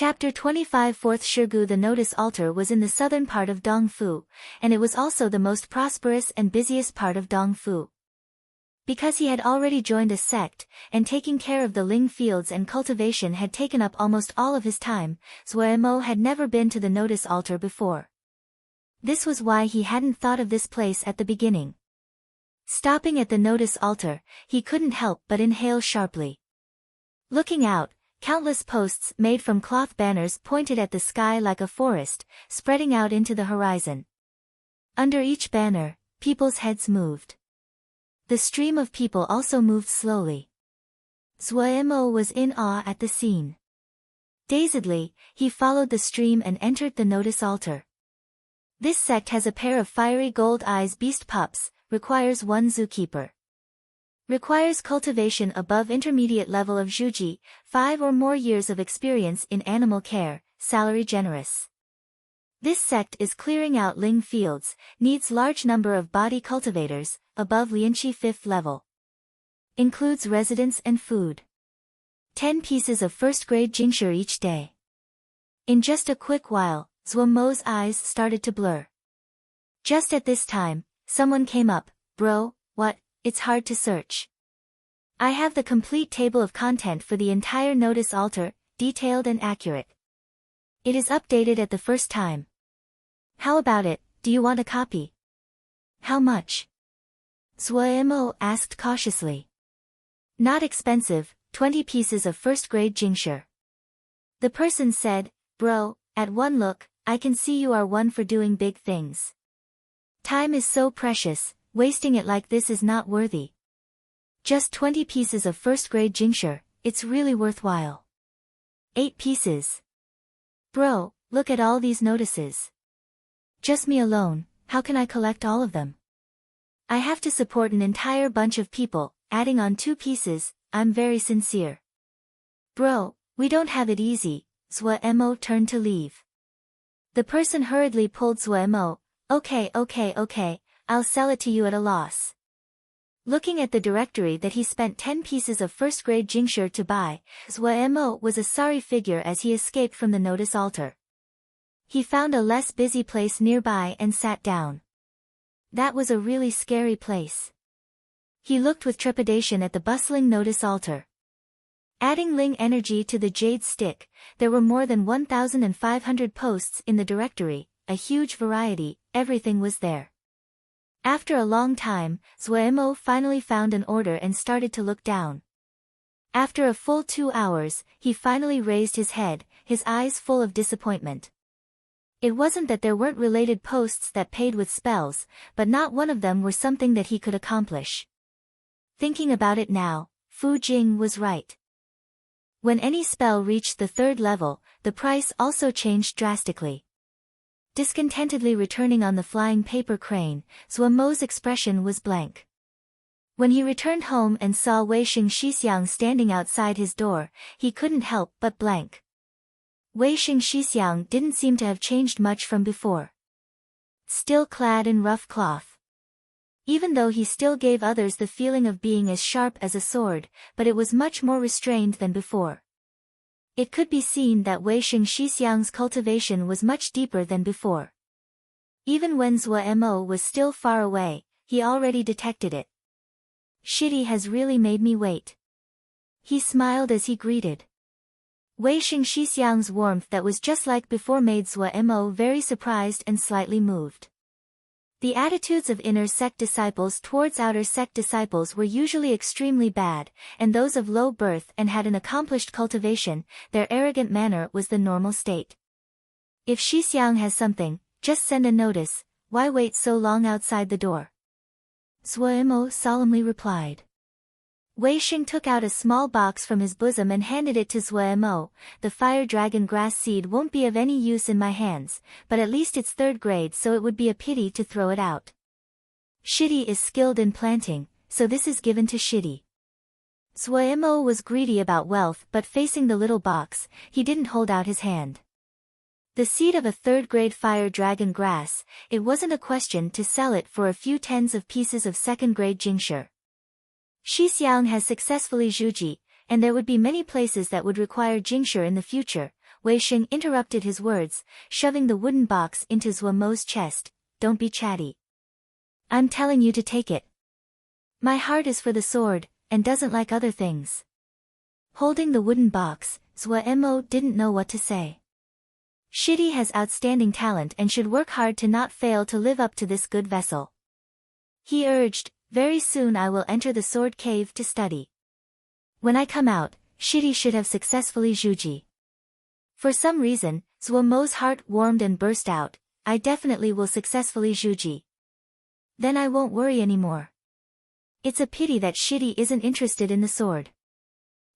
Chapter 25 Fourth Shirgu. The notice altar was in the southern part of Dongfu, and it was also the most prosperous and busiest part of Dongfu. Because he had already joined a sect, and taking care of the Ling fields and cultivation had taken up almost all of his time, Zuemo had never been to the notice altar before. This was why he hadn't thought of this place at the beginning. Stopping at the notice altar, he couldn't help but inhale sharply. Looking out, countless posts made from cloth banners pointed at the sky like a forest, spreading out into the horizon. Under each banner, people's heads moved. The stream of people also moved slowly. Zuemo was in awe at the scene. Dazedly, he followed the stream and entered the notice altar. This sect has a pair of fiery gold eyes beast pups, requires one zookeeper. Requires cultivation above intermediate level of Zhuji, 5 or more years of experience in animal care, salary generous. This sect is clearing out Ling fields, needs large number of body cultivators, above Lianqi 5th level. Includes residence and food. 10 pieces of first-grade jingshu each day. In just a quick while, Zuomo's eyes started to blur. Just at this time, someone came up. Bro, what? It's hard to search. I have the complete table of content for the entire notice altar, detailed and accurate. It is updated at the first time. How about it, do you want a copy? How much? Zuemo asked cautiously. Not expensive, 20 pieces of first-grade jingshu. The person said, Bro, at one look, I can see you are one for doing big things. Time is so precious. Wasting it like this is not worthy. Just 20 pieces of first-grade jingshu, it's really worthwhile. 8 pieces. Bro, look at all these notices. Just me alone, how can I collect all of them? I have to support an entire bunch of people, adding on 2 pieces, I'm very sincere. Bro, we don't have it easy. Zuemo turned to leave. The person hurriedly pulled Zuemo. Okay, I'll sell it to you at a loss. Looking at the directory that he spent 10 pieces of first-grade jingshu to buy, Zuemo was a sorry figure as he escaped from the notice altar. He found a less busy place nearby and sat down. That was a really scary place. He looked with trepidation at the bustling notice altar. Adding Ling energy to the jade stick, there were more than 1,500 posts in the directory, a huge variety, everything was there. After a long time, Zuemo finally found an order and started to look down. After a full 2 hours, he finally raised his head, his eyes full of disappointment. It wasn't that there weren't related posts that paid with spells, but not one of them were something that he could accomplish. Thinking about it now, Fu Jing was right. When any spell reached the 3rd level, the price also changed drastically. Discontentedly returning on the flying paper crane, Zuomo's expression was blank. When he returned home and saw Wei Xing Shixiang standing outside his door, he couldn't help but blank. Wei Xing Shixiang didn't seem to have changed much from before. Still clad in rough cloth. Even though he still gave others the feeling of being as sharp as a sword, but it was much more restrained than before. It could be seen that Wei Xing Shixiang's cultivation was much deeper than before. Even when Zuemo was still far away, he already detected it. Shitty has really made me wait. He smiled as he greeted. Wei Xing Shixiang's warmth that was just like before made Zuemo very surprised and slightly moved. The attitudes of inner sect disciples towards outer sect disciples were usually extremely bad, and those of low birth and had an accomplished cultivation, their arrogant manner was the normal state. If Shixiang has something, just send a notice, why wait so long outside the door? Zuemo solemnly replied. Wei Xing took out a small box from his bosom and handed it to Zuemo. The fire dragon grass seed won't be of any use in my hands, but at least it's 3rd grade, so it would be a pity to throw it out. Shitty is skilled in planting, so this is given to Shitty. Zuemo was greedy about wealth, but facing the little box, he didn't hold out his hand. The seed of a 3rd grade fire dragon grass, it wasn't a question to sell it for a few tens of pieces of 2nd grade jingshu. Shixiang has successfully Zhuji, and there would be many places that would require jingshu in the future, Wei Sheng interrupted his words, shoving the wooden box into Zhuo Mo's chest. Don't be chatty. I'm telling you to take it. My heart is for the sword, and doesn't like other things. Holding the wooden box, Zhuo Mo didn't know what to say. Shidi has outstanding talent and should work hard to not fail to live up to this good vessel. He urged, very soon I will enter the sword cave to study. When I come out, Shidi should have successfully Zhuji. For some reason, Zhuo Mo's heart warmed and burst out, I definitely will successfully Zhuji. Then I won't worry anymore. It's a pity that Shidi isn't interested in the sword.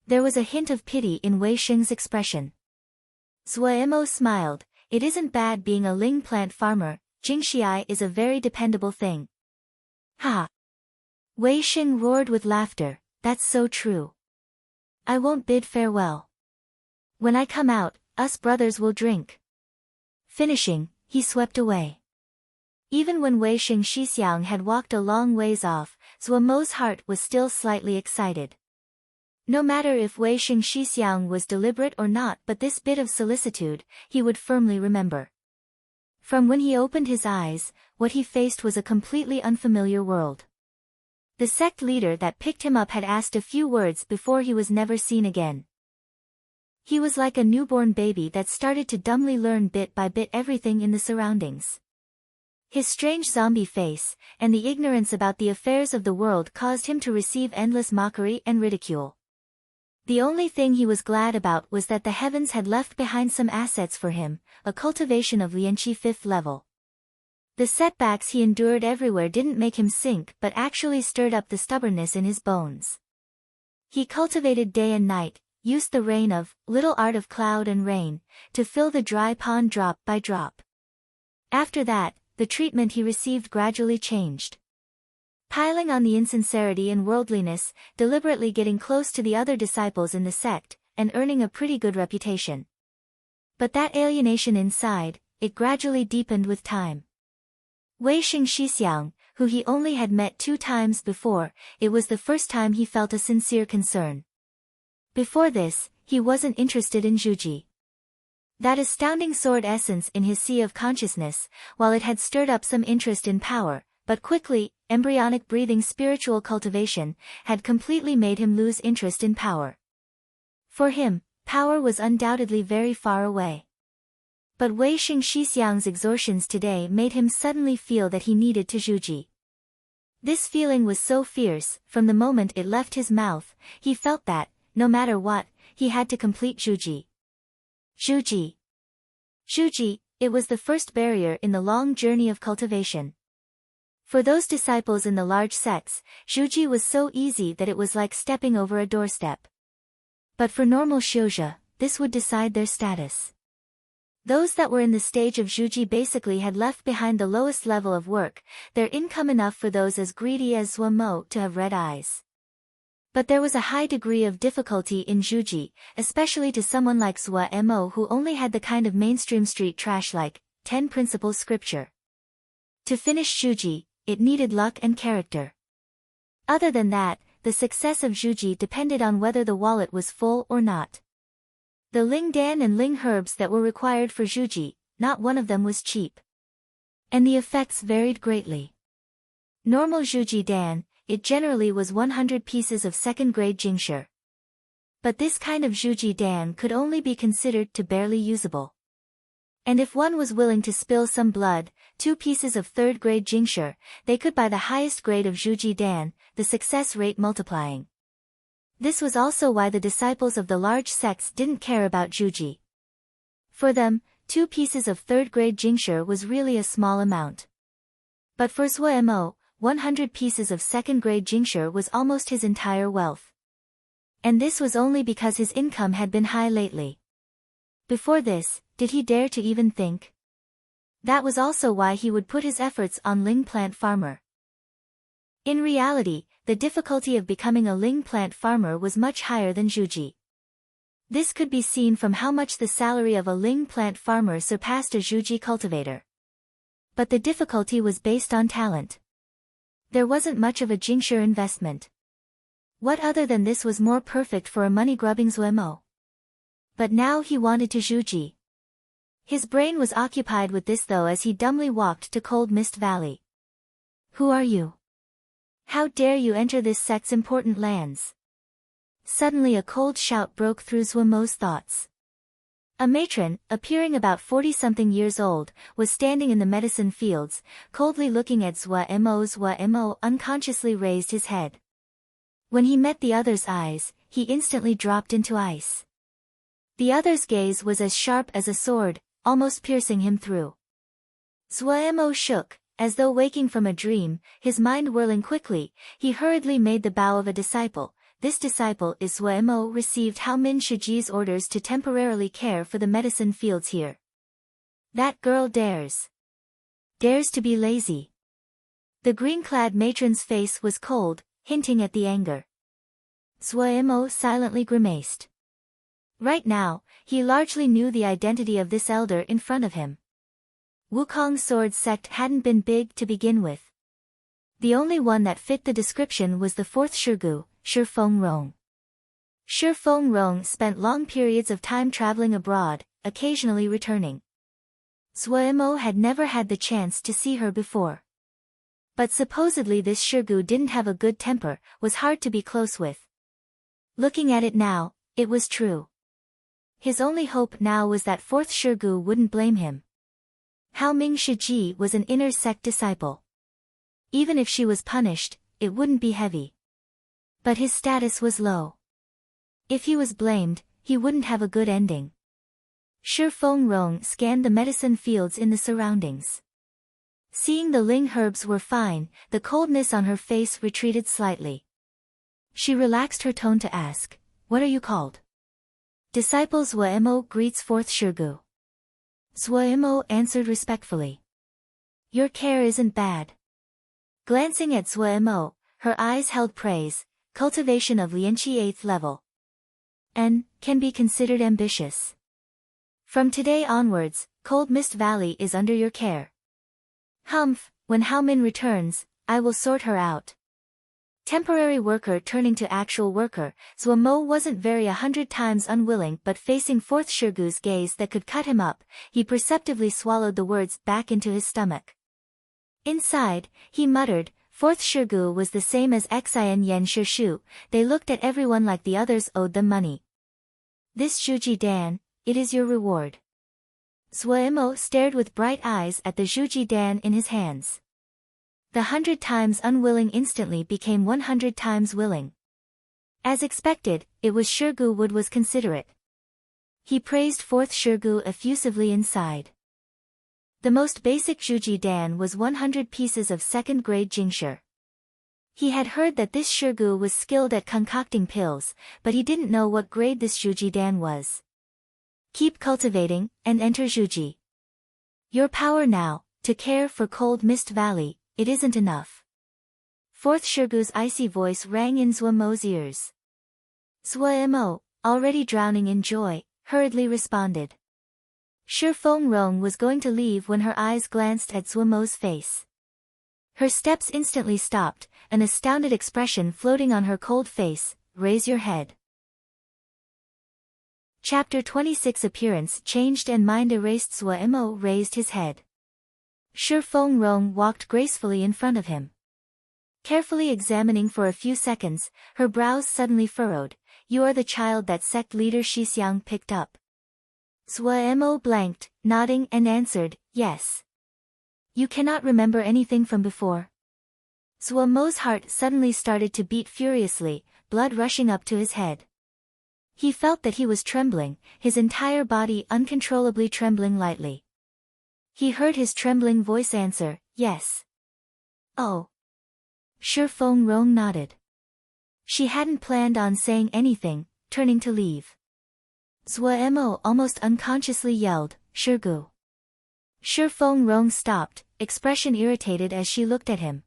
There was a hint of pity in Wei Sheng's expression. Zhuo Mo smiled, it isn't bad being a ling plant farmer, Jingxiai is a very dependable thing. Ha! Wei Sheng roared with laughter, that's so true. I won't bid farewell. When I come out, us brothers will drink. Finishing, he swept away. Even when Wei Sheng Shixiang had walked a long ways off, Zhuo Mo's heart was still slightly excited. No matter if Wei Sheng Shixiang was deliberate or not, but this bit of solicitude, he would firmly remember. From when he opened his eyes, what he faced was a completely unfamiliar world. The sect leader that picked him up had asked a few words before he was never seen again. He was like a newborn baby that started to dumbly learn bit by bit everything in the surroundings. His strange zombie face, and the ignorance about the affairs of the world caused him to receive endless mockery and ridicule. The only thing he was glad about was that the heavens had left behind some assets for him, a cultivation of Lianqi 5th level. The setbacks he endured everywhere didn't make him sink but actually stirred up the stubbornness in his bones. He cultivated day and night, used the rain of, little art of cloud and rain, to fill the dry pond drop by drop. After that, the treatment he received gradually changed. Piling on the insincerity and worldliness, deliberately getting close to the other disciples in the sect, and earning a pretty good reputation. But that alienation inside, it gradually deepened with time. Wei Sheng Shixiang, who he only had met 2 times before, it was the first time he felt a sincere concern. Before this, he wasn't interested in Zhuji. That astounding sword essence in his sea of consciousness, while it had stirred up some interest in power, but quickly, embryonic breathing spiritual cultivation, had completely made him lose interest in power. For him, power was undoubtedly very far away. But Wei Sheng Shixiang's exertions today made him suddenly feel that he needed to Zhuji. This feeling was so fierce, from the moment it left his mouth, he felt that, no matter what, he had to complete Zhuji. Zhuji. Zhuji, it was the first barrier in the long journey of cultivation. For those disciples in the large sects, Zhuji was so easy that it was like stepping over a doorstep. But for normal Xiuzhe, this would decide their status. Those that were in the stage of Zhuji basically had left behind the lowest level of work, their income enough for those as greedy as Zhuo Mo to have red eyes. But there was a high degree of difficulty in Zhuji, especially to someone like Zhuo Mo who only had the kind of mainstream street trash like 10 Principles Scripture. To finish Zhuji, it needed luck and character. Other than that, the success of Zhuji depended on whether the wallet was full or not. The ling dan and ling herbs that were required for Zhuji, not one of them was cheap. And the effects varied greatly. Normal Zhuji dan, it generally was 100 pieces of second-grade Jingshi. But this kind of Zhuji dan could only be considered to barely usable. And if one was willing to spill some blood, 2 pieces of third-grade Jingshi, they could buy the highest grade of Zhuji dan, the success rate multiplying. This was also why the disciples of the large sects didn't care about Zhuji. For them, 2 pieces of third-grade Jingshi was really a small amount. But for Zhuo Mo, 100 pieces of second-grade Jingshi was almost his entire wealth. And this was only because his income had been high lately. Before this, did he dare to even think? That was also why he would put his efforts on ling plant farmer. In reality, the difficulty of becoming a ling plant farmer was much higher than Zhuji. This could be seen from how much the salary of a ling plant farmer surpassed a Zhuji cultivator. But the difficulty was based on talent. There wasn't much of a Jingshi investment. What other than this was more perfect for a money-grubbing Zhuo Mo? But now he wanted to Zhuji. His brain was occupied with this though as he dumbly walked to Cold Mist Valley. Who are you? How dare you enter this sect's important lands? Suddenly a cold shout broke through Zuomo's thoughts. A matron, appearing about 40-something years old, was standing in the medicine fields, coldly looking at Zuo. Zuo unconsciously raised his head. When he met the other's eyes, he instantly dropped into ice. The other's gaze was as sharp as a sword, almost piercing him through. Zuo shook, as though waking from a dream, his mind whirling quickly. He hurriedly made the bow of a disciple. This disciple is Zuo received Hao Min Shiji's orders to temporarily care for the medicine fields here. That girl dares to be lazy. The green-clad matron's face was cold, hinting at the anger. Zuo silently grimaced. Right now, he largely knew the identity of this elder in front of him. Wukong's sword sect hadn't been big to begin with. The only one that fit the description was the fourth Shirgu, Shi Fengrong. Shi Fengrong spent long periods of time traveling abroad, occasionally returning. Zuo had never had the chance to see her before. But supposedly this Shirgu didn't have a good temper, was hard to be close with. Looking at it now, it was true. His only hope now was that fourth Shirgu wouldn't blame him. Hao Ming Shiji was an inner sect disciple. Even if she was punished, it wouldn't be heavy. But his status was low. If he was blamed, he wouldn't have a good ending. Shi Fengrong scanned the medicine fields in the surroundings. Seeing the ling herbs were fine, the coldness on her face retreated slightly. She relaxed her tone to ask, "What are you called?" Disciple Zuo greets fourth Shirgu. Zuo answered respectfully. Your care isn't bad. Glancing at Zuo, her eyes held praise, cultivation of Lianqi 8th level. And, can be considered ambitious. From today onwards, Cold Mist Valley is under your care. Humph, when Hao Min returns, I will sort her out. Temporary worker turning to actual worker, Zuo wasn't very 100 times unwilling but facing fourth Shirgu's gaze that could cut him up, he perceptively swallowed the words back into his stomach. Inside, he muttered, fourth Shirgu was the same as Xian Yen Shishu, they looked at everyone like the others owed them money. This Zhuji Dan, it is your reward. Zuo stared with bright eyes at the Zhuji Dan in his hands. The 100 times unwilling instantly became 100 times willing. As expected, it was Shirgu Wood was considerate. He praised fourth Shirgu effusively inside. The most basic Zhuji Dan was 100 pieces of second-grade Jingshi. He had heard that this Shirgu was skilled at concocting pills, but he didn't know what grade this Zhuji Dan was. Keep cultivating, and enter Zhuji. Your power now, to care for Cold Mist Valley, it isn't enough. Fourth Shirgu's icy voice rang in Zuomo's ears. Zuo, already drowning in joy, hurriedly responded. Shi Fengrong was going to leave when her eyes glanced at Zuomo's face. Her steps instantly stopped, an astounded expression floating on her cold face. Raise your head. Chapter 26 Appearance changed and mind erased. Zuo raised his head. Shi Fengrong walked gracefully in front of him. Carefully examining for a few seconds, her brows suddenly furrowed. You are the child that sect leader Shixiang picked up. Zuo blanked, nodding and answered, yes. You cannot remember anything from before? Zuomo's heart suddenly started to beat furiously, blood rushing up to his head. He felt that he was trembling, his entire body uncontrollably trembling lightly. He heard his trembling voice answer, yes. Oh. Shi Fengrong nodded. She hadn't planned on saying anything, turning to leave. Zuo almost unconsciously yelled, Shirgu. Shi Fengrong stopped, expression irritated as she looked at him.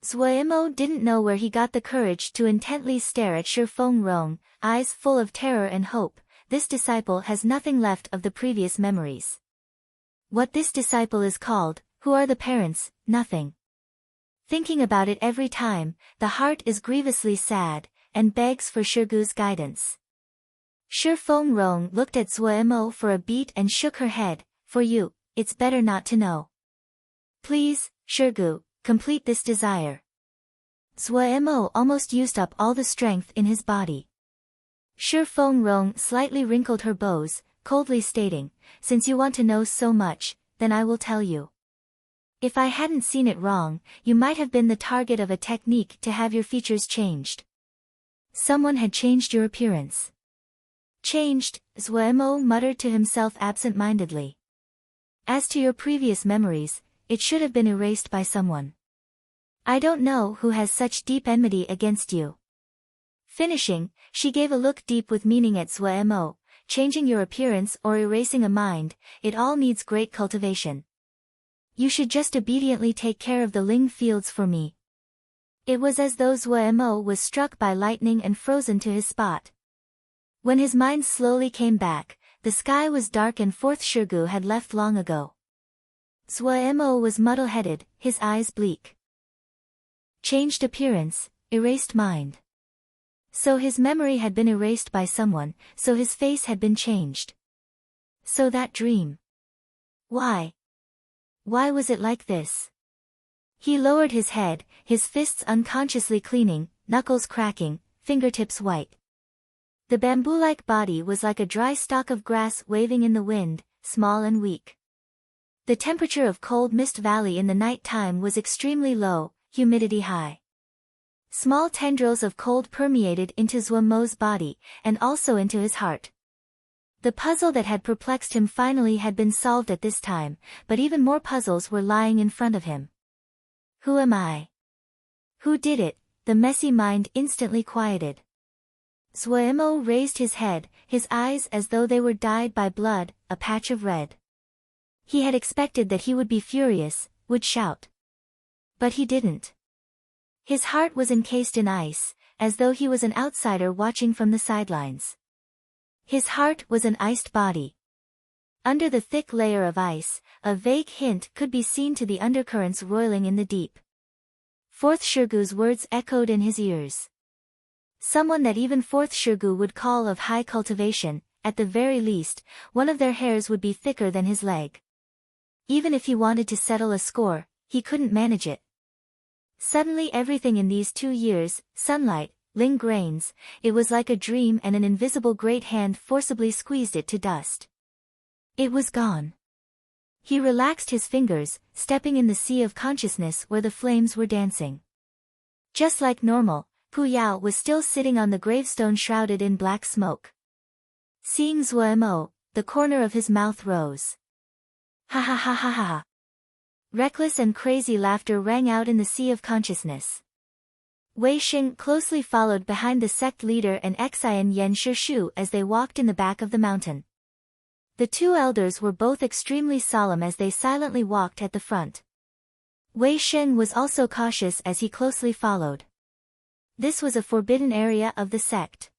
Zuo didn't know where he got the courage to intently stare at Shi Fengrong, eyes full of terror and hope. This disciple has nothing left of the previous memories. What this disciple is called, who are the parents, nothing. Thinking about it every time, the heart is grievously sad, and begs for Shirgu's guidance. Shi Fengrong looked at Zuo for a beat and shook her head. For you, it's better not to know. Please, Shirgu, complete this desire. Zuo almost used up all the strength in his body. Shi Fengrong slightly wrinkled her brows, coldly stating, since you want to know so much, then I will tell you. If I hadn't seen it wrong, you might have been the target of a technique to have your features changed. Someone had changed your appearance. Changed, Zuo muttered to himself absent-mindedly. As to your previous memories, it should have been erased by someone. I don't know who has such deep enmity against you. Finishing, she gave a look deep with meaning at Zuo. Changing your appearance or erasing a mind, it all needs great cultivation. You should just obediently take care of the Ling fields for me. It was as though Zuo was struck by lightning and frozen to his spot. When his mind slowly came back, the sky was dark and fourth Shirgu had left long ago. Zuo was muddle-headed, his eyes bleak. Changed appearance, erased mind. So his memory had been erased by someone, so his face had been changed. So that dream. Why? Why was it like this? He lowered his head, his fists unconsciously cleaning, knuckles cracking, fingertips white. The bamboo-like body was like a dry stalk of grass waving in the wind, small and weak. The temperature of Cold Mist Valley in the night time was extremely low, humidity high. Small tendrils of cold permeated into Zuo's body, and also into his heart. The puzzle that had perplexed him finally had been solved at this time, but even more puzzles were lying in front of him. Who am I? Who did it? The messy mind instantly quieted. Zuo raised his head, his eyes as though they were dyed by blood, a patch of red. He had expected that he would be furious, would shout. But he didn't. His heart was encased in ice, as though he was an outsider watching from the sidelines. His heart was an iced body. Under the thick layer of ice, a vague hint could be seen to the undercurrents roiling in the deep. Fourth Shirgu's words echoed in his ears. Someone that even Fourth Shirgu would call of high cultivation, at the very least, one of their hairs would be thicker than his leg. Even if he wanted to settle a score, he couldn't manage it. Suddenly everything in these 2 years, sunlight, Ling grains, it was like a dream and an invisible great hand forcibly squeezed it to dust. It was gone. He relaxed his fingers, stepping in the sea of consciousness where the flames were dancing. Just like normal, Pu Yao was still sitting on the gravestone shrouded in black smoke. Seeing Zuo, the corner of his mouth rose. Ha ha ha ha ha. Reckless and crazy laughter rang out in the sea of consciousness. Wei Xing closely followed behind the sect leader and Xian Yan Shishu as they walked in the back of the mountain. The two elders were both extremely solemn as they silently walked at the front. Wei Xing was also cautious as he closely followed. This was a forbidden area of the sect.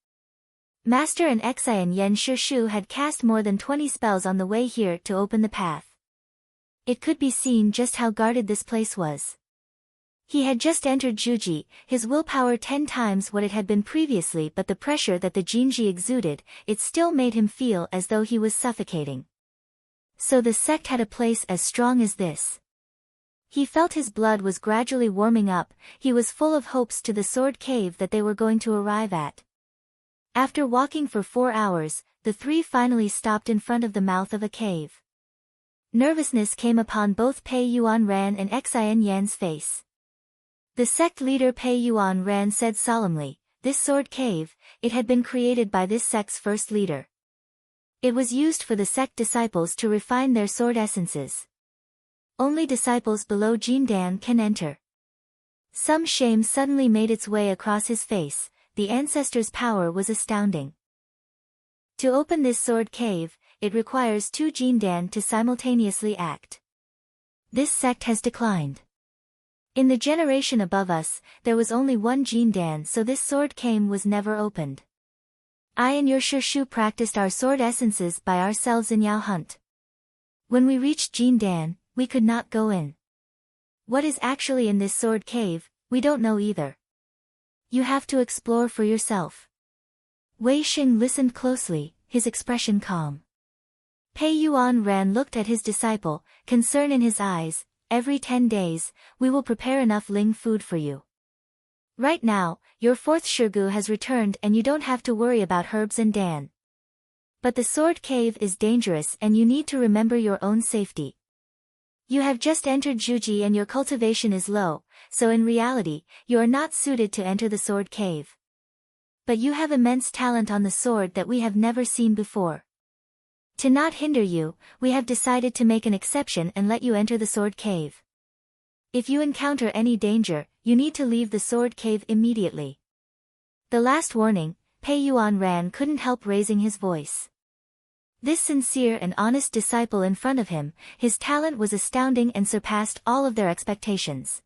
Master and Xian Yan Shishu had cast more than 20 spells on the way here to open the path. It could be seen just how guarded this place was. He had just entered Juji, his willpower 10 times what it had been previously, but the pressure that the Jinji exuded, it still made him feel as though he was suffocating. So the sect had a place as strong as this. He felt his blood was gradually warming up, he was full of hopes to the sword cave that they were going to arrive at. After walking for 4 hours, the three finally stopped in front of the mouth of a cave. Nervousness came upon both Pei Yuan Ran and Xian Yan's face. The sect leader Pei Yuan Ran said solemnly, "This sword cave, it had been created by this sect's first leader. It was used for the sect disciples to refine their sword essences. Only disciples below Jindan can enter." Some shame suddenly made its way across his face, the ancestors' power was astounding. To open this sword cave, it requires 2 Jindan to simultaneously act. This sect has declined. In the generation above us, there was only 1 Jindan, so this sword cave was never opened. I and your Shishu practiced our sword essences by ourselves in Yao Hunt. When we reached Jindan, we could not go in. What is actually in this sword cave, we don't know either. You have to explore for yourself. Wei Xing listened closely, his expression calm. Pei Yuan Ran looked at his disciple, concern in his eyes. Every 10 days, we will prepare enough Ling food for you. Right now, your fourth Shirgu has returned and you don't have to worry about herbs and Dan. But the sword cave is dangerous and you need to remember your own safety. You have just entered Zhuji and your cultivation is low, so in reality, you are not suited to enter the sword cave. But you have immense talent on the sword that we have never seen before. To not hinder you, we have decided to make an exception and let you enter the sword cave. If you encounter any danger, you need to leave the sword cave immediately. The last warning, Pei Yuan Ran couldn't help raising his voice. This sincere and honest disciple in front of him, his talent was astounding and surpassed all of their expectations.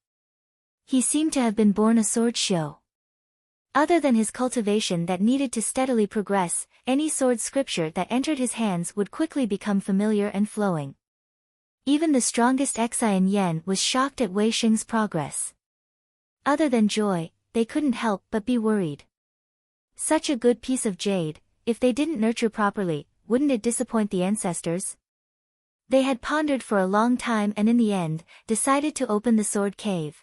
He seemed to have been born a sword show. Other than his cultivation that needed to steadily progress, any sword scripture that entered his hands would quickly become familiar and flowing. Even the strongest Xian Yan was shocked at Wei Xing's progress. Other than joy, they couldn't help but be worried. Such a good piece of jade, if they didn't nurture properly, wouldn't it disappoint the ancestors? They had pondered for a long time and in the end, decided to open the sword cave.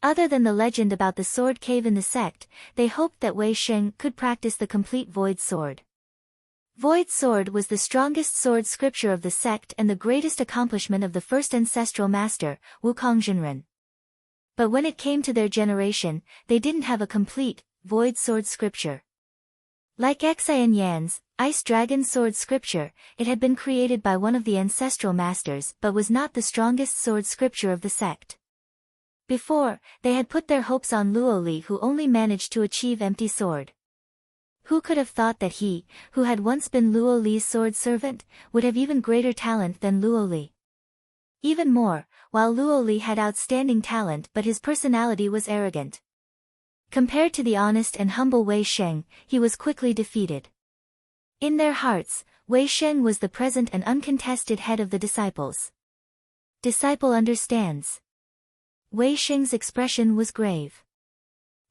Other than the legend about the sword cave in the sect, they hoped that Wei Xing could practice the complete Void Sword. Void Sword was the strongest sword scripture of the sect and the greatest accomplishment of the first ancestral master, Wukong Jinren. But when it came to their generation, they didn't have a complete, Void Sword scripture. Like Xian Yan's Ice Dragon Sword scripture, it had been created by one of the ancestral masters but was not the strongest sword scripture of the sect. Before, they had put their hopes on Luo Li, who only managed to achieve empty sword. Who could have thought that he, who had once been Luo Li's sword servant, would have even greater talent than Luo Li? Even more, while Luo Li had outstanding talent but his personality was arrogant. Compared to the honest and humble Wei Xing, he was quickly defeated. In their hearts, Wei Xing was the present and uncontested head of the disciples. Disciple understands. Wei Xing's expression was grave.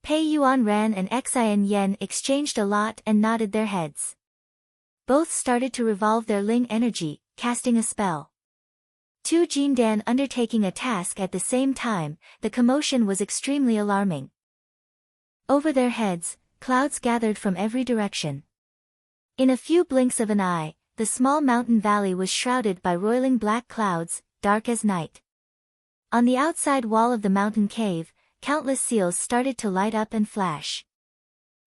Pei Yuan Ran and Xian Yan exchanged a lot and nodded their heads. Both started to revolve their Ling energy, casting a spell. Two Jindan undertaking a task at the same time, the commotion was extremely alarming. Over their heads, clouds gathered from every direction. In a few blinks of an eye, the small mountain valley was shrouded by roiling black clouds, dark as night. On the outside wall of the mountain cave, countless seals started to light up and flash.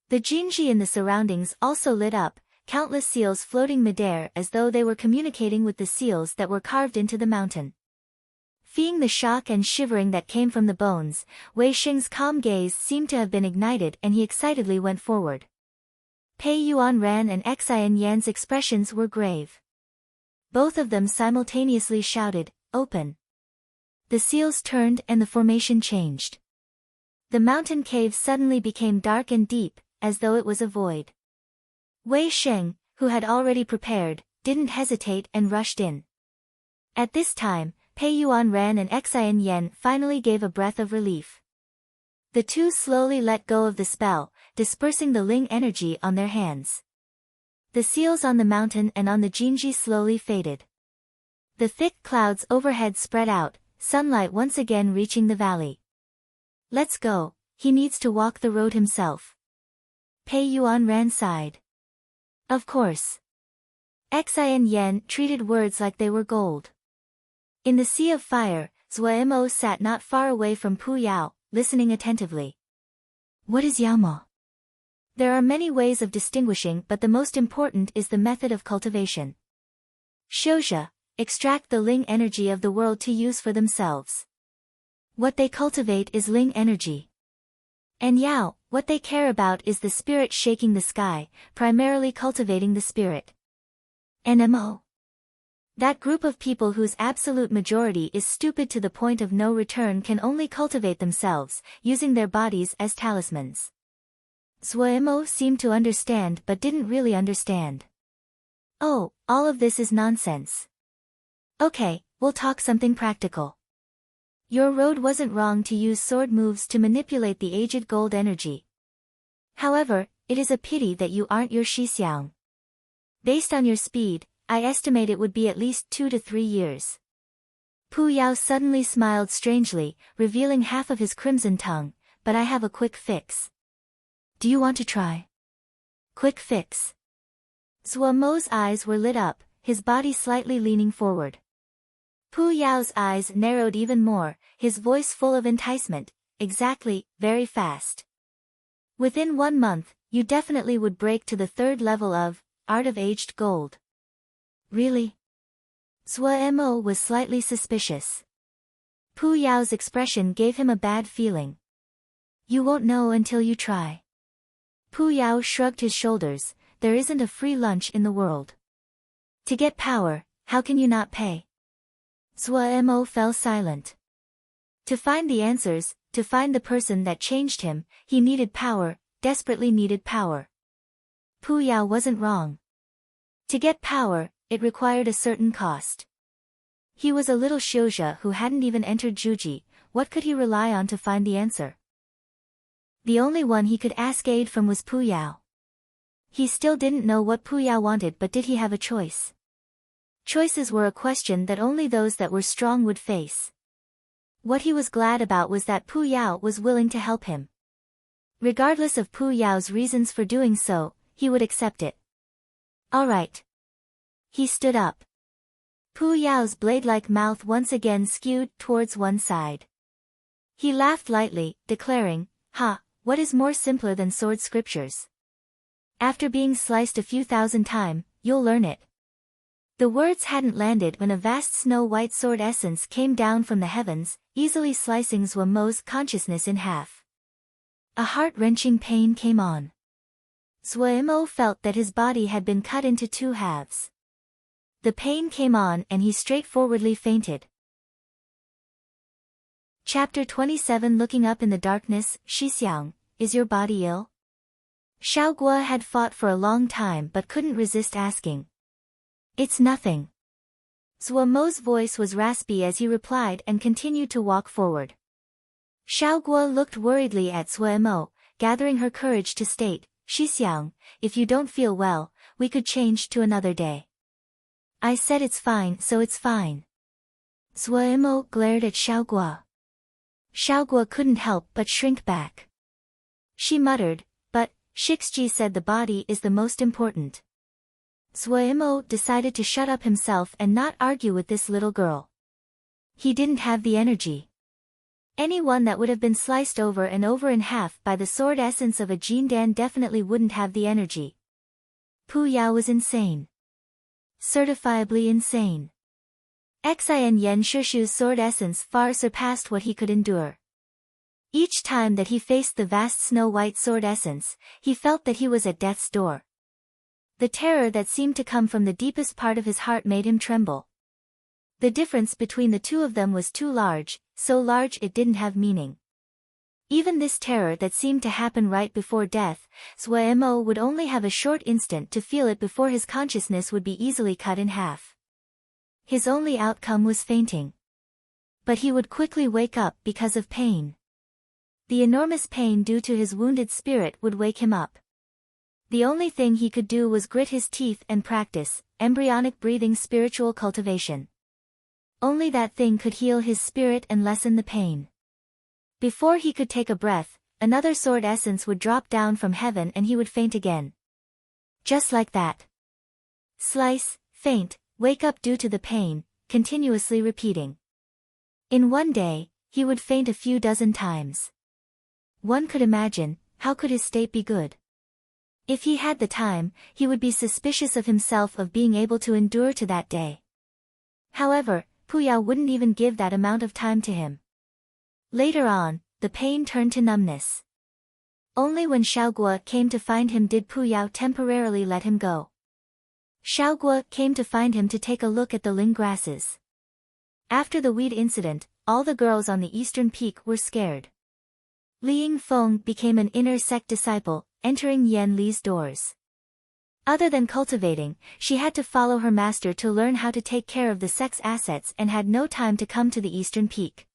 The Jinji in the surroundings also lit up, countless seals floating midair as though they were communicating with the seals that were carved into the mountain. Feeling the shock and shivering that came from the bones, Wei Xing's calm gaze seemed to have been ignited and he excitedly went forward. Pei Yuan Ran and Xian Yan's expressions were grave. Both of them simultaneously shouted, "Open!" The seals turned and the formation changed. The mountain cave suddenly became dark and deep, as though it was a void. Wei Xing, who had already prepared, didn't hesitate and rushed in. At this time, Pei Yuan Ran and Xian Yan finally gave a breath of relief. The two slowly let go of the spell, dispersing the Ling energy on their hands. The seals on the mountain and on the Jinji slowly faded. The thick clouds overhead spread out, sunlight once again reaching the valley. "Let's go, he needs to walk the road himself." Pei Yuan Ran sighed. Of course. Xian Yan treated words like they were gold. In the sea of fire, Zuo sat not far away from Pu Yao, listening attentively. What is Yaoma? There are many ways of distinguishing, but the most important is the method of cultivation. Shouja, extract the Ling energy of the world to use for themselves. What they cultivate is Ling energy. And Yao, what they care about is the spirit shaking the sky, primarily cultivating the spirit. NMO. That group of people whose absolute majority is stupid to the point of no return can only cultivate themselves, using their bodies as talismans. Zuo seemed to understand but didn't really understand. Oh, all of this is nonsense. Okay, we'll talk something practical. Your road wasn't wrong to use sword moves to manipulate the aged gold energy. However, it is a pity that you aren't your Shixiang. Based on your speed, I estimate it would be at least 2 to 3 years. Pu Yao suddenly smiled strangely, revealing half of his crimson tongue, but I have a quick fix. Do you want to try? Quick fix. Zhuo Mo's eyes were lit up, his body slightly leaning forward. Pu Yao's eyes narrowed even more, his voice full of enticement. Exactly, very fast. Within 1 month, you definitely would break to the 3rd level of Art of Aged Gold. Really? Zhuo Mo was slightly suspicious. Pu Yao's expression gave him a bad feeling. You won't know until you try. Pu Yao shrugged his shoulders, there isn't a free lunch in the world. To get power, how can you not pay? Zhuo Mo fell silent. To find the answers, to find the person that changed him, he needed power, desperately needed power. Pu Yao wasn't wrong. To get power, it required a certain cost. He was a little Xiuzhe who hadn't even entered Juji, what could he rely on to find the answer? The only one he could ask aid from was Pu Yao. He still didn't know what Pu Yao wanted, but did he have a choice? Choices were a question that only those that were strong would face. What he was glad about was that Pu Yao was willing to help him. Regardless of Pu Yao's reasons for doing so, he would accept it. All right. He stood up. Pu Yao's blade-like mouth once again skewed towards one side. He laughed lightly, declaring, "Ha, what is more simpler than sword scriptures? After being sliced a few thousand times, you'll learn it." The words hadn't landed when a vast snow-white sword essence came down from the heavens, easily slicing Zhuo Mo's consciousness in half. A heart-wrenching pain came on. Zhuo Mo felt that his body had been cut into 2 halves. The pain came on and he straightforwardly fainted. Chapter 27. Looking up in the darkness, Shixiang, is your body ill? Xiaoguo had fought for a long time but couldn't resist asking. It's nothing. Zhuo Mo's voice was raspy as he replied and continued to walk forward. Xiaoguo looked worriedly at Zhuo Mo, gathering her courage to state, Shixiang, if you don't feel well, we could change to another day. I said it's fine, so it's fine. Zhuo Mo glared at Xiaoguo. Xiaoguo couldn't help but shrink back. She muttered, but, Shixji said the body is the most important. Zhuo Mo decided to shut up himself and not argue with this little girl. He didn't have the energy. Anyone that would have been sliced over and over in half by the sword essence of a Jindan definitely wouldn't have the energy. Pu Yao was insane. Certifiably insane. Xin Yen Shishu's sword essence far surpassed what he could endure. Each time that he faced the vast snow-white sword essence, he felt that he was at death's door. The terror that seemed to come from the deepest part of his heart made him tremble. The difference between the two of them was too large, so large it didn't have meaning. Even this terror that seemed to happen right before death, Zhuo Mo would only have a short instant to feel it before his consciousness would be easily cut in half. His only outcome was fainting. But he would quickly wake up because of pain. The enormous pain due to his wounded spirit would wake him up. The only thing he could do was grit his teeth and practice embryonic breathing spiritual cultivation. Only that thing could heal his spirit and lessen the pain. Before he could take a breath, another sword essence would drop down from heaven and he would faint again. Just like that. Slice, faint, wake up due to the pain, continuously repeating. In one day, he would faint a few dozen times. One could imagine, how could his state be good? If he had the time, he would be suspicious of himself of being able to endure to that day. However, Pu Yao wouldn't even give that amount of time to him. Later on, the pain turned to numbness. Only when Xiaoguo came to find him did Pu Yao temporarily let him go. Xiaoguo came to find him to take a look at the ling grasses. After the weed incident, all the girls on the eastern peak were scared. Li Yingfeng became an inner sect disciple, entering Yan Li's doors. Other than cultivating, she had to follow her master to learn how to take care of the sect's assets and had no time to come to the eastern peak.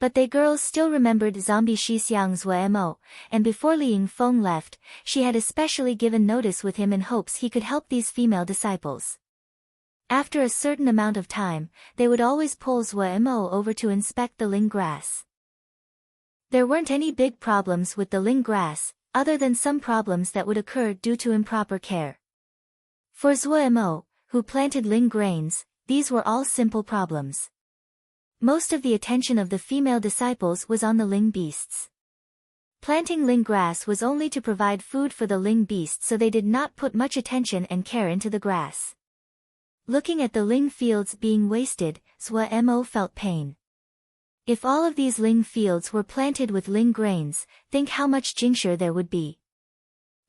But they girls still remembered zombie Shixiang's Mo, and before Li Yingfeng left, she had especially given notice with him in hopes he could help these female disciples. After a certain amount of time, they would always pull Mo over to inspect the Ling grass. There weren't any big problems with the Ling grass, other than some problems that would occur due to improper care. For Mo, who planted Ling grains, these were all simple problems. Most of the attention of the female disciples was on the Ling beasts. Planting Ling grass was only to provide food for the Ling beasts, so they did not put much attention and care into the grass. Looking at the Ling fields being wasted, Mo felt pain. If all of these Ling fields were planted with Ling grains, think how much jingshe there would be.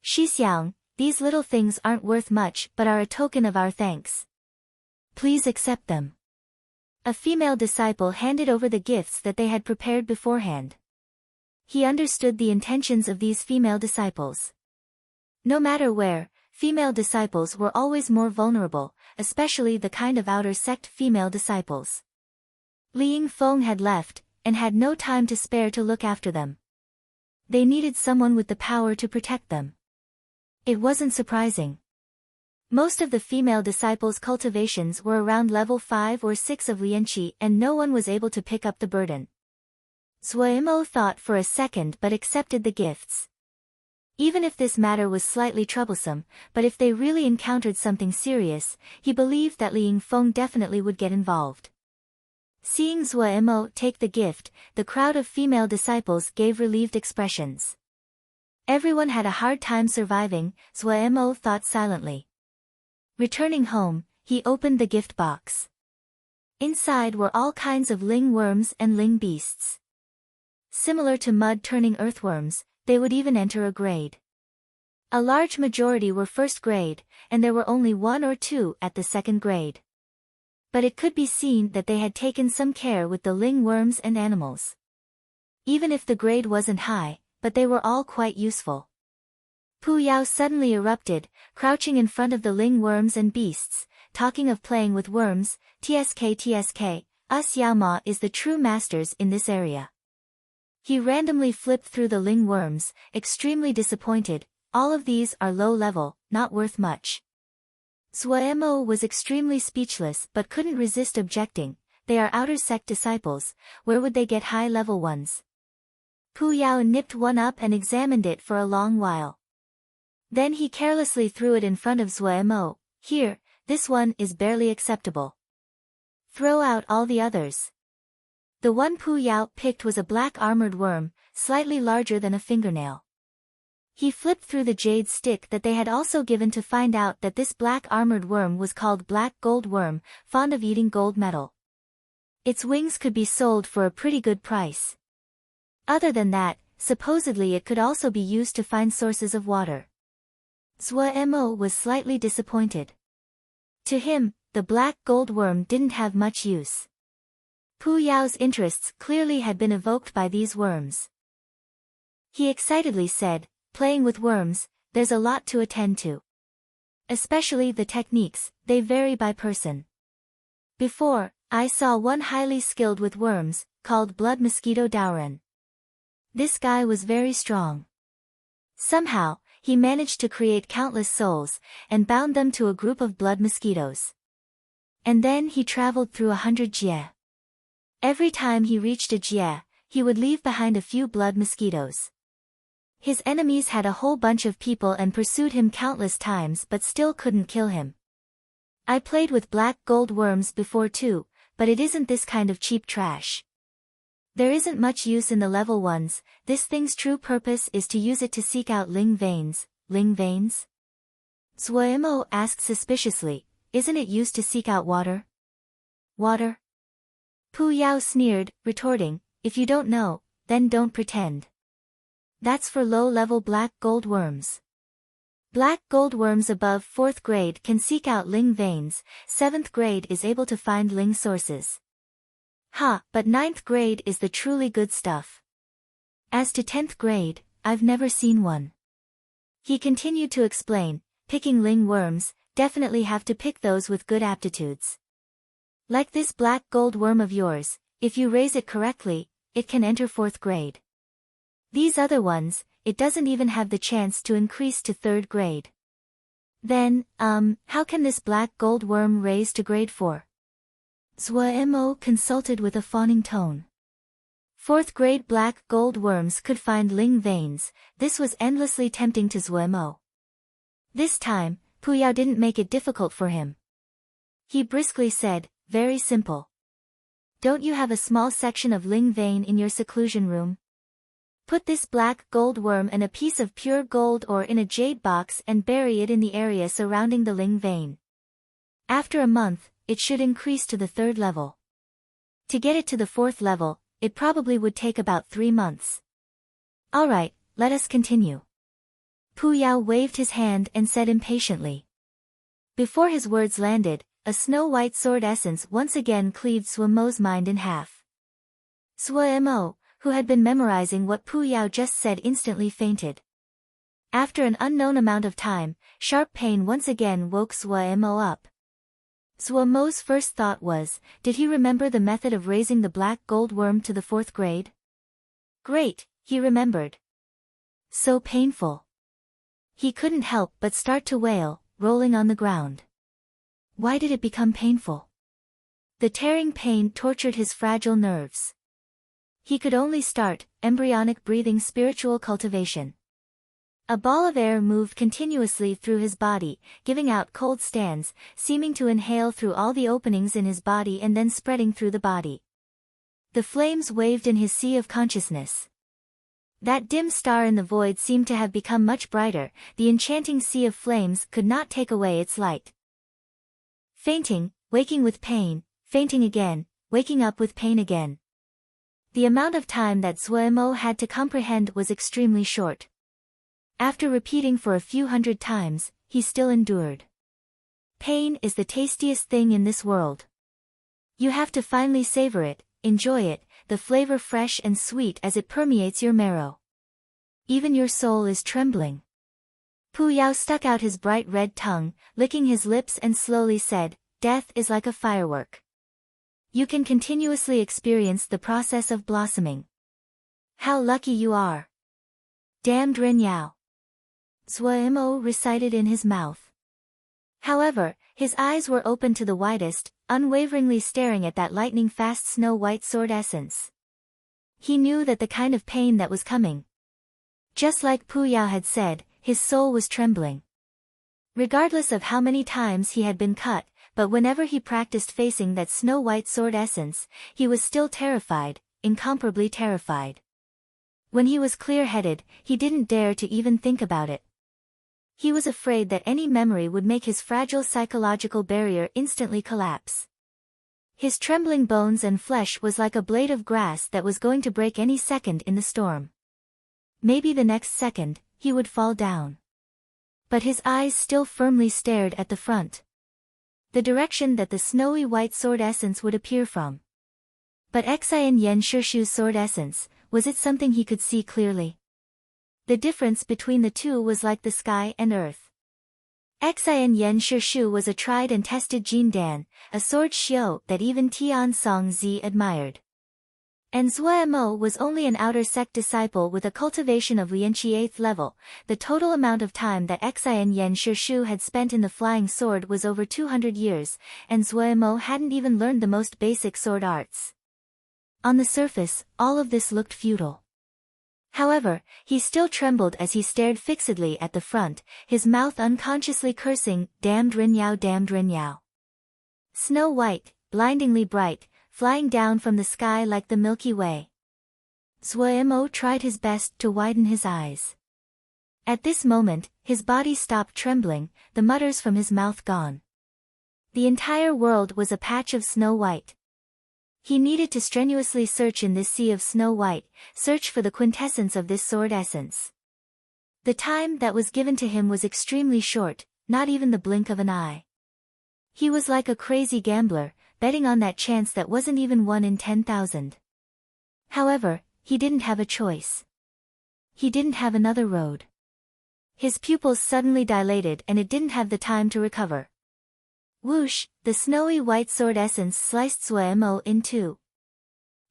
Shixiang, these little things aren't worth much but are a token of our thanks. Please accept them. A female disciple handed over the gifts that they had prepared beforehand. He understood the intentions of these female disciples. No matter where, female disciples were always more vulnerable, especially the kind of outer sect female disciples. Li Yingfeng had left, and had no time to spare to look after them. They needed someone with the power to protect them. It wasn't surprising. Most of the female disciples' cultivations were around level 5 or 6 of Lianqi, and no one was able to pick up the burden. Mo thought for a second but accepted the gifts. Even if this matter was slightly troublesome, but if they really encountered something serious, he believed that Li Yingfeng definitely would get involved. Seeing Mo take the gift, the crowd of female disciples gave relieved expressions. Everyone had a hard time surviving, Mo thought silently. Returning home, he opened the gift box. Inside were all kinds of Ling worms and Ling beasts. Similar to mud-turning earthworms, they would even enter a grade. A large majority were first grade, and there were only 1 or 2 at the second grade. But it could be seen that they had taken some care with the Ling worms and animals. Even if the grade wasn't high, but they were all quite useful. Pu Yao suddenly erupted, crouching in front of the Ling worms and beasts, talking of playing with worms. TSK, us Yao Ma is the true masters in this area. He randomly flipped through the Ling worms, extremely disappointed. All of these are low level, not worth much. Mo was extremely speechless but couldn't resist objecting. They are outer sect disciples, where would they get high level ones? Pu Yao nipped one up and examined it for a long while. Then he carelessly threw it in front of Mo. Here, this one is barely acceptable. Throw out all the others. The one Pu Yao picked was a black armored worm, slightly larger than a fingernail. He flipped through the jade stick that they had also given to find out that this black armored worm was called black gold worm, fond of eating gold metal. Its wings could be sold for a pretty good price. Other than that, supposedly it could also be used to find sources of water. Mo was slightly disappointed. To him, the black gold worm didn't have much use. Pu Yao's interests clearly had been evoked by these worms. He excitedly said, playing with worms, there's a lot to attend to. Especially the techniques, they vary by person. Before, I saw one highly skilled with worms, called Blood Mosquito Daoren. This guy was very strong. Somehow, he managed to create countless souls, and bound them to a group of blood mosquitoes. And then he traveled through 100 jie. Every time he reached a jie, he would leave behind a few blood mosquitoes. His enemies had a whole bunch of people and pursued him countless times but still couldn't kill him. I played with black gold worms before too, but it isn't this kind of cheap trash. There isn't much use in the level ones. This thing's true purpose is to use it to seek out Ling veins. Ling veins? Mo asked suspiciously, isn't it used to seek out water? Water? Pu Yao sneered, retorting, if you don't know, then don't pretend. That's for low-level black gold worms. Black gold worms above 4th grade can seek out Ling veins, 7th grade is able to find Ling sources. But 9th grade is the truly good stuff. As to 10th grade, I've never seen one. He continued to explain, picking Ling worms, definitely have to pick those with good aptitudes. Like this black gold worm of yours, if you raise it correctly, it can enter 4th grade. These other ones, it doesn't even have the chance to increase to 3rd grade. Then, how can this black gold worm raise to grade 4? Zhuo consulted with a fawning tone. 4th grade black gold worms could find ling veins, this was endlessly tempting to Zhuo. This time, Pu Yao didn't make it difficult for him. He briskly said, very simple. Don't you have a small section of ling vein in your seclusion room? Put this black gold worm and a piece of pure gold ore in a jade box and bury it in the area surrounding the ling vein. After a month, it should increase to the 3rd level. To get it to the 4th level, it probably would take about 3 months. Alright, let us continue. Pu Yao waved his hand and said impatiently. Before his words landed, a snow-white sword essence once again cleaved Zhuo's mind in half. Zhuo, who had been memorizing what Pu Yao just said, instantly fainted. After an unknown amount of time, sharp pain once again woke Zhuo up. Zhuo's first thought was, did he remember the method of raising the black gold worm to the 4th grade? Great, he remembered. So painful. He couldn't help but start to wail, rolling on the ground. Why did it become painful? The tearing pain tortured his fragile nerves. He could only start embryonic breathing spiritual cultivation. A ball of air moved continuously through his body, giving out cold stands, seeming to inhale through all the openings in his body and then spreading through the body. The flames waved in his sea of consciousness. That dim star in the void seemed to have become much brighter, the enchanting sea of flames could not take away its light. Fainting, waking with pain, fainting again, waking up with pain again. The amount of time that Zhuo had to comprehend was extremely short. After repeating for a few hundred times, he still endured. Pain is the tastiest thing in this world. You have to finally savor it, enjoy it, the flavor fresh and sweet as it permeates your marrow. Even your soul is trembling. Pu Yao stuck out his bright red tongue, licking his lips and slowly said, death is like a firework. You can continuously experience the process of blossoming. How lucky you are. Damned Ren Yao. Zhuo recited in his mouth. However, his eyes were open to the widest, unwaveringly staring at that lightning-fast snow-white sword essence. He knew that the kind of pain that was coming. Just like Pu Yao had said, his soul was trembling. Regardless of how many times he had been cut, but whenever he practiced facing that snow-white sword essence, he was still terrified, incomparably terrified. When he was clear-headed, he didn't dare to even think about it. He was afraid that any memory would make his fragile psychological barrier instantly collapse. His trembling bones and flesh was like a blade of grass that was going to break any second in the storm. Maybe the next second, he would fall down. But his eyes still firmly stared at the front. The direction that the snowy white sword essence would appear from. But Xian Yen Shishu's sword essence, was it something he could see clearly? The difference between the two was like the sky and earth. Xian Yen Shishu was a tried and tested Jin Dan, a sword xiu that even Tian Song Zi admired. And Zhuo was only an outer sect disciple with a cultivation of Lianqi 8th level. The total amount of time that Xian Yen Shishu had spent in the flying sword was over 200 years, and Zhuo hadn't even learned the most basic sword arts. On the surface, all of this looked futile. However, he still trembled as he stared fixedly at the front, his mouth unconsciously cursing, damned Ren Yao, damned Ren Yao. Snow white, blindingly bright, flying down from the sky like the Milky Way. Zhuo tried his best to widen his eyes. At this moment, his body stopped trembling, the mutters from his mouth gone. The entire world was a patch of snow white. He needed to strenuously search in this sea of snow white, search for the quintessence of this sword essence. The time that was given to him was extremely short, not even the blink of an eye. He was like a crazy gambler, betting on that chance that wasn't even 1 in 10,000. However, he didn't have a choice. He didn't have another road. His pupils suddenly dilated and it didn't have the time to recover. Whoosh, the snowy white sword essence sliced Zhuo in two.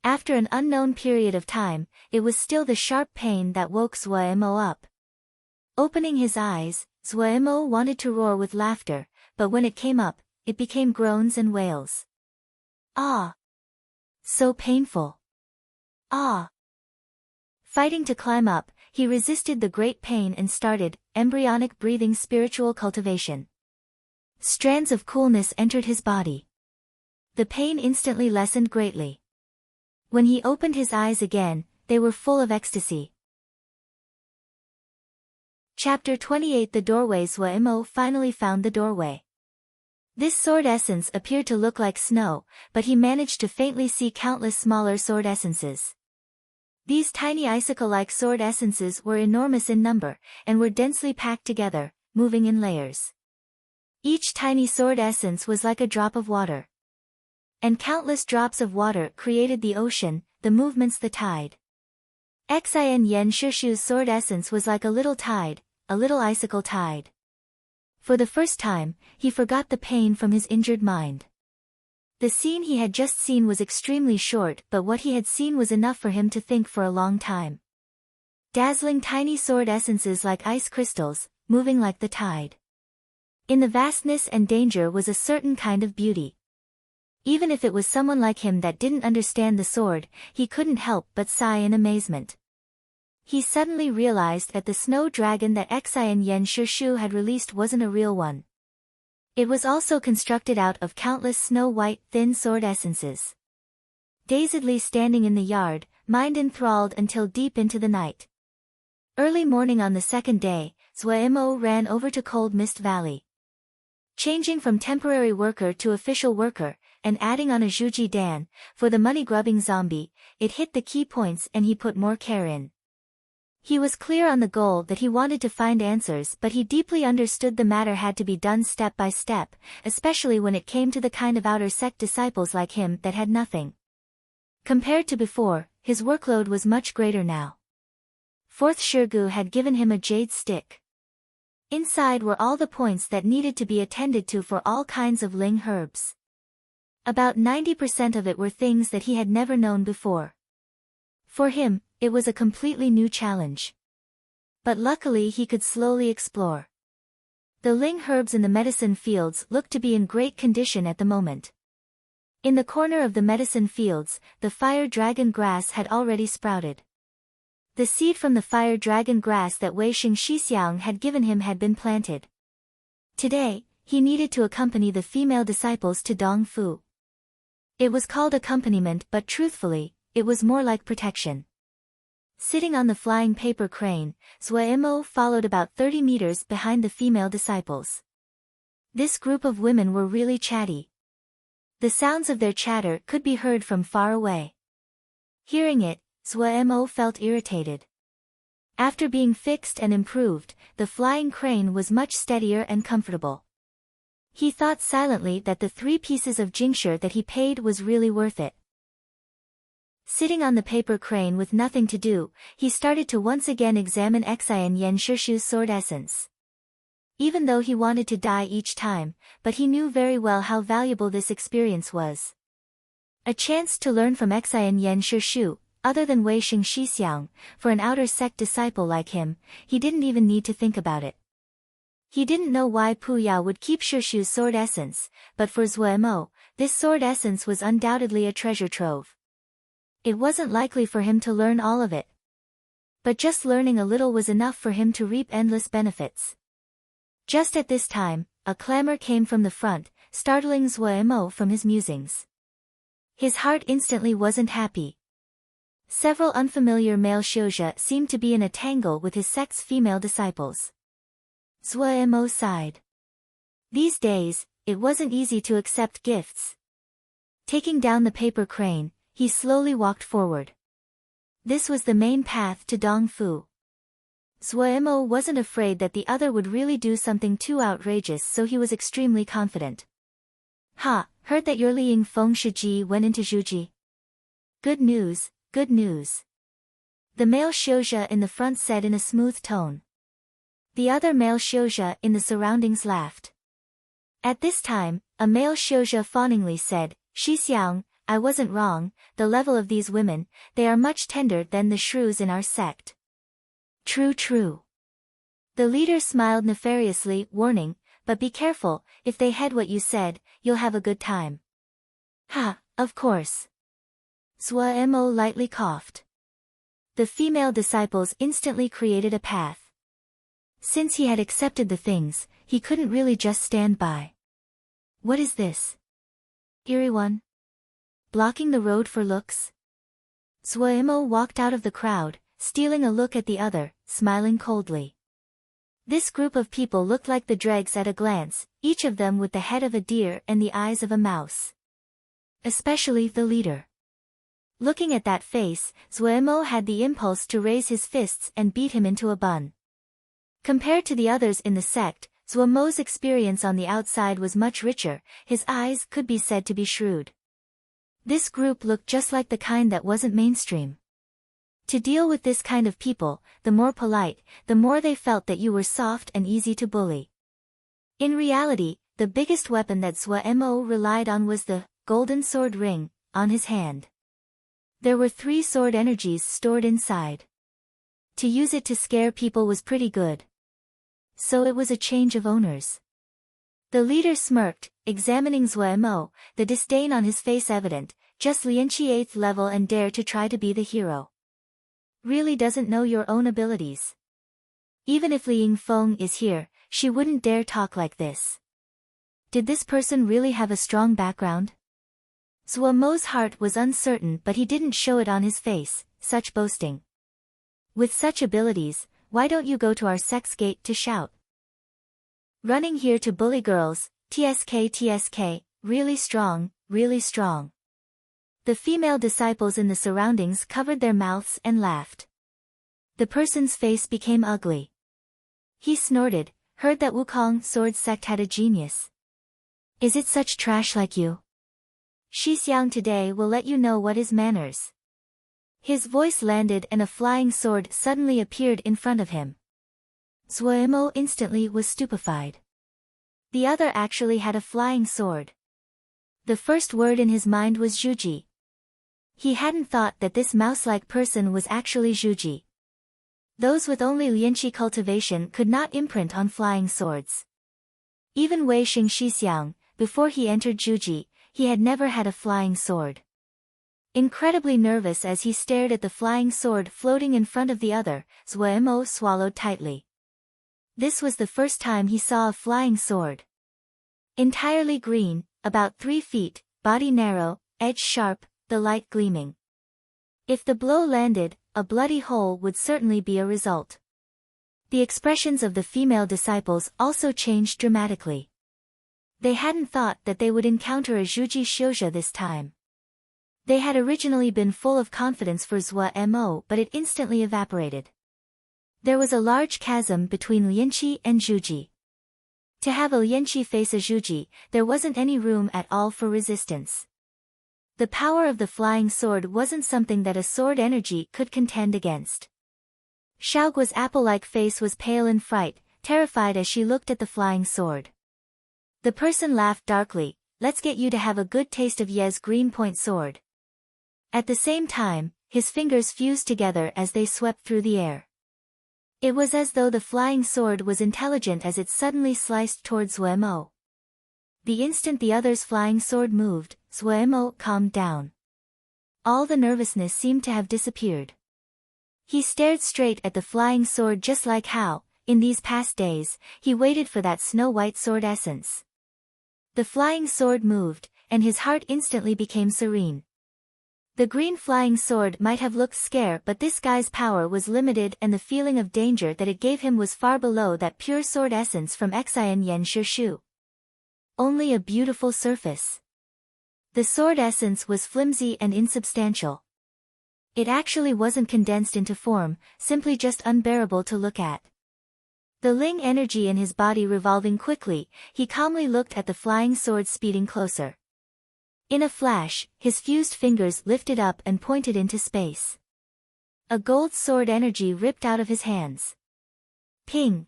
After an unknown period of time, it was still the sharp pain that woke Zhuemo up. Opening his eyes, Zhuemo wanted to roar with laughter, but when it came up, it became groans and wails. Ah! So painful. Ah! Fighting to climb up, he resisted the great pain and started embryonic breathing spiritual cultivation. Strands of coolness entered his body. The pain instantly lessened greatly. When he opened his eyes again, they were full of ecstasy. Chapter 28. The Doorway. Zhuemo finally found the doorway. This sword essence appeared to look like snow, but he managed to faintly see countless smaller sword essences. These tiny icicle-like sword essences were enormous in number, and were densely packed together, moving in layers. Each tiny sword essence was like a drop of water. And countless drops of water created the ocean, the movements the tide. Xin Yen Shishu's sword essence was like a little tide, a little icicle tide. For the first time, he forgot the pain from his injured mind. The scene he had just seen was extremely short, but what he had seen was enough for him to think for a long time. Dazzling tiny sword essences like ice crystals, moving like the tide. In the vastness and danger was a certain kind of beauty. Even if it was someone like him that didn't understand the sword, he couldn't help but sigh in amazement. He suddenly realized that the snow dragon that Xin Yen Shishu had released wasn't a real one. It was also constructed out of countless snow-white, thin sword essences. Dazedly standing in the yard, mind enthralled until deep into the night. Early morning on the second day, Zhuemo ran over to Cold Mist Valley. Changing from temporary worker to official worker, and adding on a Zhuji Dan, for the money-grubbing zombie, it hit the key points and he put more care in. He was clear on the goal that he wanted to find answers, but he deeply understood the matter had to be done step by step, especially when it came to the kind of outer sect disciples like him that had nothing. Compared to before, his workload was much greater now. Fourth Shirgu had given him a jade stick. Inside were all the points that needed to be attended to for all kinds of ling herbs. About 90% of it were things that he had never known before. For him, it was a completely new challenge. But luckily he could slowly explore. The ling herbs in the medicine fields looked to be in great condition at the moment. In the corner of the medicine fields, the fire dragon grass had already sprouted. The seed from the fire dragon grass that Wei Xing Shixiang had given him had been planted. Today, he needed to accompany the female disciples to Dongfu. It was called accompaniment, but truthfully, it was more like protection. Sitting on the flying paper crane, Zhuemo followed about 30 meters behind the female disciples. This group of women were really chatty. The sounds of their chatter could be heard from far away. Hearing it, Zhuemo felt irritated. After being fixed and improved, the flying crane was much steadier and comfortable. He thought silently that the 3 pieces of jingsher that he paid was really worth it. Sitting on the paper crane with nothing to do, he started to once again examine Xin Yen Shishu's sword essence. Even though he wanted to die each time, but he knew very well how valuable this experience was. A chance to learn from Xin Yen Shishu, other than Wei Xing Shixiang, for an outer sect disciple like him, he didn't even need to think about it. He didn't know why Puya would keep Shishu's sword essence, but for Zhuemo, this sword essence was undoubtedly a treasure trove. It wasn't likely for him to learn all of it. But just learning a little was enough for him to reap endless benefits. Just at this time, a clamor came from the front, startling Zhuemo from his musings. His heart instantly wasn't happy. Several unfamiliar male shouja seemed to be in a tangle with his sect's female disciples. Zhuemo sighed. These days, it wasn't easy to accept gifts. Taking down the paper crane, he slowly walked forward. This was the main path to Dongfu. Zhuemo wasn't afraid that the other would really do something too outrageous, so he was extremely confident. Ha, heard that your Liang Feng Shiji went into Zhuji. Good news, good news. The male shouja in the front said in a smooth tone. The other male shouja in the surroundings laughed. At this time, a male shouja fawningly said, Shixiang, I wasn't wrong, the level of these women, they are much tender than the shrews in our sect. True true. The leader smiled nefariously, warning, but be careful, if they head what you said, you'll have a good time. Ha, of course. Mo lightly coughed. The female disciples instantly created a path. Since he had accepted the things, he couldn't really just stand by. What is this? Eerie one? Blocking the road for looks? Mo walked out of the crowd, stealing a look at the other, smiling coldly. This group of people looked like the dregs at a glance, each of them with the head of a deer and the eyes of a mouse. Especially the leader. Looking at that face, Mo had the impulse to raise his fists and beat him into a bun. Compared to the others in the sect, Mo's experience on the outside was much richer, his eyes could be said to be shrewd. This group looked just like the kind that wasn't mainstream. To deal with this kind of people, the more polite, the more they felt that you were soft and easy to bully. In reality, the biggest weapon that Mo relied on was the golden sword ring on his hand. There were 3 sword energies stored inside. To use it to scare people was pretty good. So it was a change of owners. The leader smirked, examining Mo, the disdain on his face evident, just Lianqi 8th level and dare to try to be the hero. Really doesn't know your own abilities. Even if Li Yingfeng is here, she wouldn't dare talk like this. Did this person really have a strong background? Mo's heart was uncertain, but he didn't show it on his face, such boasting. With such abilities, why don't you go to our sex gate to shout? Running here to bully girls, TSK, really strong, really strong. The female disciples in the surroundings covered their mouths and laughed. The person's face became ugly. He snorted, heard that Wukong sword sect had a genius. Is it such trash like you? Xixiang today will let you know what is manners. His voice landed and a flying sword suddenly appeared in front of him. Mo instantly was stupefied. The other actually had a flying sword. The first word in his mind was Zhuji. He hadn't thought that this mouse-like person was actually Zhuji. Those with only Lianqi cultivation could not imprint on flying swords. Even Wei Xing Xixiang, before he entered Zhuji, he had never had a flying sword. Incredibly nervous as he stared at the flying sword floating in front of the other, Mo swallowed tightly. This was the first time he saw a flying sword. Entirely green, about 3 feet, body narrow, edge sharp, the light gleaming. If the blow landed, a bloody hole would certainly be a result. The expressions of the female disciples also changed dramatically. They hadn't thought that they would encounter a Zhuji Xiuzhe this time. They had originally been full of confidence for Mo, but it instantly evaporated. There was a large chasm between Lianqi and Zhuji. To have a Lianqi face a Zhuji, there wasn't any room at all for resistance. The power of the flying sword wasn't something that a sword energy could contend against. Xiaoguo's apple-like face was pale in fright, terrified as she looked at the flying sword. The person laughed darkly, let's get you to have a good taste of Ye's green point sword. At the same time, his fingers fused together as they swept through the air. It was as though the flying sword was intelligent as it suddenly sliced towards Mo. The instant the other's flying sword moved, Mo calmed down. All the nervousness seemed to have disappeared. He stared straight at the flying sword just like how, in these past days, he waited for that snow-white sword essence. The flying sword moved, and his heart instantly became serene. The green flying sword might have looked scary, but this guy's power was limited and the feeling of danger that it gave him was far below that pure sword essence from Xian Yan Shu. Only a beautiful surface. The sword essence was flimsy and insubstantial. It actually wasn't condensed into form, simply just unbearable to look at. The Ling energy in his body revolving quickly, he calmly looked at the flying sword speeding closer. In a flash, his fused fingers lifted up and pointed into space. A gold sword energy ripped out of his hands. Ping!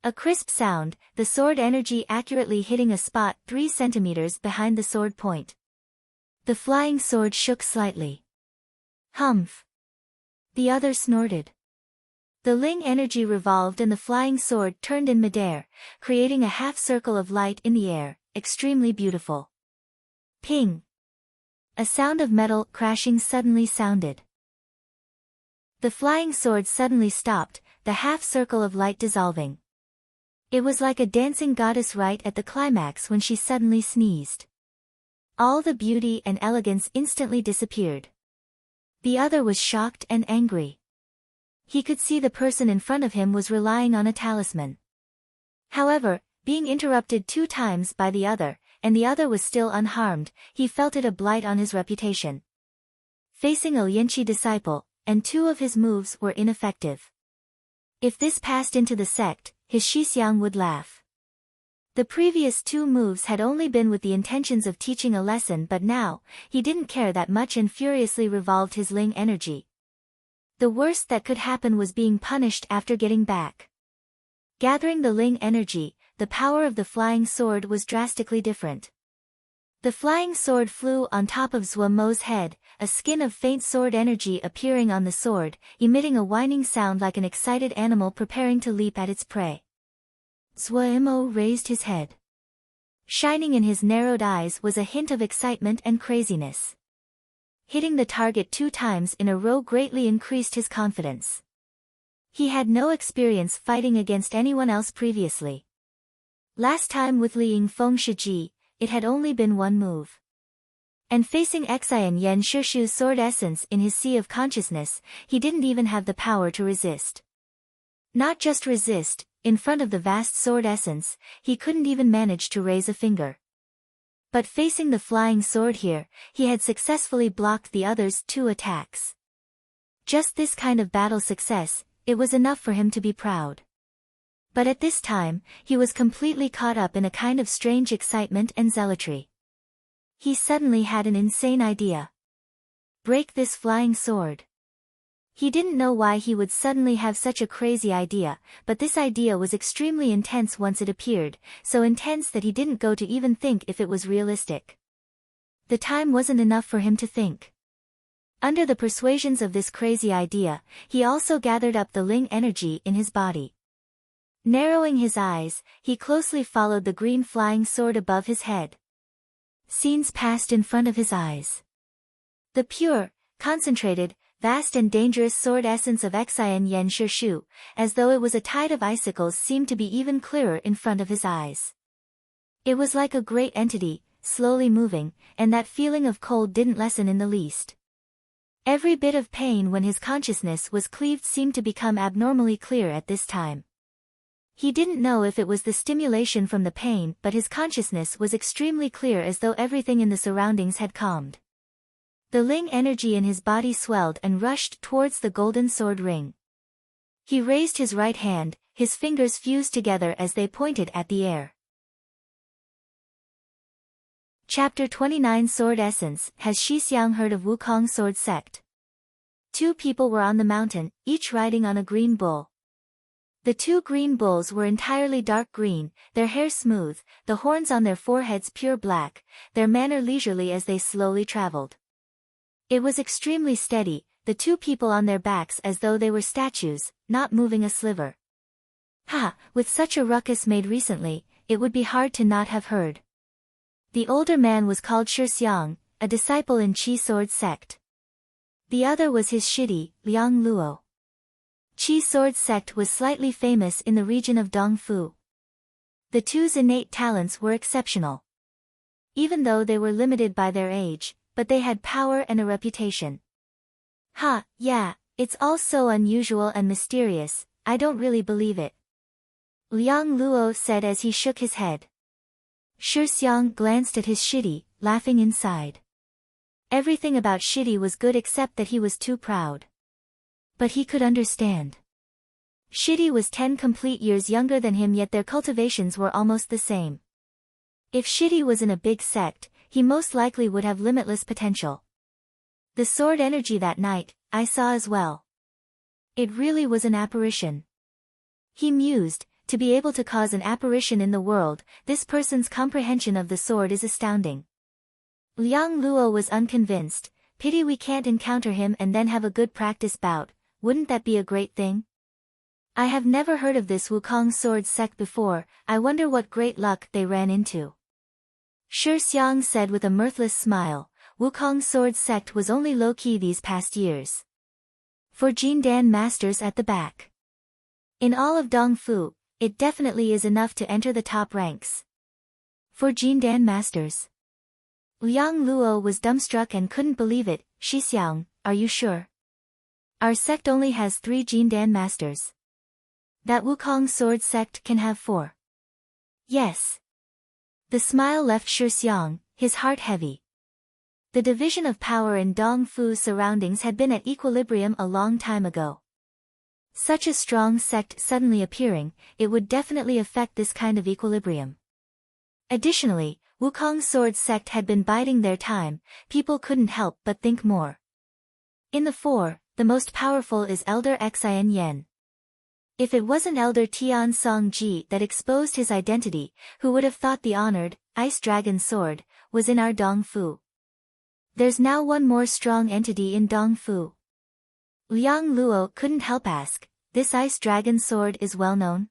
A crisp sound, the sword energy accurately hitting a spot 3 centimeters behind the sword point. The flying sword shook slightly. Humph! The other snorted. The Ling energy revolved and the flying sword turned in midair, creating a half-circle of light in the air, extremely beautiful. Ping! A sound of metal crashing suddenly sounded. The flying sword suddenly stopped, the half-circle of light dissolving. It was like a dancing goddess right at the climax when she suddenly sneezed. All the beauty and elegance instantly disappeared. The other was shocked and angry. He could see the person in front of him was relying on a talisman. However, being interrupted 2 times by the other, and the other was still unharmed, he felt it a blight on his reputation. Facing a Lianqi disciple, and 2 of his moves were ineffective. If this passed into the sect, his Shixiang would laugh. The previous 2 moves had only been with the intentions of teaching a lesson, but now, he didn't care that much and furiously revolved his Ling energy. The worst that could happen was being punished after getting back. Gathering the Ling energy, the power of the flying sword was drastically different. The flying sword flew on top of Zhuo Mo's head, a skin of faint sword energy appearing on the sword, emitting a whining sound like an excited animal preparing to leap at its prey. Zhuo Mo raised his head. Shining in his narrowed eyes was a hint of excitement and craziness. Hitting the target 2 times in a row greatly increased his confidence. He had no experience fighting against anyone else previously. Last time with Liang Feng Shiji, it had only been 1 move. And facing Xian Yan Shishu's sword essence in his sea of consciousness, he didn't even have the power to resist. Not just resist, in front of the vast sword essence, he couldn't even manage to raise a finger. But facing the flying sword here, he had successfully blocked the other's 2 attacks. Just this kind of battle success, it was enough for him to be proud. But at this time, he was completely caught up in a kind of strange excitement and zealotry. He suddenly had an insane idea. Break this flying sword. He didn't know why he would suddenly have such a crazy idea, but this idea was extremely intense once it appeared, so intense that he didn't go to even think if it was realistic. The time wasn't enough for him to think. Under the persuasions of this crazy idea, he also gathered up the Ling energy in his body. Narrowing his eyes, he closely followed the green flying sword above his head. Scenes passed in front of his eyes. The pure, concentrated, vast and dangerous sword essence of Xian Yan Shishu, as though it was a tide of icicles, seemed to be even clearer in front of his eyes. It was like a great entity, slowly moving, and that feeling of cold didn't lessen in the least. Every bit of pain when his consciousness was cleaved seemed to become abnormally clear at this time. He didn't know if it was the stimulation from the pain, but his consciousness was extremely clear, as though everything in the surroundings had calmed. The Ling energy in his body swelled and rushed towards the golden sword ring. He raised his right hand, his fingers fused together as they pointed at the air. Chapter 29 Sword Essence. Has Shixiang heard of Wukong Sword Sect? 2 people were on the mountain, each riding on a green bull. The 2 green bulls were entirely dark green, their hair smooth, the horns on their foreheads pure black, their manner leisurely as they slowly traveled. It was extremely steady, the 2 people on their backs as though they were statues, not moving a sliver. With such a ruckus made recently, it would be hard to not have heard. The older man was called Shixiang, a disciple in Qi Sword Sect. The other was his shidi, Liang Luo. Qi Sword Sect was slightly famous in the region of Dongfu. The 2's innate talents were exceptional. Even though they were limited by their age, but they had power and a reputation. Yeah, it's all so unusual and mysterious, I don't really believe it. Liang Luo said as he shook his head. Shixiang glanced at his shidi, laughing inside. Everything about shidi was good except that he was too proud. But he could understand. Shidi was 10 complete years younger than him, yet their cultivations were almost the same. If Shidi was in a big sect, he most likely would have limitless potential. The sword energy that night, I saw as well. It really was an apparition. He mused, to be able to cause an apparition in the world, this person's comprehension of the sword is astounding. Liang Luo was unconvinced. Pity we can't encounter him and then have a good practice bout, wouldn't that be a great thing? I have never heard of this Wukong sword sect before, I wonder what great luck they ran into. Shi Xiang said with a mirthless smile, Wukong sword sect was only low-key these past years. For Jindan masters at the back. In all of Dongfu, it definitely is enough to enter the top ranks. For Jindan masters. Liang Luo was dumbstruck and couldn't believe it. Shi Xiang, are you sure? Our sect only has 3 Jindan masters. That Wukong sword sect can have 4. Yes. The smile left Shi Xiang, his heart heavy. The division of power in Dongfu's surroundings had been at equilibrium a long time ago. Such a strong sect suddenly appearing, it would definitely affect this kind of equilibrium. Additionally, Wukong's sword sect had been biding their time, people couldn't help but think more. In the 4, the most powerful is Elder Xin Yen. If it wasn't Elder Tian Song-ji that exposed his identity, who would have thought the honored, Ice Dragon sword, was in our Dongfu? There's now one more strong entity in Dongfu. Liang Luo couldn't help ask, this Ice Dragon sword is well known?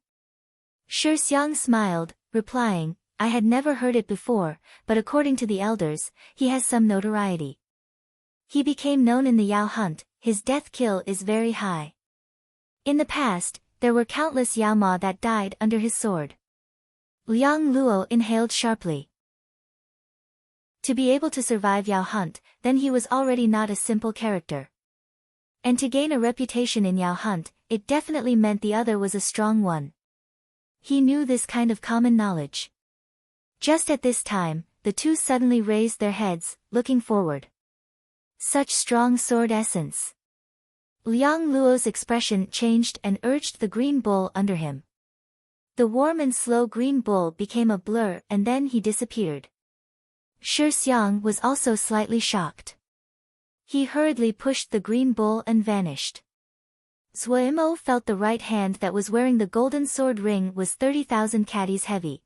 Shi Xiang smiled, replying, I had never heard it before, but according to the elders, he has some notoriety. He became known in the Yao hunt, his death kill is very high. In the past, there were countless Yao Ma that died under his sword. Liang Luo inhaled sharply. To be able to survive Yao hunt, then he was already not a simple character. And to gain a reputation in Yao hunt, it definitely meant the other was a strong one. He knew this kind of common knowledge. Just at this time, the two suddenly raised their heads, looking forward. Such strong sword essence. Liang Luo's expression changed and urged the green bull under him. The warm and slow green bull became a blur and then he disappeared. Shi Xiang was also slightly shocked. He hurriedly pushed the green bull and vanished. Zuomo felt the right hand that was wearing the golden sword ring was 30,000 caddies heavy.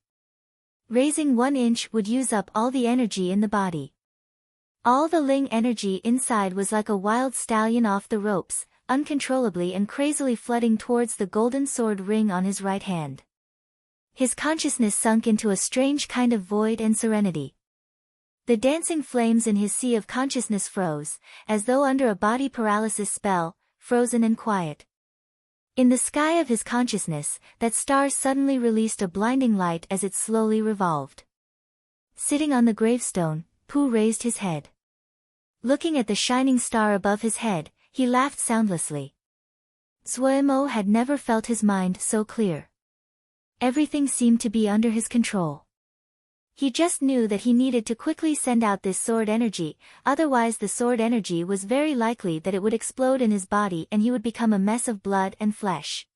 Raising 1 inch would use up all the energy in the body. All the Ling energy inside was like a wild stallion off the ropes, uncontrollably and crazily flooding towards the golden sword ring on his right hand. His consciousness sunk into a strange kind of void and serenity. The dancing flames in his sea of consciousness froze, as though under a body paralysis spell, frozen and quiet. In the sky of his consciousness, that star suddenly released a blinding light as it slowly revolved. Sitting on the gravestone, Pu raised his head. Looking at the shining star above his head, he laughed soundlessly. Zuomo had never felt his mind so clear. Everything seemed to be under his control. He just knew that he needed to quickly send out this sword energy, otherwise the sword energy was very likely that it would explode in his body and he would become a mess of blood and flesh.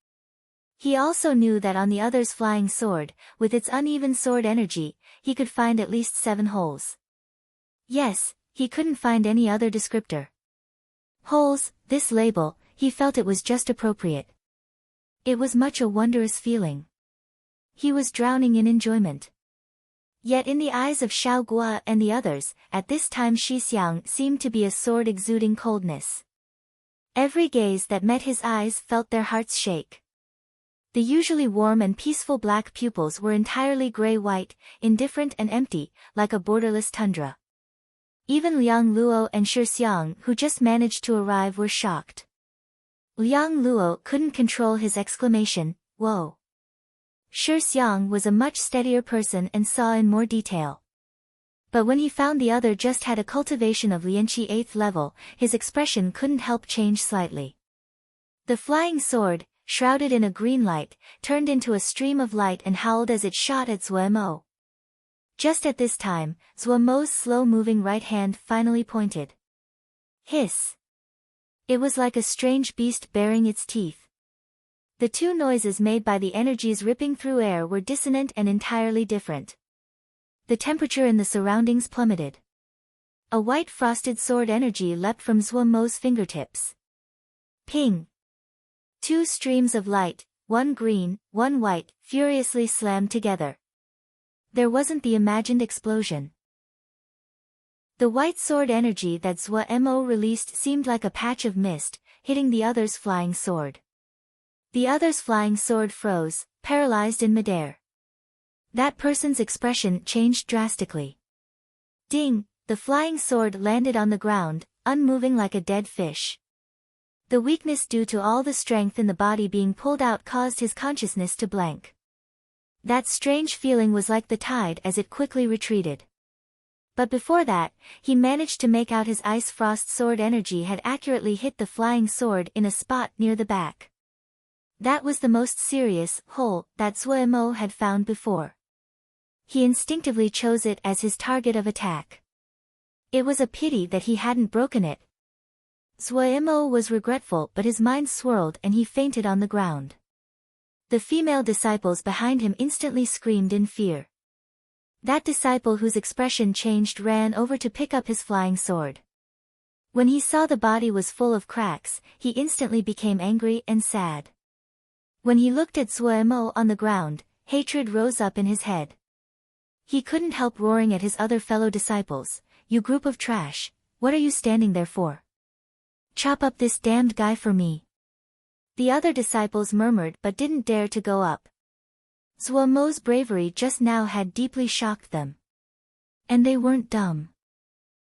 He also knew that on the other's flying sword, with its uneven sword energy, he could find at least 7 holes. Yes, he couldn't find any other descriptor. Holes, this label, he felt it was just appropriate. It was much a wondrous feeling. He was drowning in enjoyment. Yet in the eyes of Xiao Gua and the others, at this time Shi Xiang seemed to be a sword exuding coldness. Every gaze that met his eyes felt their hearts shake. The usually warm and peaceful black pupils were entirely gray-white, indifferent and empty, like a borderless tundra. Even Liang Luo and Shi Xiang, who just managed to arrive, were shocked. Liang Luo couldn't control his exclamation, "Whoa!" Shi Xiang was a much steadier person and saw in more detail. But when he found the other just had a cultivation of Lianqi 8th level, his expression couldn't help change slightly. The flying sword, shrouded in a green light, turned into a stream of light and howled as it shot at Zuomo. Just at this time, Zuomo's slow-moving right hand finally pointed. Hiss! It was like a strange beast baring its teeth. The two noises made by the energies ripping through air were dissonant and entirely different. The temperature in the surroundings plummeted. A white frosted sword energy leapt from Zuomo's fingertips. Ping! 2 streams of light, one green, one white, furiously slammed together. There wasn't the imagined explosion. The white sword energy that Zhuo Mo released seemed like a patch of mist, hitting the other's flying sword. The other's flying sword froze, paralyzed in midair. That person's expression changed drastically. Ding! The flying sword landed on the ground, unmoving like a dead fish. The weakness due to all the strength in the body being pulled out caused his consciousness to blank. That strange feeling was like the tide as it quickly retreated. But before that, he managed to make out his ice frost sword energy had accurately hit the flying sword in a spot near the back. That was the most serious hole that Zhuo Mo had found before. He instinctively chose it as his target of attack. It was a pity that he hadn't broken it. Zhuo Mo was regretful, but his mind swirled and he fainted on the ground. The female disciples behind him instantly screamed in fear. That disciple whose expression changed ran over to pick up his flying sword. When he saw the body was full of cracks, he instantly became angry and sad. When he looked at Zhuo Mo on the ground, hatred rose up in his head. He couldn't help roaring at his other fellow disciples, "You group of trash, what are you standing there for? Chop up this damned guy for me." The other disciples murmured but didn't dare to go up. Zhuo Mo's bravery just now had deeply shocked them. And they weren't dumb.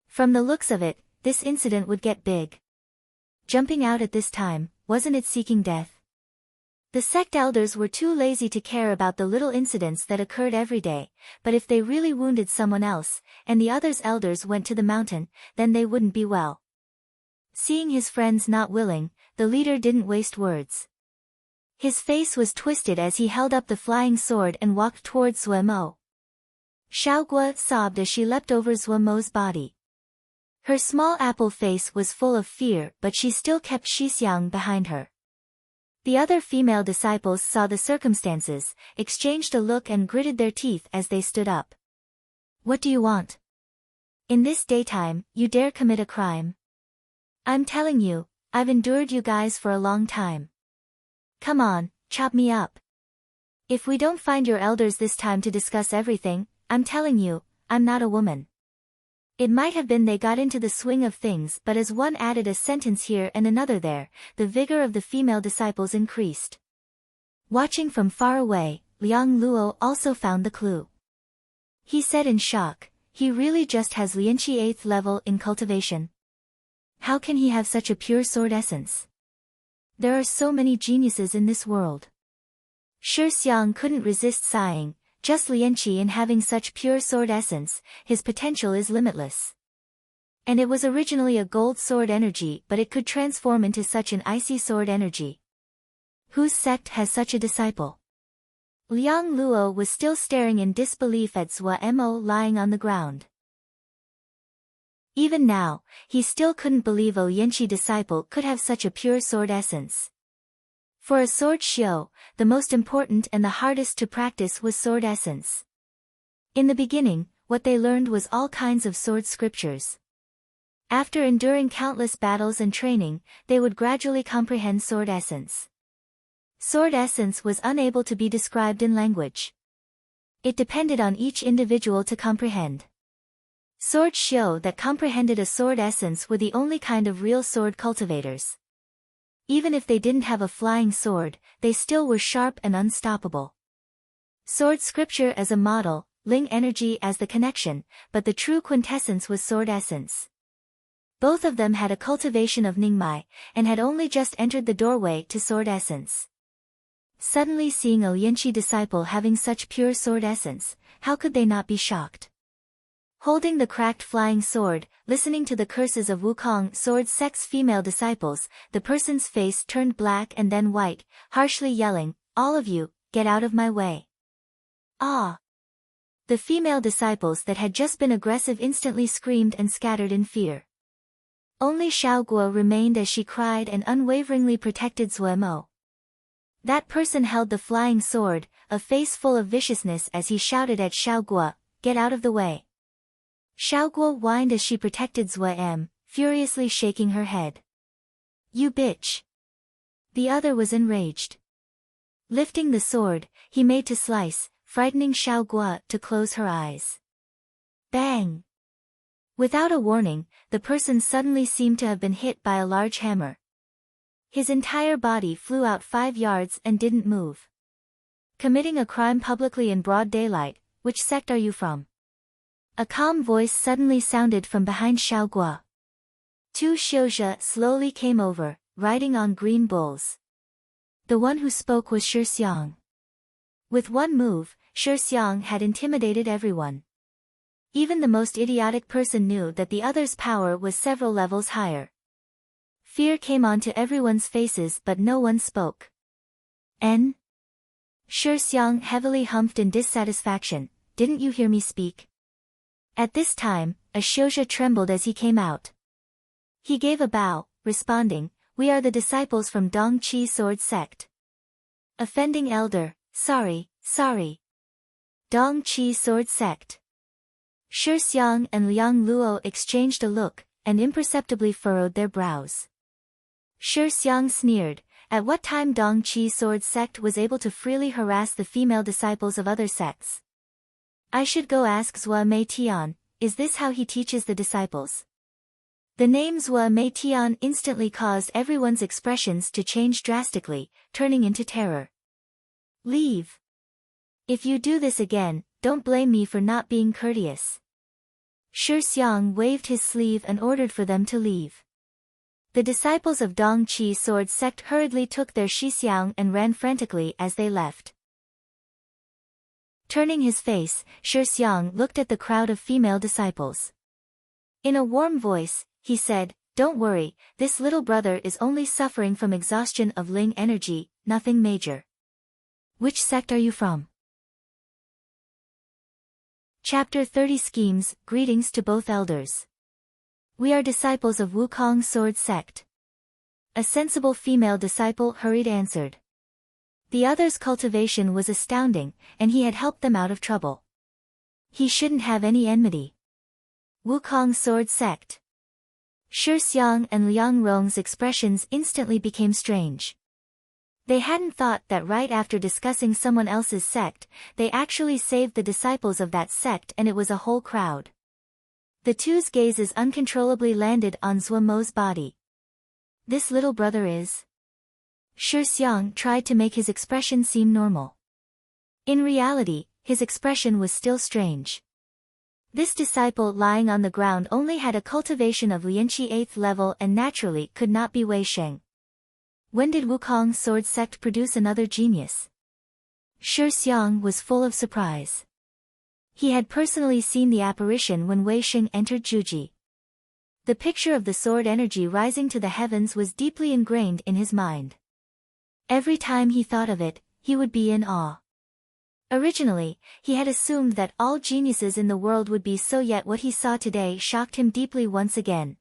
From the looks of it, this incident would get big. Jumping out at this time, wasn't it seeking death? The sect elders were too lazy to care about the little incidents that occurred every day, but if they really wounded someone else, and the others' elders went to the mountain, then they wouldn't be well. Seeing his friends not willing, the leader didn't waste words. His face was twisted as he held up the flying sword and walked towards Zhuo Mo. Xiaoguo sobbed as she leapt over Zhuo Mo's body. Her small apple face was full of fear, but she still kept Shixiang behind her. The other female disciples saw the circumstances, exchanged a look and gritted their teeth as they stood up. "What do you want? In this daytime, you dare commit a crime? I'm telling you, I've endured you guys for a long time. Come on, chop me up. If we don't find your elders this time to discuss everything, I'm telling you, I'm not a woman." It might have been they got into the swing of things, but as one added a sentence here and another there, the vigor of the female disciples increased. Watching from far away, Liang Luo also found the clue. He said in shock, "He really just has Lianqi 8th level in cultivation. How can he have such a pure sword essence? There are so many geniuses in this world." Shi Xiang couldn't resist sighing. Just Lianqi in having such pure sword essence, his potential is limitless. And it was originally a gold sword energy, but it could transform into such an icy sword energy. Whose sect has such a disciple? Liang Luo was still staring in disbelief at Zhuo Mo lying on the ground. Even now, he still couldn't believe a Lianqi disciple could have such a pure sword essence. For a sword xiu, the most important and the hardest to practice was sword essence. In the beginning, what they learned was all kinds of sword scriptures. After enduring countless battles and training, they would gradually comprehend sword essence. Sword essence was unable to be described in language. It depended on each individual to comprehend. Sword xiu that comprehended a sword essence were the only kind of real sword cultivators. Even if they didn't have a flying sword, they still were sharp and unstoppable. Sword scripture as a model, Ling energy as the connection, but the true quintessence was sword essence. Both of them had a cultivation of Ningmai, and had only just entered the doorway to sword essence. Suddenly seeing a Lianqi disciple having such pure sword essence, how could they not be shocked? Holding the cracked flying sword, listening to the curses of Wukong sword sect's female disciples, the person's face turned black and then white, harshly yelling, "All of you, get out of my way." Ah! The female disciples that had just been aggressive instantly screamed and scattered in fear. Only Xiaoguo remained as she cried and unwaveringly protected Zhuo Mo. That person held the flying sword, a face full of viciousness as he shouted at Xiaoguo, "Get out of the way." Xiaoguo whined as she protected Zhuo M, furiously shaking her head. "You bitch!" The other was enraged. Lifting the sword, he made to slice, frightening Xiaoguo to close her eyes. Bang! Without a warning, the person suddenly seemed to have been hit by a large hammer. His entire body flew out 5 yards and didn't move. Committing a crime publicly in broad daylight, which sect are you from? A calm voice suddenly sounded from behind Xiao Guo. 2 Xiuzhe slowly came over, riding on green bulls. The one who spoke was Shi Xiang. With one move, Shi Xiang had intimidated everyone. Even the most idiotic person knew that the other's power was several levels higher. Fear came onto everyone's faces but no one spoke. N. Shi Xiang heavily humphed in dissatisfaction. Didn't you hear me speak? At this time, a Xiuzhe trembled as he came out. He gave a bow, responding, we are the disciples from Dongqi Sword Sect. Offending elder, sorry. Dongqi Sword Sect. Shi Xiang and Liang Luo exchanged a look, and imperceptibly furrowed their brows. Shi Xiang sneered, at what time Dongqi Sword Sect was able to freely harass the female disciples of other sects. I should go ask Zhua Mei Tian, is this how he teaches the disciples? The name Zhua Mei Tian instantly caused everyone's expressions to change drastically, turning into terror. Leave. If you do this again, don't blame me for not being courteous. Shi Xiang waved his sleeve and ordered for them to leave. The disciples of Dongqi Sword Sect hurriedly took their Shixiang and ran frantically as they left. Turning his face, Shi Xiang looked at the crowd of female disciples. In a warm voice, he said, don't worry, this little brother is only suffering from exhaustion of Ling energy, nothing major. Which sect are you from? Chapter 30 Schemes, Greetings to both elders. We are disciples of Wukong Sword Sect. A sensible female disciple hurried answered. The other's cultivation was astounding, and he had helped them out of trouble. He shouldn't have any enmity. Wukong Sword Sect. Shi Xiang and Liang Rong's expressions instantly became strange. They hadn't thought that right after discussing someone else's sect, they actually saved the disciples of that sect and it was a whole crowd. The two's gazes uncontrollably landed on Zhua Mo's body. This little brother is... Shi Xiang tried to make his expression seem normal. In reality, his expression was still strange. This disciple lying on the ground only had a cultivation of Lianqi 8th level and naturally could not be Wei Sheng. When did Wukong Sword Sect produce another genius? Shi Xiang was full of surprise. He had personally seen the apparition when Wei Sheng entered Juji. The picture of the sword energy rising to the heavens was deeply ingrained in his mind. Every time he thought of it, he would be in awe. Originally, he had assumed that all geniuses in the world would be so, yet what he saw today shocked him deeply once again.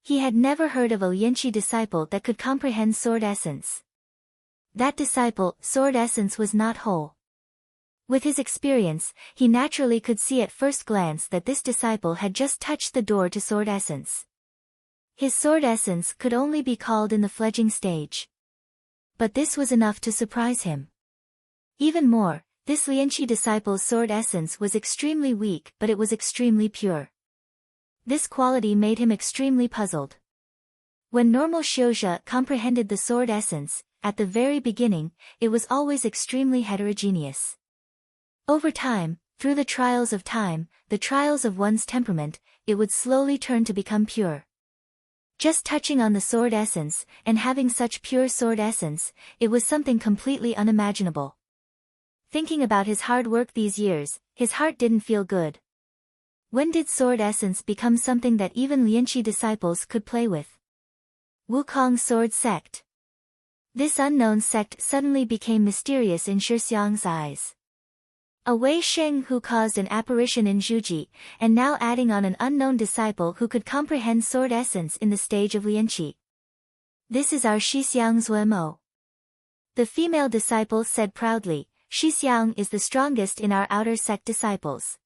He had never heard of a Lianqi disciple that could comprehend sword essence. That disciple, sword essence, was not whole. With his experience, he naturally could see at first glance that this disciple had just touched the door to sword essence. His sword essence could only be called in the fledgling stage. But this was enough to surprise him. Even more, this Lianqi disciple's sword essence was extremely weak, but it was extremely pure. This quality made him extremely puzzled. When normal Xiuzhe comprehended the sword essence, at the very beginning, it was always extremely heterogeneous. Over time, through the trials of time, the trials of one's temperament, it would slowly turn to become pure. Just touching on the sword essence, and having such pure sword essence, it was something completely unimaginable. Thinking about his hard work these years, his heart didn't feel good. When did sword essence become something that even Lianqi disciples could play with? Wukong Sword Sect. This unknown sect suddenly became mysterious in Shi Xiang's eyes. A Wei Sheng who caused an apparition in Juji, and now adding on an unknown disciple who could comprehend sword essence in the stage of Lianqi. This is our Shixiang Zhua Mo. The female disciple said proudly, Shixiang is the strongest in our outer sect disciples.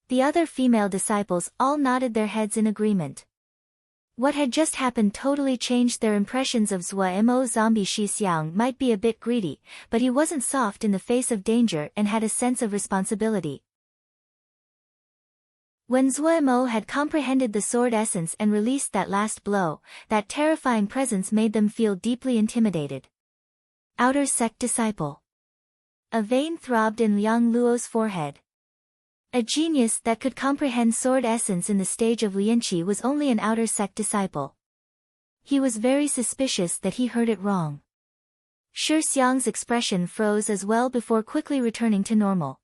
The other female disciples all nodded their heads in agreement. What had just happened totally changed their impressions of Zhua Mo. Zombie Shixiang might be a bit greedy, but he wasn't soft in the face of danger and had a sense of responsibility. When Zuemo had comprehended the sword essence and released that last blow, that terrifying presence made them feel deeply intimidated. Outer sect disciple. A vein throbbed in Liang Luo's forehead. A genius that could comprehend sword essence in the stage of Lianqi was only an outer sect disciple. He was very suspicious that he heard it wrong. Shi Xiang's expression froze as well before quickly returning to normal.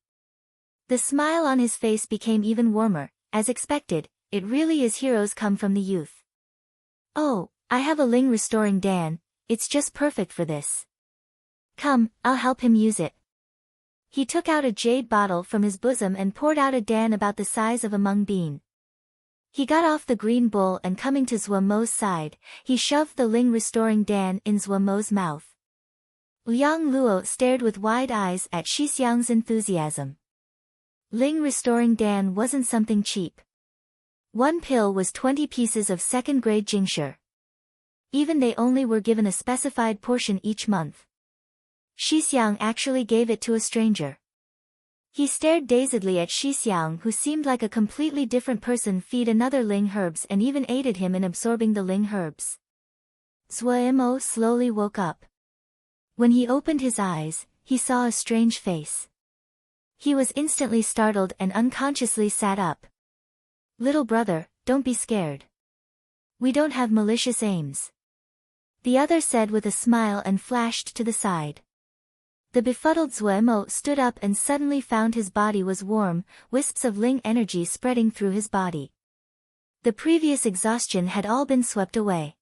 The smile on his face became even warmer. As expected, it really is heroes come from the youth. Oh, I have a Ling restoring Dan, it's just perfect for this. Come, I'll help him use it. He took out a jade bottle from his bosom and poured out a Dan about the size of a mung bean. He got off the green bull and coming to Zuemo's side, he shoved the Ling restoring Dan in Zuemo's mouth. Liang Luo stared with wide eyes at Shi Xiang's enthusiasm. Ling restoring Dan wasn't something cheap. One pill was 20 pieces of second-grade Jingshi. Even they only were given a specified portion each month. Shi Xiang actually gave it to a stranger. He stared dazedly at Shi Xiang, who seemed like a completely different person, feed another Ling herbs and even aided him in absorbing the Ling herbs. Zuemo slowly woke up. When he opened his eyes, he saw a strange face. He was instantly startled and unconsciously sat up. Little brother, don't be scared. We don't have malicious aims. The other said with a smile and flashed to the side. The befuddled Zuemo stood up and suddenly found his body was warm, wisps of Ling energy spreading through his body. The previous exhaustion had all been swept away.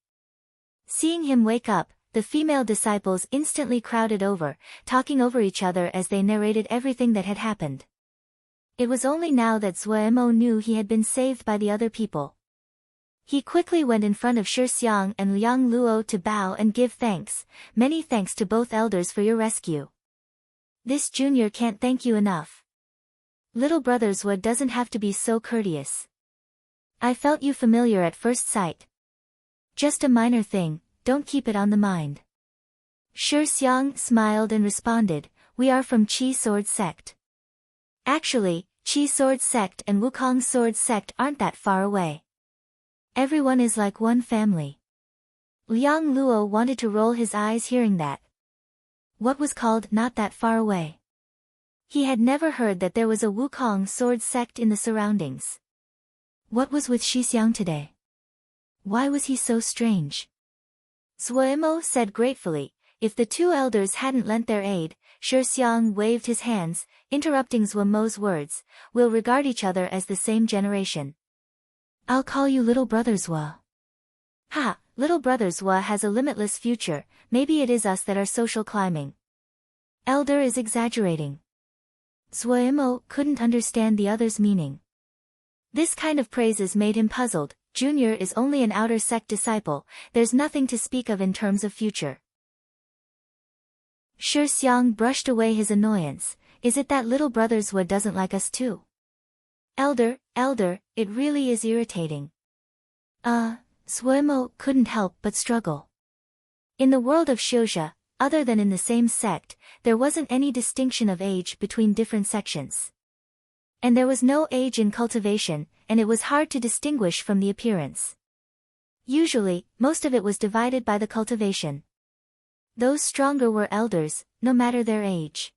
Seeing him wake up, the female disciples instantly crowded over, talking over each other as they narrated everything that had happened. It was only now that Zuemo knew he had been saved by the other people. He quickly went in front of Shi Xiang and Liang Luo to bow and give thanks. Many thanks to both elders for your rescue. This junior can't thank you enough. Little brother Zue doesn't have to be so courteous. I felt you familiar at first sight. Just a minor thing, don't keep it on the mind. Shi Xiang smiled and responded, we are from Qi Sword Sect. Actually, Qi Sword Sect and Wukong Sword Sect aren't that far away. Everyone is like one family. Liang Luo wanted to roll his eyes hearing that. What was called not that far away? He had never heard that there was a Wukong Sword Sect in the surroundings. What was with Shi Xiang today? Why was he so strange? Zuemo said gratefully, if the two elders hadn't lent their aid, Shi Xiang waved his hands, interrupting Zuemo's words, we'll regard each other as the same generation. I'll call you little brother Zue. Ha, little brother Zue has a limitless future, maybe it is us that are social climbing. Elder is exaggerating. Zuemo couldn't understand the other's meaning. This kind of praises made him puzzled. Junior is only an outer sect disciple, there's nothing to speak of in terms of future. Shi Xiang brushed away his annoyance, is it that little brother Zue doesn't like us too? Elder, it really is irritating. Zuemo couldn't help but struggle. In the world of Xiuzhi, other than in the same sect, there wasn't any distinction of age between different sections. And there was no age in cultivation, and it was hard to distinguish from the appearance. Usually, most of it was divided by the cultivation. Those stronger were elders, no matter their age.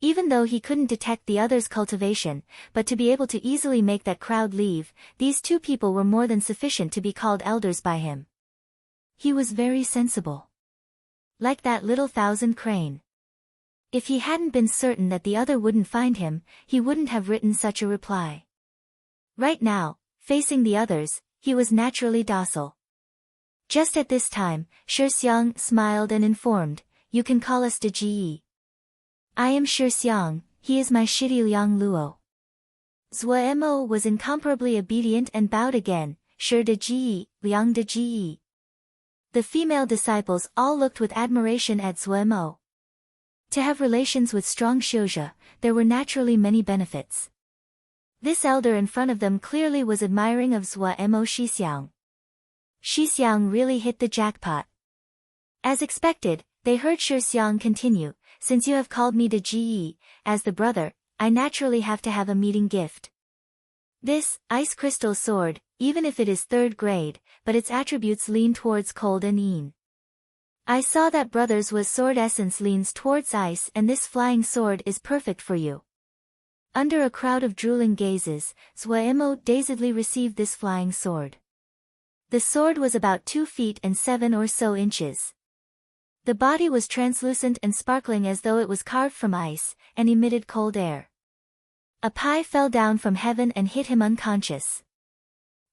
Even though he couldn't detect the others' cultivation, but to be able to easily make that crowd leave, these two people were more than sufficient to be called elders by him. He was very sensible. Like that little thousand crane. If he hadn't been certain that the other wouldn't find him, he wouldn't have written such a reply. Right now, facing the others, he was naturally docile. Just at this time, Shi Xiang smiled and informed, you can call us de Ji. I am Shi Xiang, he is my shitty Liang Luo. Zuemo was incomparably obedient and bowed again, Shi de Ji, Liang de Ji. The female disciples all looked with admiration at Zuemo. To have relations with strong Xiuzhi, there were naturally many benefits. This elder in front of them clearly was admiring of Zuemo Shi Xiang. Shi Xiang really hit the jackpot. As expected, they heard Shi Xiang continue, since you have called me de Ji, as the brother, I naturally have to have a meeting gift. This, ice crystal sword, even if it is third grade, but its attributes lean towards cold and yin. I saw that brother's was sword essence leans towards ice and this flying sword is perfect for you. Under a crowd of drooling gazes, Zhuemo dazedly received this flying sword. The sword was about 2 feet and 7 or so inches. The body was translucent and sparkling as though it was carved from ice, and emitted cold air. A pie fell down from heaven and hit him unconscious.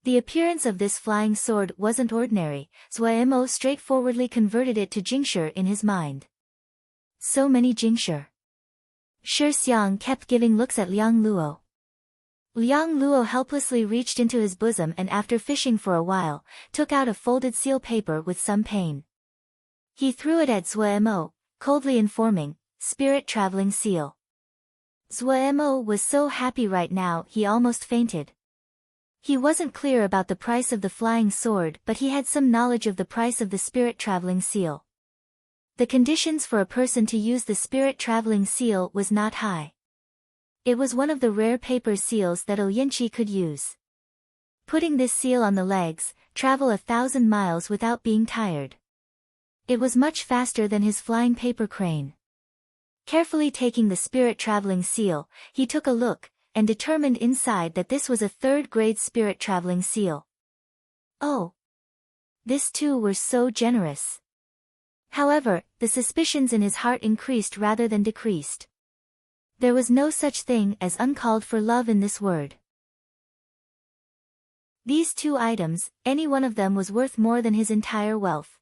The appearance of this flying sword wasn't ordinary, Zhuemo straightforwardly converted it to Jingshi in his mind. So many Jingshi. Shi Xiang kept giving looks at Liang Luo. Liang Luo helplessly reached into his bosom and after fishing for a while, took out a folded seal paper with some pain. He threw it at Zhuemo, coldly informing, "Spirit traveling seal." Zhuemo was so happy right now he almost fainted. He wasn't clear about the price of the flying sword but he had some knowledge of the price of the spirit traveling seal. The conditions for a person to use the spirit traveling seal was not high. It was one of the rare paper seals that Oyenchi could use. Putting this seal on the legs, travel 1,000 miles without being tired. It was much faster than his flying paper crane. Carefully taking the spirit traveling seal, he took a look, and determined inside that this was a third-grade spirit traveling seal. Oh! This too were so generous. However, the suspicions in his heart increased rather than decreased. There was no such thing as uncalled for love in this word. These 2 items, any one of them was worth more than his entire wealth.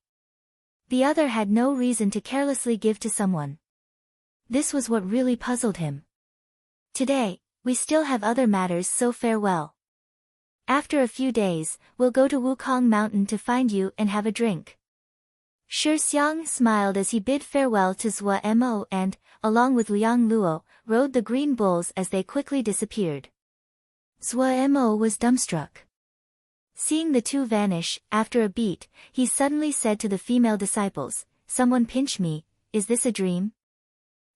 The other had no reason to carelessly give to someone. This was what really puzzled him. Today, we still have other matters, so farewell. After a few days, we'll go to Wukong Mountain to find you and have a drink. Shi Xiang smiled as he bid farewell to Zhuemo and, along with Liang Luo, rode the green bulls as they quickly disappeared. Zhuemo was dumbstruck. Seeing the 2 vanish, after a beat, he suddenly said to the female disciples, "Someone pinch me, is this a dream?"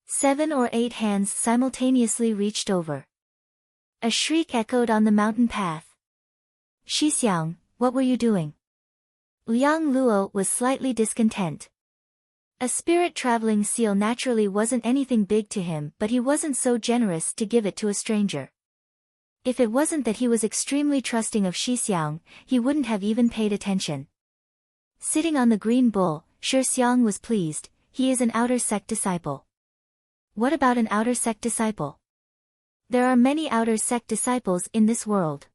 7 or 8 hands simultaneously reached over. A shriek echoed on the mountain path. "Shi Xiang, what were you doing?" Liang Luo was slightly discontent. A spirit traveling seal naturally wasn't anything big to him but he wasn't so generous to give it to a stranger. If it wasn't that he was extremely trusting of Shi Xiang, he wouldn't have even paid attention. Sitting on the green bull, Shi Xiang was pleased, he is an outer sect disciple. What about an outer sect disciple? There are many outer sect disciples in this world.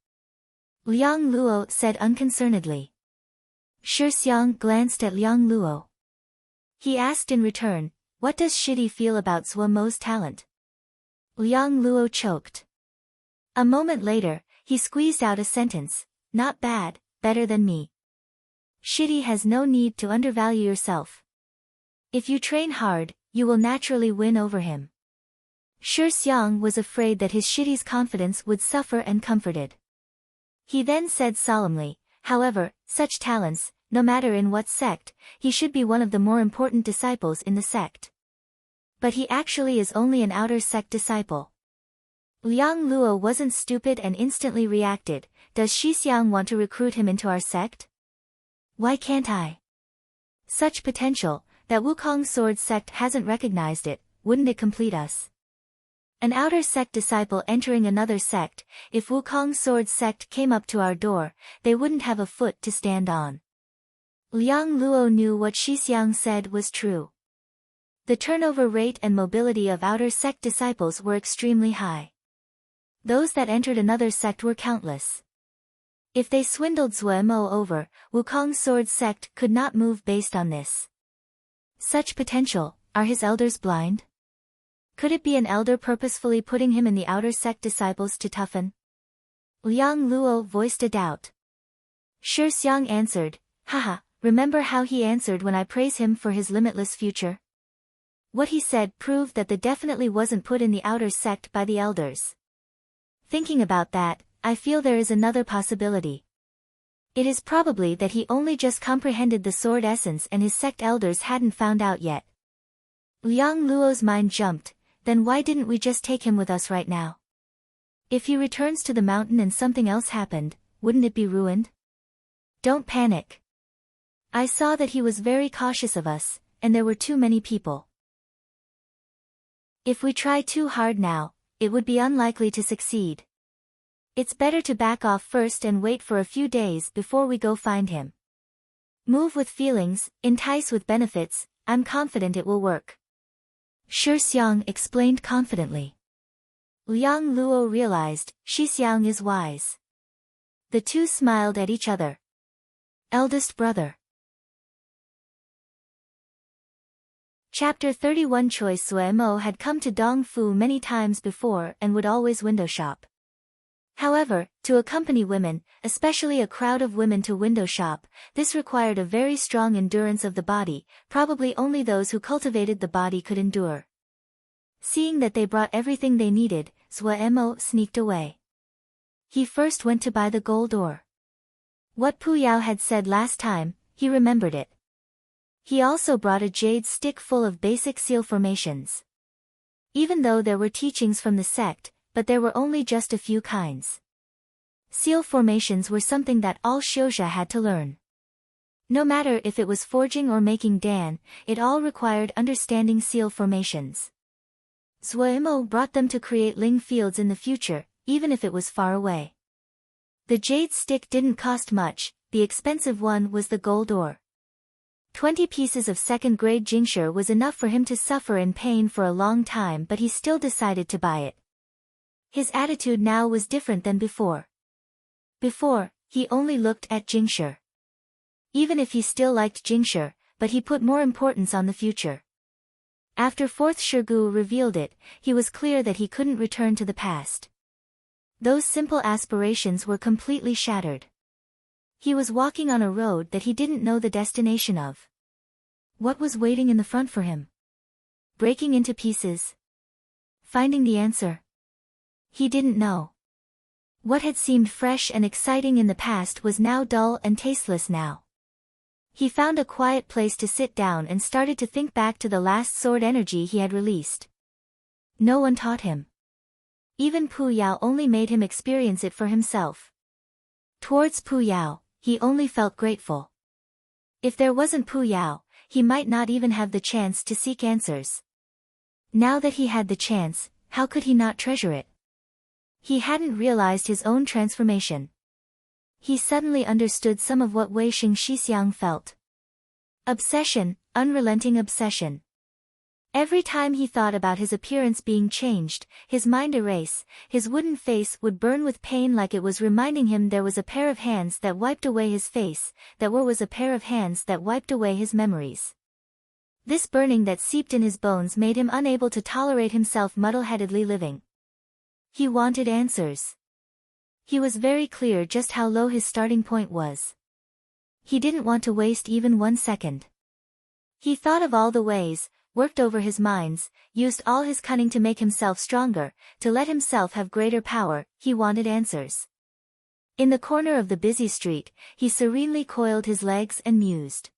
Liang Luo said unconcernedly. Shi Xiang glanced at Liang Luo. He asked in return, "What does Shidi feel about Zhuemo's talent?" Liang Luo choked. A moment later, he squeezed out a sentence, "Not bad, better than me." Shidi has no need to undervalue yourself. If you train hard, you will naturally win over him. Shi Xiang was afraid that his Shidi's confidence would suffer and comforted. He then said solemnly, "However, such talents, no matter in what sect, he should be one of the more important disciples in the sect." But he actually is only an outer sect disciple. Liang Luo wasn't stupid and instantly reacted, "Does Shi Xiang want to recruit him into our sect? Why can't I? Such potential, that Wukong Sword sect hasn't recognized it, wouldn't it complete us?" An outer sect disciple entering another sect, if Wukong Sword sect came up to our door, they wouldn't have a foot to stand on. Liang Luo knew what Shi Xiang said was true. The turnover rate and mobility of outer sect disciples were extremely high. Those that entered another sect were countless. If they swindled Zhuemo over, Wukong Sword sect could not move based on this. Such potential, are his elders blind? Could it be an elder purposefully putting him in the outer sect disciples to toughen? Liang Luo voiced a doubt. Shi Xiang answered, "Haha, remember how he answered when I praise him for his limitless future? What he said proved that the definitely wasn't put in the outer sect by the elders. Thinking about that, I feel there is another possibility. It is probably that he only just comprehended the sword essence and his sect elders hadn't found out yet." Liang Luo's mind jumped, "Then why didn't we just take him with us right now? If he returns to the mountain and something else happened, wouldn't it be ruined? Don't panic. I saw that he was very cautious of us, and there were too many people. If we try too hard now, it would be unlikely to succeed. It's better to back off first and wait for a few days before we go find him. Move with feelings, entice with benefits, I'm confident it will work. Shi Xiang explained confidently. Liang Luo realized, Shi Xiang is wise. The two smiled at each other. Eldest brother. Chapter 31. Choi Suemo had come to Dongfu many times before and would always window shop. However, to accompany women, especially a crowd of women to window shop, this required a very strong endurance of the body, probably only those who cultivated the body could endure. Seeing that they brought everything they needed, Suemo sneaked away. He first went to buy the gold ore. What Pu Yao had said last time, he remembered it. He also brought a jade stick full of basic seal formations. Even though there were teachings from the sect, but there were only just a few kinds. Seal formations were something that all Xiuzha had to learn. No matter if it was forging or making dan, it all required understanding seal formations. Zuemo brought them to create ling fields in the future, even if it was far away. The jade stick didn't cost much, the expensive one was the gold ore. 20 pieces of second-grade jingsher was enough for him to suffer in pain for a long time, but he still decided to buy it. His attitude now was different than before. Before, he only looked at jingsher. Even if he still liked jingsher, but he put more importance on the future. After fourth Shirgu revealed it, he was clear that he couldn't return to the past. Those simple aspirations were completely shattered. He was walking on a road that he didn't know the destination of. What was waiting in the front for him? Breaking into pieces? Finding the answer? He didn't know. What had seemed fresh and exciting in the past was now dull and tasteless now. He found a quiet place to sit down and started to think back to the last sword energy he had released. No one taught him. Even Pu Yao only made him experience it for himself. Towards Pu Yao, he only felt grateful. If there wasn't Pu Yao, he might not even have the chance to seek answers. Now that he had the chance, how could he not treasure it? He hadn't realized his own transformation. He suddenly understood some of what Wei Xing Shixiang felt. Obsession, unrelenting obsession. Every time he thought about his appearance being changed, his mind erase, his wooden face would burn with pain, like it was reminding him there was a pair of hands that wiped away his face, that was a pair of hands that wiped away his memories. This burning that seeped in his bones made him unable to tolerate himself muddle-headedly living. He wanted answers. He was very clear just how low his starting point was. He didn't want to waste even 1 second. He thought of all the ways, worked over his minds, used all his cunning to make himself stronger, to let himself have greater power. He wanted answers. In the corner of the busy street, he serenely coiled his legs and mused.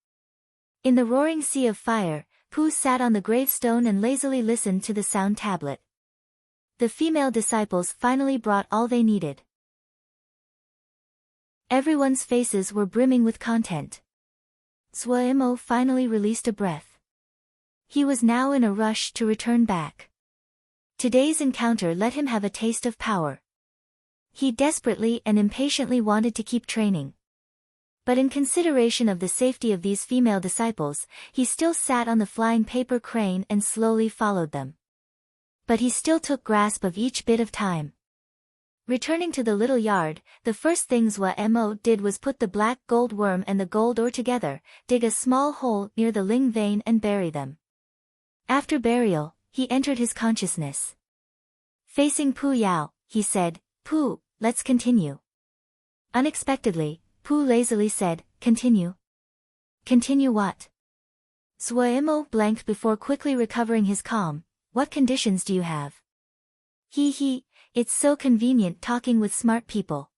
In the roaring sea of fire, Pu sat on the gravestone and lazily listened to the sound tablet. The female disciples finally brought all they needed. Everyone's faces were brimming with content. Suemo finally released a breath. He was now in a rush to return back. Today's encounter let him have a taste of power. He desperately and impatiently wanted to keep training. But in consideration of the safety of these female disciples, he still sat on the flying paper crane and slowly followed them. But he still took grasp of each bit of time. Returning to the little yard, the first things Mo did was put the black gold worm and the gold ore together, dig a small hole near the ling vein and bury them. After burial, he entered his consciousness. Facing Pu Yao, he said, "Pu, let's continue." Unexpectedly, Pu lazily said, "Continue?" "Continue what?" Suemo blanked before quickly recovering his calm. "What conditions do you have?" He, it's so convenient talking with smart people."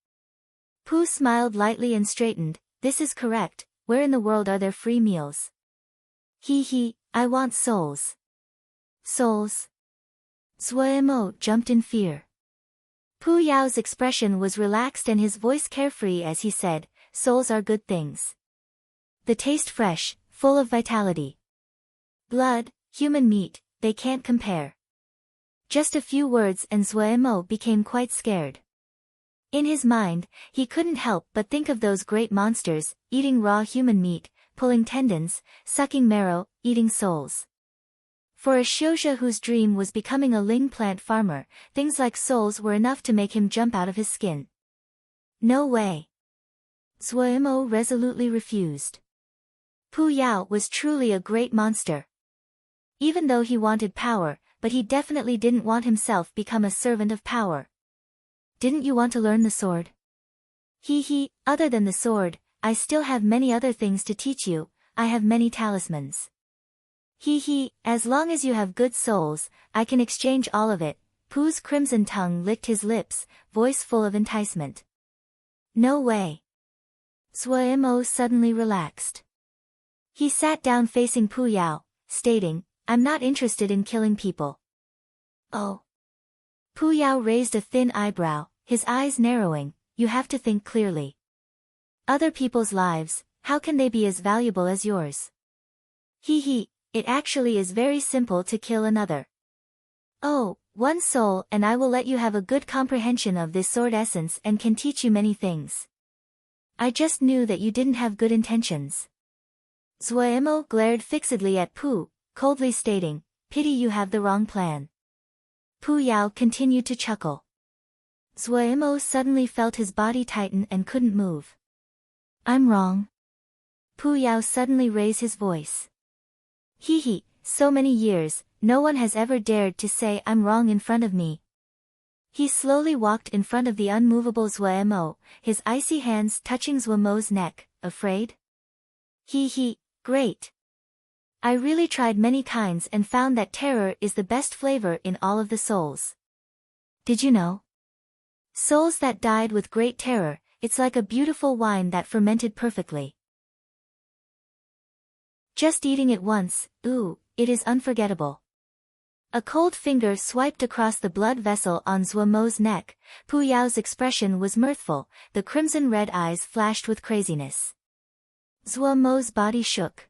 Pu smiled lightly and straightened. "This is correct. Where in the world are there free meals?" He, I want souls." Souls? Suemo jumped in fear. Pu Yao's expression was relaxed and his voice carefree as he said, souls are good things. The taste fresh, full of vitality. Blood, human meat, they can't compare. Just a few words and Zuemo became quite scared. In his mind, he couldn't help but think of those great monsters, eating raw human meat, pulling tendons, sucking marrow, eating souls. For a Xiuzhe whose dream was becoming a ling plant farmer, things like souls were enough to make him jump out of his skin. No way. Zuemo resolutely refused. Pu Yao was truly a great monster. Even though he wanted power, but he definitely didn't want himself become a servant of power. Didn't you want to learn the sword? Other than the sword, I still have many other things to teach you, I have many talismans. As long as you have good souls, I can exchange all of it. Pu's crimson tongue licked his lips, voice full of enticement. No way. Zuemo suddenly relaxed. He sat down facing Pu Yao, stating, I'm not interested in killing people. Oh. Pu Yao raised a thin eyebrow, his eyes narrowing, you have to think clearly. Other people's lives, how can they be as valuable as yours? It actually is very simple to kill another. Oh, one soul and I will let you have a good comprehension of this sword essence and can teach you many things. I just knew that you didn't have good intentions. Zuemo glared fixedly at Pu, coldly stating, pity you have the wrong plan. Pu Yao continued to chuckle. Zuemo suddenly felt his body tighten and couldn't move. I'm wrong. Pu Yao suddenly raised his voice. So many years, no one has ever dared to say I'm wrong in front of me. He slowly walked in front of the unmovable Zuemo, his icy hands touching Zuemo's neck, afraid? Great. I really tried many kinds and found that terror is the best flavor in all of the souls. Did you know? Souls that died with great terror, it's like a beautiful wine that fermented perfectly. Just eating it once, it is unforgettable. A cold finger swiped across the blood vessel on Zuemo's neck. Pu Yao's expression was mirthful, the crimson red eyes flashed with craziness. Zuemo's body shook.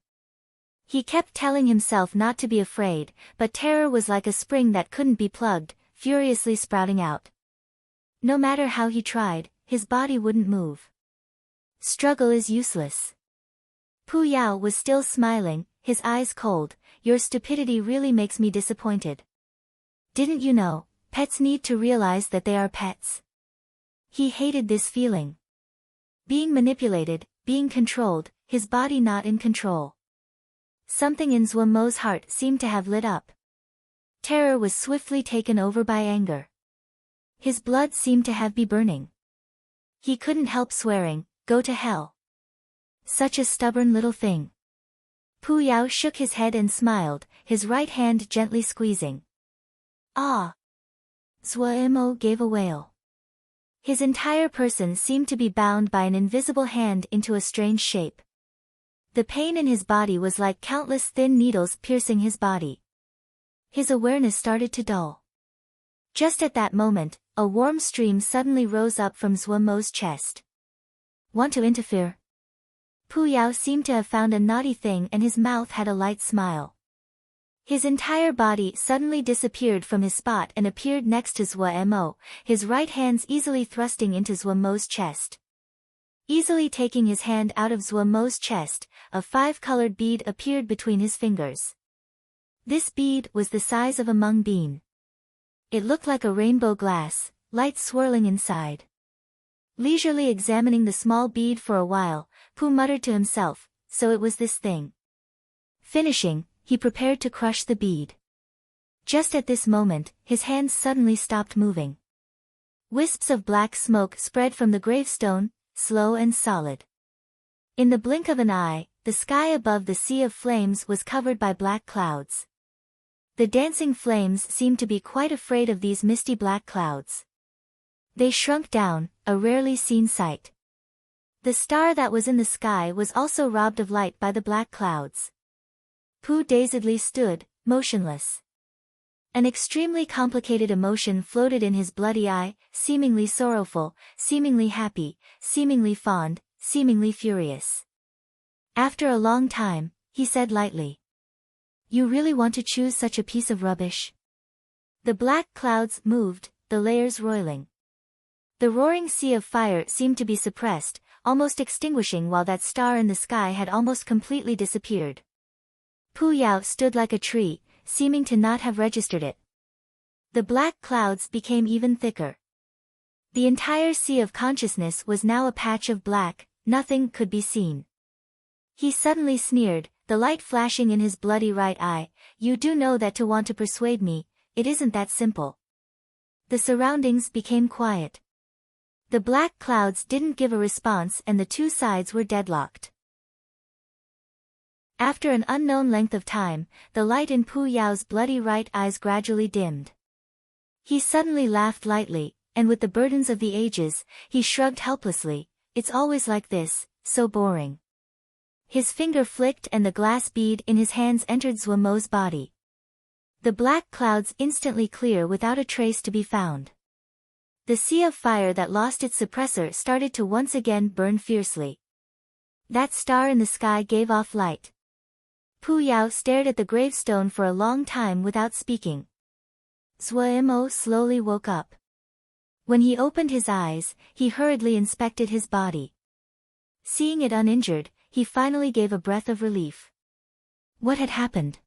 He kept telling himself not to be afraid, but terror was like a spring that couldn't be plugged, furiously sprouting out. No matter how he tried, his body wouldn't move. Struggle is useless. Pu Yao was still smiling, his eyes cold, your stupidity really makes me disappointed. Didn't you know, pets need to realize that they are pets? He hated this feeling. Being manipulated, being controlled, his body not in control. Something in Zuemo's heart seemed to have lit up. Terror was swiftly taken over by anger. His blood seemed to have been burning. He couldn't help swearing, go to hell. Such a stubborn little thing. Pu Yao shook his head and smiled, his right hand gently squeezing. Ah! Zuemo gave a wail. His entire person seemed to be bound by an invisible hand into a strange shape. The pain in his body was like countless thin needles piercing his body. His awareness started to dull. Just at that moment, a warm stream suddenly rose up from Zuemo's chest. Want to interfere? Pu Yao seemed to have found a naughty thing and his mouth had a light smile. His entire body suddenly disappeared from his spot and appeared next to Zuemo, his right hands easily thrusting into Zuemo's chest. Easily taking his hand out of Zuemo's chest, a 5-colored bead appeared between his fingers. This bead was the size of a mung bean. It looked like a rainbow glass, light swirling inside. Leisurely examining the small bead for a while, Pu muttered to himself, so it was this thing. Finishing, he prepared to crush the bead. Just at this moment, his hands suddenly stopped moving. Wisps of black smoke spread from the gravestone, slow and solid. In the blink of an eye, the sky above the sea of flames was covered by black clouds. The dancing flames seemed to be quite afraid of these misty black clouds. They shrunk down, a rarely seen sight. The star that was in the sky was also robbed of light by the black clouds. Pu dazedly stood, motionless. An extremely complicated emotion floated in his bloody eye, seemingly sorrowful, seemingly happy, seemingly fond, seemingly furious. After a long time, he said lightly, "You really want to choose such a piece of rubbish?" The black clouds moved, the layers roiling. The roaring sea of fire seemed to be suppressed, almost extinguishing, while that star in the sky had almost completely disappeared. Pu Yao stood like a tree, seeming to not have registered it. The black clouds became even thicker. The entire sea of consciousness was now a patch of black, nothing could be seen. He suddenly sneered, the light flashing in his bloody right eye, "You do know that to want to persuade me, it isn't that simple." The surroundings became quiet. The black clouds didn't give a response and the two sides were deadlocked. After an unknown length of time, the light in Pu Yao's bloody right eyes gradually dimmed. He suddenly laughed lightly, and with the burdens of the ages, he shrugged helplessly, "It's always like this, so boring." His finger flicked and the glass bead in his hands entered Zhuo body. The black clouds instantly clear without a trace to be found. The sea of fire that lost its suppressor started to once again burn fiercely. That star in the sky gave off light. Pu Yao stared at the gravestone for a long time without speaking. Zhuo slowly woke up. When he opened his eyes, he hurriedly inspected his body. Seeing it uninjured, he finally gave a breath of relief. What had happened?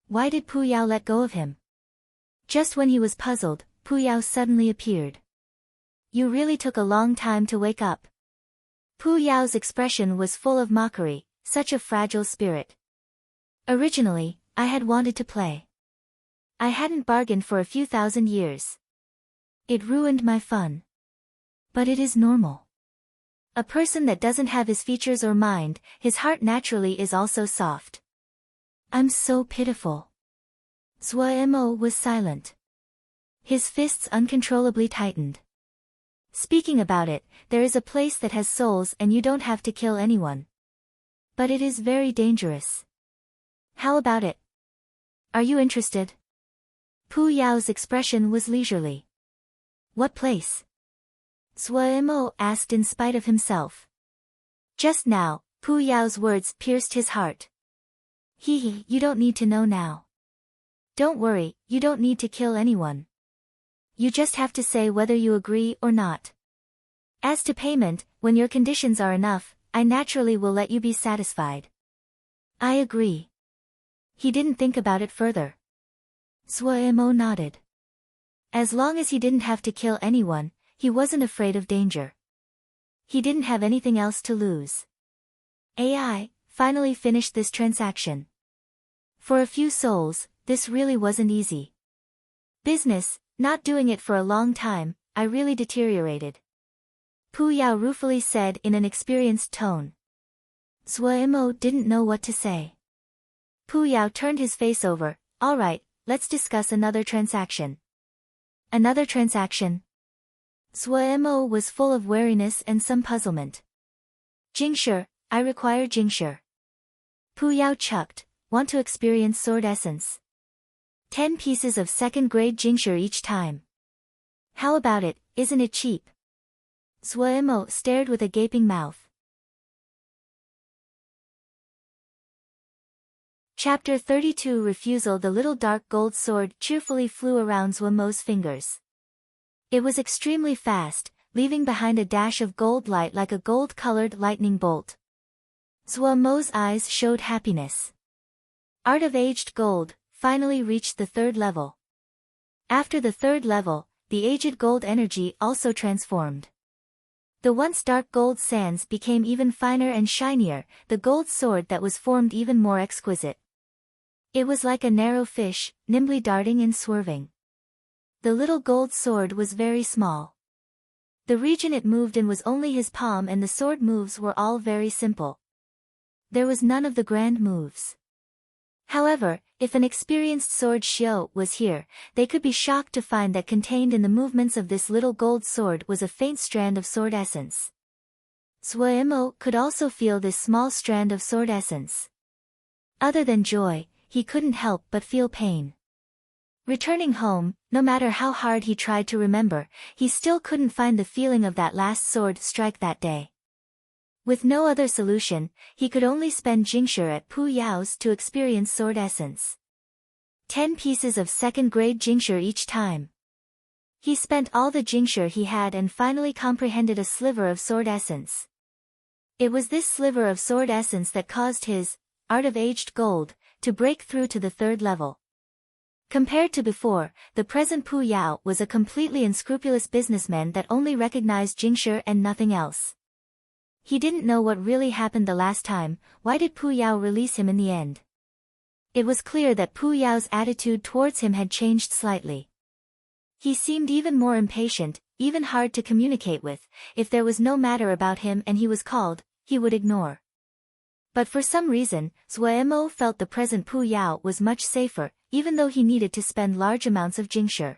Why did Pu Yao let go of him? Just when he was puzzled, Pu Yao suddenly appeared. "You really took a long time to wake up." Pu Yao's expression was full of mockery, such a fragile spirit. "Originally, I had wanted to play. I hadn't bargained for a few thousand years. It ruined my fun. But it is normal. A person that doesn't have his features or mind, his heart naturally is also soft. I'm so pitiful." Zhuo was silent. His fists uncontrollably tightened. "Speaking about it, there is a place that has souls and you don't have to kill anyone. But it is very dangerous. How about it? Are you interested?" Pu Yao's expression was leisurely. "What place?" Zhuo asked in spite of himself. Just now, Pu Yao's words pierced his heart. You don't need to know now. Don't worry, you don't need to kill anyone. You just have to say whether you agree or not. As to payment, when your conditions are enough, I naturally will let you be satisfied." "I agree." He didn't think about it further. Zhuo nodded. As long as he didn't have to kill anyone, he wasn't afraid of danger. He didn't have anything else to lose. AI finally finished this transaction. For a few souls, this really wasn't easy. Business, not doing it for a long time, I really deteriorated. Pu Yao ruefully said in an experienced tone. Zhuo didn't know what to say. Pu Yao turned his face over. "All right, let's discuss another transaction." "Another transaction?" Zhuo was full of wariness and some puzzlement. "Jingshi, I require Jingshi." Pu Yao chucked. "Want to experience sword essence? 10 pieces of second-grade Jingshi each time. How about it, isn't it cheap?" Zhuo stared with a gaping mouth. Chapter 32 Refusal. The little dark gold sword cheerfully flew around Zhuo's fingers. It was extremely fast, leaving behind a dash of gold light like a gold-colored lightning bolt. Zhuo's eyes showed happiness. Art of Aged Gold finally reached the 3rd level. After the 3rd level, the aged gold energy also transformed. The once dark gold sands became even finer and shinier, the gold sword that was formed even more exquisite. It was like a narrow fish, nimbly darting and swerving. The little gold sword was very small. The region it moved in was only his palm and the sword moves were all very simple. There was none of the grand moves. However, if an experienced sword xiu was here, they could be shocked to find that contained in the movements of this little gold sword was a faint strand of sword essence. Zhuo could also feel this small strand of sword essence. Other than joy, he couldn't help but feel pain. Returning home, no matter how hard he tried to remember, he still couldn't find the feeling of that last sword strike that day. With no other solution, he could only spend Jingshi at Pu Yao's to experience sword essence. 10 pieces of second-grade Jingshi each time. He spent all the Jingshi he had and finally comprehended a sliver of sword essence. It was this sliver of sword essence that caused his Art of Aged Gold to break through to the 3rd level. Compared to before, the present Pu Yao was a completely unscrupulous businessman that only recognized Jingshi and nothing else. He didn't know what really happened the last time. Why did Pu Yao release him in the end? It was clear that Pu Yao's attitude towards him had changed slightly. He seemed even more impatient, even hard to communicate with. If there was no matter about him and he was called, he would ignore. But for some reason, Zuemo felt the present Pu Yao was much safer, even though he needed to spend large amounts of Jingshi.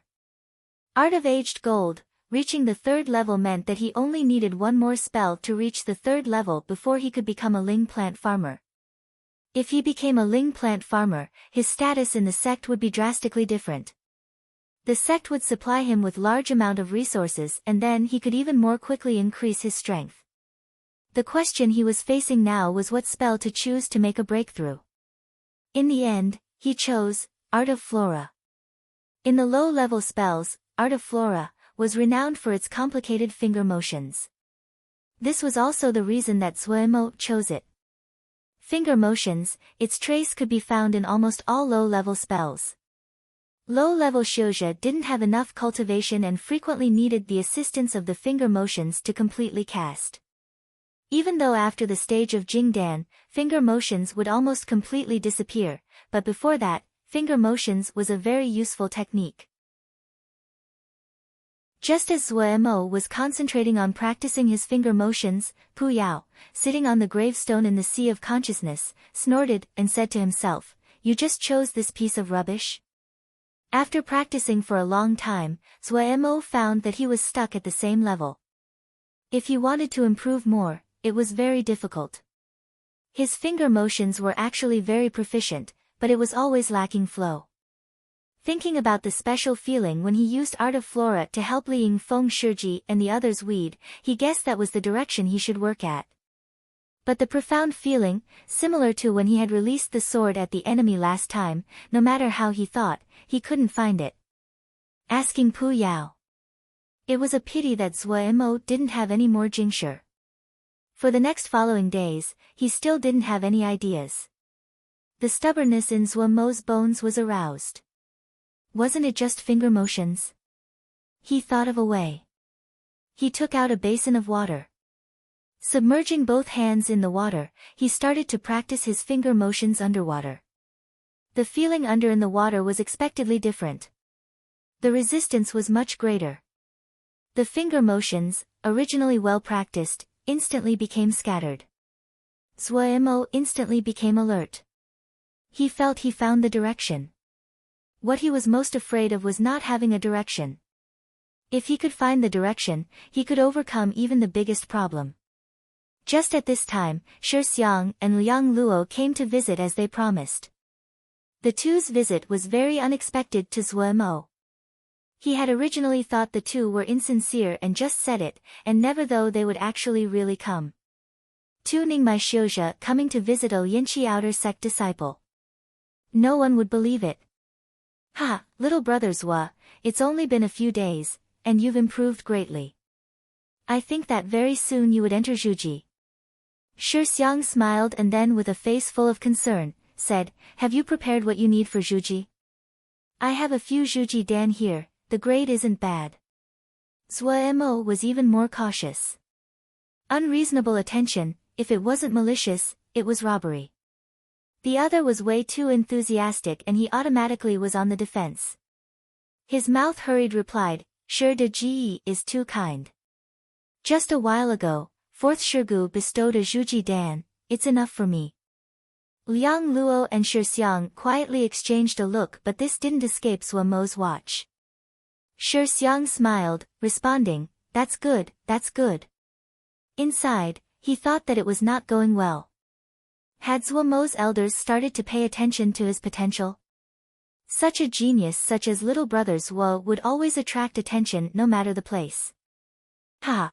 Art of Aged Gold, reaching the 3rd level meant that he only needed one more spell to reach the 3rd level before he could become a Ling plant farmer. If he became a Ling plant farmer, his status in the sect would be drastically different. The sect would supply him with large amount of resources and then he could even more quickly increase his strength. The question he was facing now was what spell to choose to make a breakthrough. In the end, he chose Art of Flora. In the low-level spells, Art of Flora was renowned for its complicated finger motions. This was also the reason that Zuemo chose it. Finger motions, its trace could be found in almost all low-level spells. Low-level shouja didn't have enough cultivation and frequently needed the assistance of the finger motions to completely cast. Even though after the stage of Jingdan, finger motions would almost completely disappear, but before that, finger motions was a very useful technique. Just as Zuemo was concentrating on practicing his finger motions, Pu Yao, sitting on the gravestone in the sea of consciousness, snorted and said to himself, "You just chose this piece of rubbish?" After practicing for a long time, Zuemo found that he was stuck at the same level. If he wanted to improve more, it was very difficult. His finger motions were actually very proficient, but it was always lacking flow. Thinking about the special feeling when he used Art of Flora to help Liang Feng Shiji and the others weed, he guessed that was the direction he should work at. But the profound feeling, similar to when he had released the sword at the enemy last time, no matter how he thought, he couldn't find it. Asking Pu Yao. It was a pity that Zuemo didn't have any more Jingshi. For the next following days, he still didn't have any ideas. The stubbornness in Zuemo's bones was aroused. Wasn't it just finger motions? He thought of a way. He took out a basin of water. Submerging both hands in the water, he started to practice his finger motions underwater. The feeling under in the water was expectedly different. The resistance was much greater. The finger motions, originally well practiced, instantly became scattered. Zuemo instantly became alert. He felt he found the direction. What he was most afraid of was not having a direction. If he could find the direction, he could overcome even the biggest problem. Just at this time, Shi Xiang and Liang Luo came to visit as they promised. The two's visit was very unexpected to Zuemo. He had originally thought the two were insincere and just said it, and never though they would actually really come. Tu Ning my Shouja coming to visit a Yinchi outer sect disciple. No one would believe it. Ha, little brother Zua, it's only been a few days, and you've improved greatly. I think that very soon you would enter Zhuji. Shi Xiang smiled and then with a face full of concern, said, have you prepared what you need for Zhuji? I have a few Zhuji Dan here, the grade isn't bad. Zuemo was even more cautious. Unreasonable attention, if it wasn't malicious, it was robbery. The other was way too enthusiastic and he automatically was on the defense. His mouth hurried replied, Shi de Ji is too kind. Just a while ago, 4th Shigu bestowed a Zhuji Dan, it's enough for me. Liang Luo and Shi Xiang quietly exchanged a look but this didn't escape Zuemo's watch. Shi Xiang smiled, responding, that's good, that's good. Inside, he thought that it was not going well. Had Zuemo's elders started to pay attention to his potential? Such a genius such as little brother Zhuo would always attract attention no matter the place. Ha!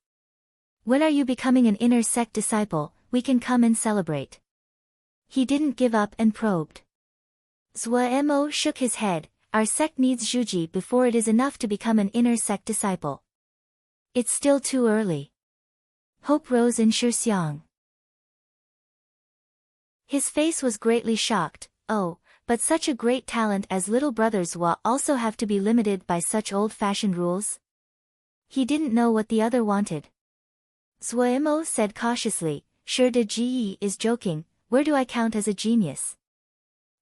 When are you becoming an inner sect disciple? We can come and celebrate. He didn't give up and probed. Zhuo shook his head. Our sect needs Zhuji before it is enough to become an inner sect disciple. It's still too early. Hope rose in Shixiang. His face was greatly shocked. Oh, but such a great talent as little brother Zhuo also have to be limited by such old-fashioned rules? He didn't know what the other wanted. Zhuo said cautiously, sure De Ji is joking, where do I count as a genius?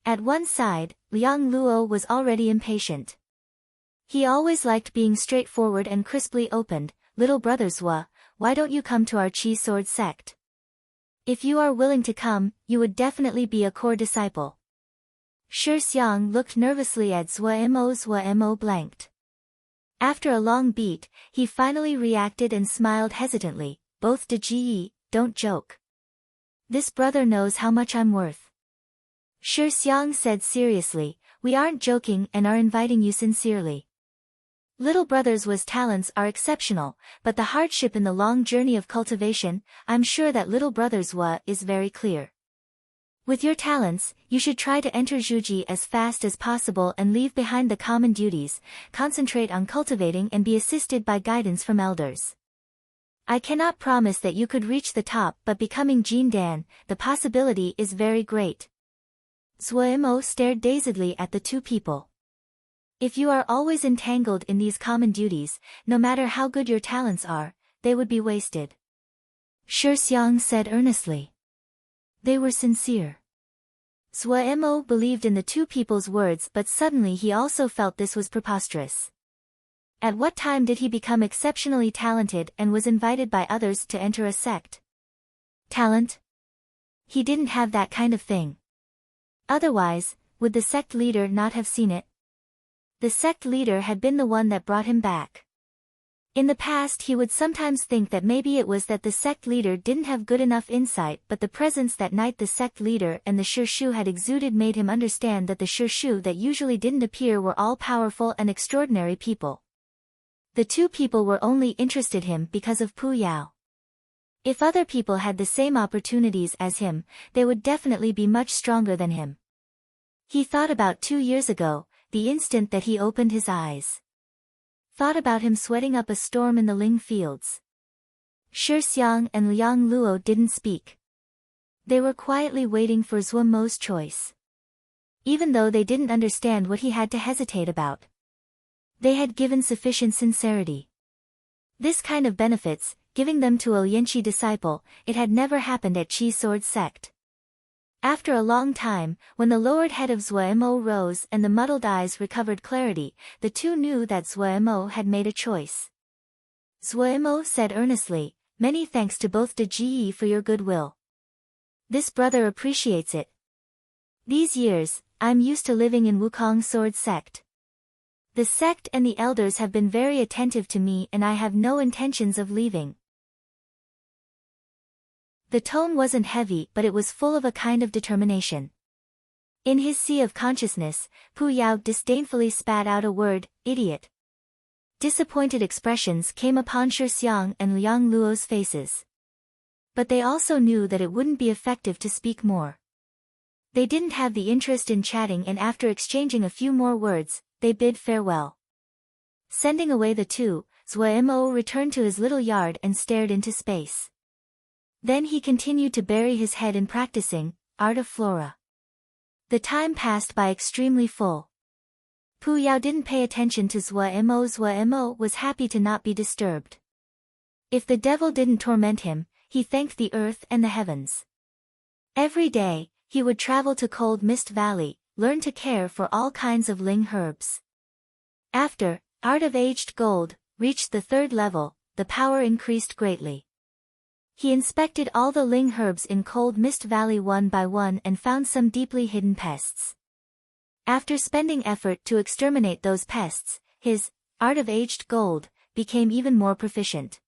At one side, Liang Luo was already impatient. He always liked being straightforward and crisply opened. Little brother Zhuo, why don't you come to our Qi sword sect? If you are willing to come, you would definitely be a core disciple. Shixiang looked nervously at Zhuo blanked. After a long beat, he finally reacted and smiled hesitantly. Both De Ji, don't joke. This brother knows how much I'm worth. Shixiang said seriously, we aren't joking and are inviting you sincerely. Little brother Zhuo's talents are exceptional, but the hardship in the long journey of cultivation, I'm sure that little brother Zhuo is very clear. With your talents, you should try to enter Zhuji as fast as possible and leave behind the common duties, concentrate on cultivating and be assisted by guidance from elders. I cannot promise that you could reach the top, but becoming Jin Dan, the possibility is very great. Zhuo stared dazedly at the two people. If you are always entangled in these common duties, no matter how good your talents are, they would be wasted. Shixiang said earnestly. They were sincere. Zhuo believed in the two people's words, but suddenly he also felt this was preposterous. At what time did he become exceptionally talented and was invited by others to enter a sect? Talent? He didn't have that kind of thing. Otherwise, would the sect leader not have seen it? The sect leader had been the one that brought him back. In the past he would sometimes think that maybe it was that the sect leader didn't have good enough insight, but the presence that night the sect leader and the Shirshu had exuded made him understand that the Shirshu that usually didn't appear were all powerful and extraordinary people. The two people were only interested in him because of Pu Yao. If other people had the same opportunities as him, they would definitely be much stronger than him. He thought about 2 years ago, the instant that he opened his eyes. Thought about him sweating up a storm in the Ling fields. Shixiang and Liang Luo didn't speak. They were quietly waiting for Zhuo's choice. Even though they didn't understand what he had to hesitate about. They had given sufficient sincerity. This kind of benefits, giving them to a Lianqi disciple, it had never happened at Qi sword sect. After a long time, when the lowered head of Zhuo rose and the muddled eyes recovered clarity, the two knew that Zhuo had made a choice. Zhuo said earnestly, many thanks to both De Ji for your goodwill. This brother appreciates it. These years, I'm used to living in Wukong sword sect. The sect and the elders have been very attentive to me and I have no intentions of leaving. The tone wasn't heavy, but it was full of a kind of determination. In his sea of consciousness, Pu Yao disdainfully spat out a word, idiot. Disappointed expressions came upon Shixiang and Liang Luo's faces. But they also knew that it wouldn't be effective to speak more. They didn't have the interest in chatting, and after exchanging a few more words, they bid farewell. Sending away the two, Zhuo returned to his little yard and stared into space. Then he continued to bury his head in practicing art of flora. The time passed by extremely full. Pu Yao didn't pay attention to Zhuo. Zhuo was happy to not be disturbed. If the devil didn't torment him, he thanked the earth and the heavens. Every day, he would travel to Cold Mist Valley, learn to care for all kinds of ling herbs. After art of aged gold reached the 3rd level, the power increased greatly. He inspected all the ling herbs in Cold Mist Valley one by one and found some deeply hidden pests. After spending effort to exterminate those pests, his art of aged gold became even more proficient.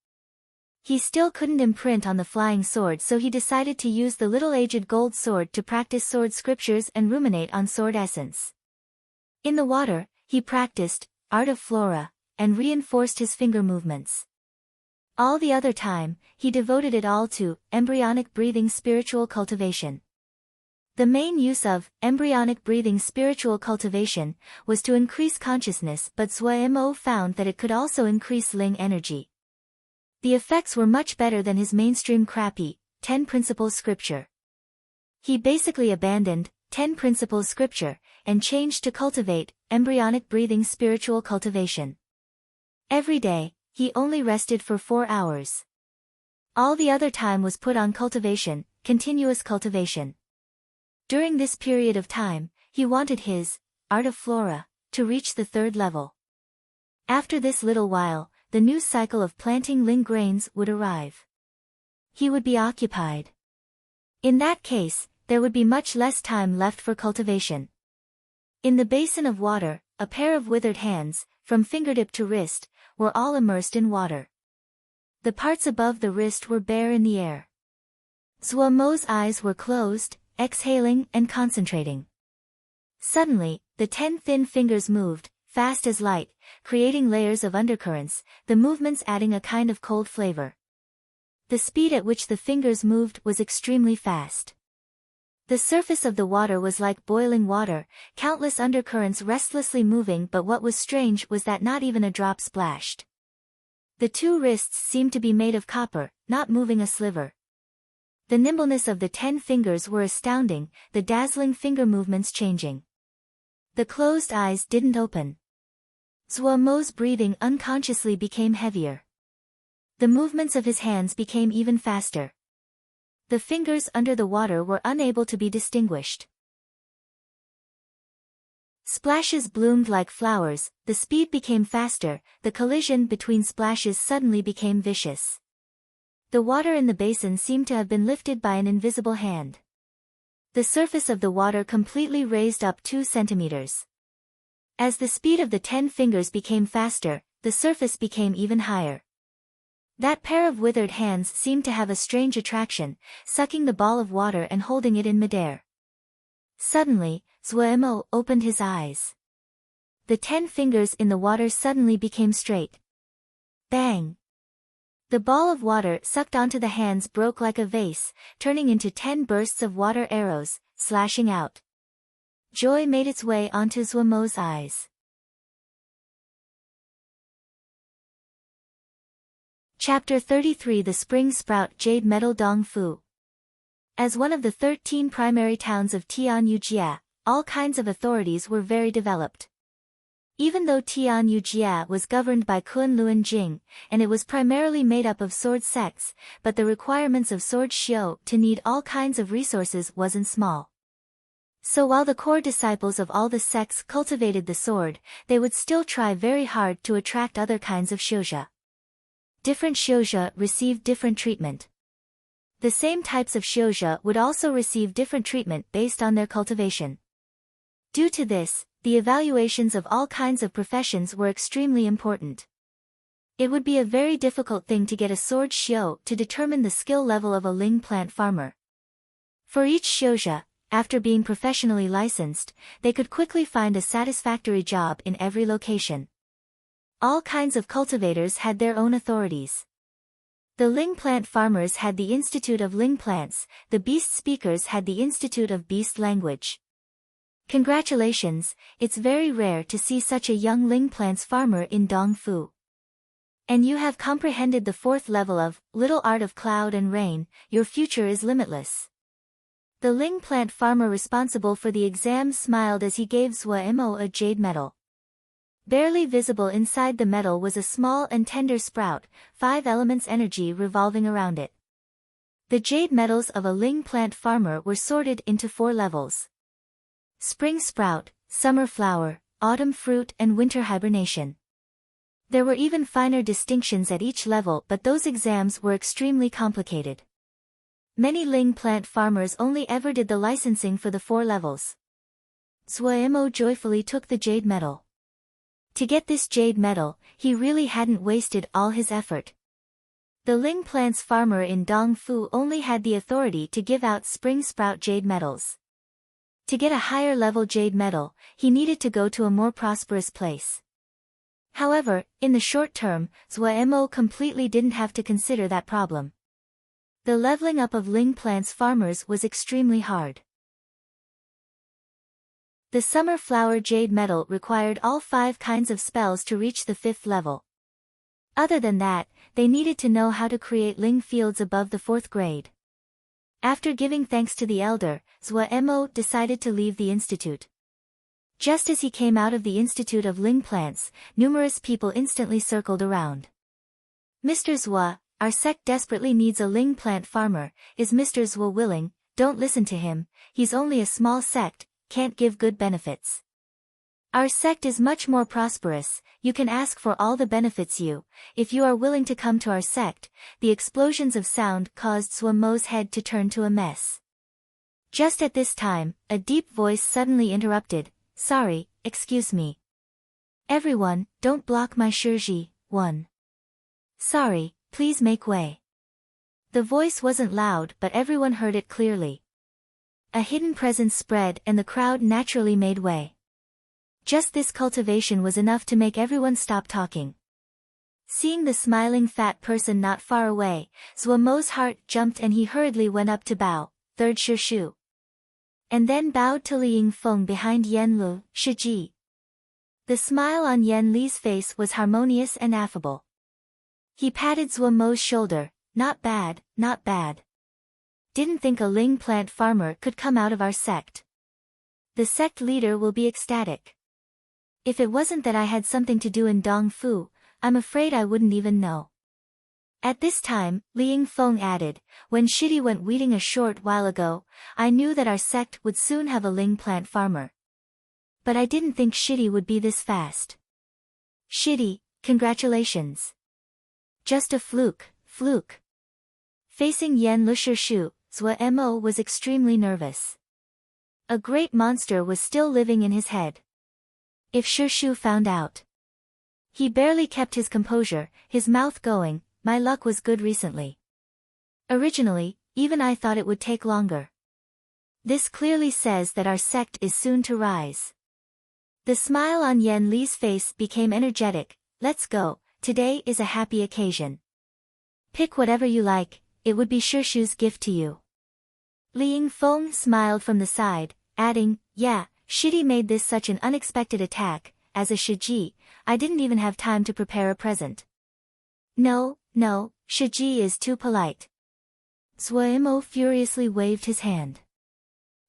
He still couldn't imprint on the flying sword, so he decided to use the little aged gold sword to practice sword scriptures and ruminate on sword essence. In the water, he practiced art of flora and reinforced his finger movements. All the other time, he devoted it all to embryonic breathing spiritual cultivation. The main use of embryonic breathing spiritual cultivation was to increase consciousness, but Zhuo found that it could also increase Ling energy. The effects were much better than his mainstream crappy 10 principles scripture. He basically abandoned 10 principles scripture and changed to cultivate embryonic breathing spiritual cultivation. Every day, he only rested for 4 hours. All the other time was put on cultivation, continuous cultivation. During this period of time, he wanted his art of flora to reach the 3rd level. After this little while, the new cycle of planting Ling grains would arrive. He would be occupied. In that case, there would be much less time left for cultivation. In the basin of water, a pair of withered hands, from fingertip to wrist, were all immersed in water. The parts above the wrist were bare in the air. Zhuo's eyes were closed, exhaling and concentrating. Suddenly, the 10 thin fingers moved, fast as light, creating layers of undercurrents, the movements adding a kind of cold flavor. The speed at which the fingers moved was extremely fast. The surface of the water was like boiling water, countless undercurrents restlessly moving, but what was strange was that not even a drop splashed. The 2 wrists seemed to be made of copper, not moving a sliver. The nimbleness of the 10 fingers were astounding, the dazzling finger movements changing. The closed eyes didn't open. Zhuo's breathing unconsciously became heavier. The movements of his hands became even faster. The fingers under the water were unable to be distinguished. Splashes bloomed like flowers, the speed became faster, the collision between splashes suddenly became vicious. The water in the basin seemed to have been lifted by an invisible hand. The surface of the water completely raised up 2 centimeters. As the speed of the 10 fingers became faster, the surface became even higher. That pair of withered hands seemed to have a strange attraction, sucking the ball of water and holding it in midair. Suddenly, Zhuo opened his eyes. The 10 fingers in the water suddenly became straight. Bang! The ball of water sucked onto the hands broke like a vase, turning into 10 bursts of water arrows, slashing out. Joy made its way onto Zhuo's eyes. Chapter 33 The Spring Sprout Jade Metal Dongfu. As one of the 13 primary towns of Tianyujia, all kinds of authorities were very developed. Even though Tianyujia was governed by Kunluan Jing, and it was primarily made up of sword sects, but the requirements of sword Xiu to need all kinds of resources wasn't small. So while the core disciples of all the sects cultivated the sword, they would still try very hard to attract other kinds of shouja. Different shouja received different treatment. The same types of shouja would also receive different treatment based on their cultivation. Due to this, the evaluations of all kinds of professions were extremely important. It would be a very difficult thing to get a sword xiu to determine the skill level of a ling plant farmer. For each shouja, after being professionally licensed, they could quickly find a satisfactory job in every location. All kinds of cultivators had their own authorities. The ling plant farmers had the Institute of Ling Plants, the beast speakers had the Institute of Beast Language. Congratulations, it's very rare to see such a young ling plants farmer in Dongfu. And you have comprehended the 4th level of Little Art of Cloud and Rain, your future is limitless. The ling plant farmer responsible for the exam smiled as he gave Zhuo a jade medal. Barely visible inside the metal was a small and tender sprout, 5 elements energy revolving around it. The jade metals of a ling plant farmer were sorted into 4 levels. Spring sprout, summer flower, autumn fruit and winter hibernation. There were even finer distinctions at each level, but those exams were extremely complicated. Many ling plant farmers only ever did the licensing for the 4 levels. Zhuo joyfully took the jade medal. To get this jade medal, he really hadn't wasted all his effort. The ling plants farmer in Dongfu only had the authority to give out spring sprout jade medals. To get a higher level jade metal, he needed to go to a more prosperous place. However, in the short term, Zhuo completely didn't have to consider that problem. The leveling up of Ling plants farmers was extremely hard. The summer flower jade metal required all 5 kinds of spells to reach the 5th level. Other than that, they needed to know how to create Ling fields above the 4th grade. After giving thanks to the elder, Zhuo decided to leave the institute. Just as he came out of the Institute of Ling Plants, numerous people instantly circled around. Mr. Zhuo, our sect desperately needs a Ling plant farmer. Is Mr. Zhuo willing? Don't listen to him, he's only a small sect, can't give good benefits. Our sect is much more prosperous, you can ask for all the benefits if you are willing to come to our sect. The explosions of sound caused Zhuo's head to turn to a mess. Just at this time, a deep voice suddenly interrupted, sorry, excuse me. Everyone, don't block my Shiji, one. Sorry, please make way. The voice wasn't loud but everyone heard it clearly. A hidden presence spread and the crowd naturally made way. Just this cultivation was enough to make everyone stop talking. Seeing the smiling fat person not far away, Zhuo's heart jumped and he hurriedly went up to bow, 3rd Shishu. And then bowed to Li Yingfeng behind Yan Lu, Shiji. The smile on Yan Li's face was harmonious and affable. He patted Zhuo's shoulder, not bad, not bad. Didn't think a Ling plant farmer could come out of our sect. The sect leader will be ecstatic. If it wasn't that I had something to do in Dongfu, I'm afraid I wouldn't even know. At this time, Li Yingfeng added, when Shidi went weeding a short while ago, I knew that our sect would soon have a Ling plant farmer. But I didn't think Shidi would be this fast. Shidi, congratulations. Just a fluke. Facing Yan Lushu, Zhuo was extremely nervous. A great monster was still living in his head. If Shu found out. He barely kept his composure, his mouth going, my luck was good recently. Originally, even I thought it would take longer. This clearly says that our sect is soon to rise. The smile on Yan Li's face became energetic, let's go, today is a happy occasion. Pick whatever you like, it would be Shu's gift to you. Li Yingfeng smiled from the side, adding, yeah, Shidi made this such an unexpected attack, as a Shiji, I didn't even have time to prepare a present. No, Shiji is too polite. Zhuo furiously waved his hand.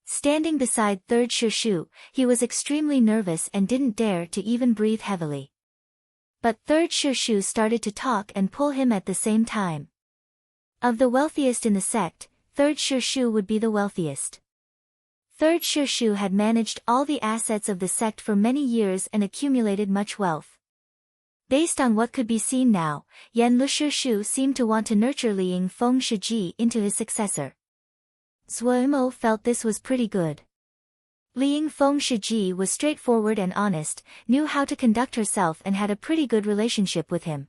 Standing beside 3rd Shishu, he was extremely nervous and didn't dare to even breathe heavily. But 3rd Shishu started to talk and pull him at the same time. Of the wealthiest in the sect, 3rd Shishu would be the wealthiest. 3rd Shishu had managed all the assets of the sect for many years and accumulated much wealth. Based on what could be seen now, Yan Lushu seemed to want to nurture Li Yingfeng Shiji into his successor. Zhuo felt this was pretty good. Li Yingfeng Shiji was straightforward and honest, knew how to conduct herself and had a pretty good relationship with him.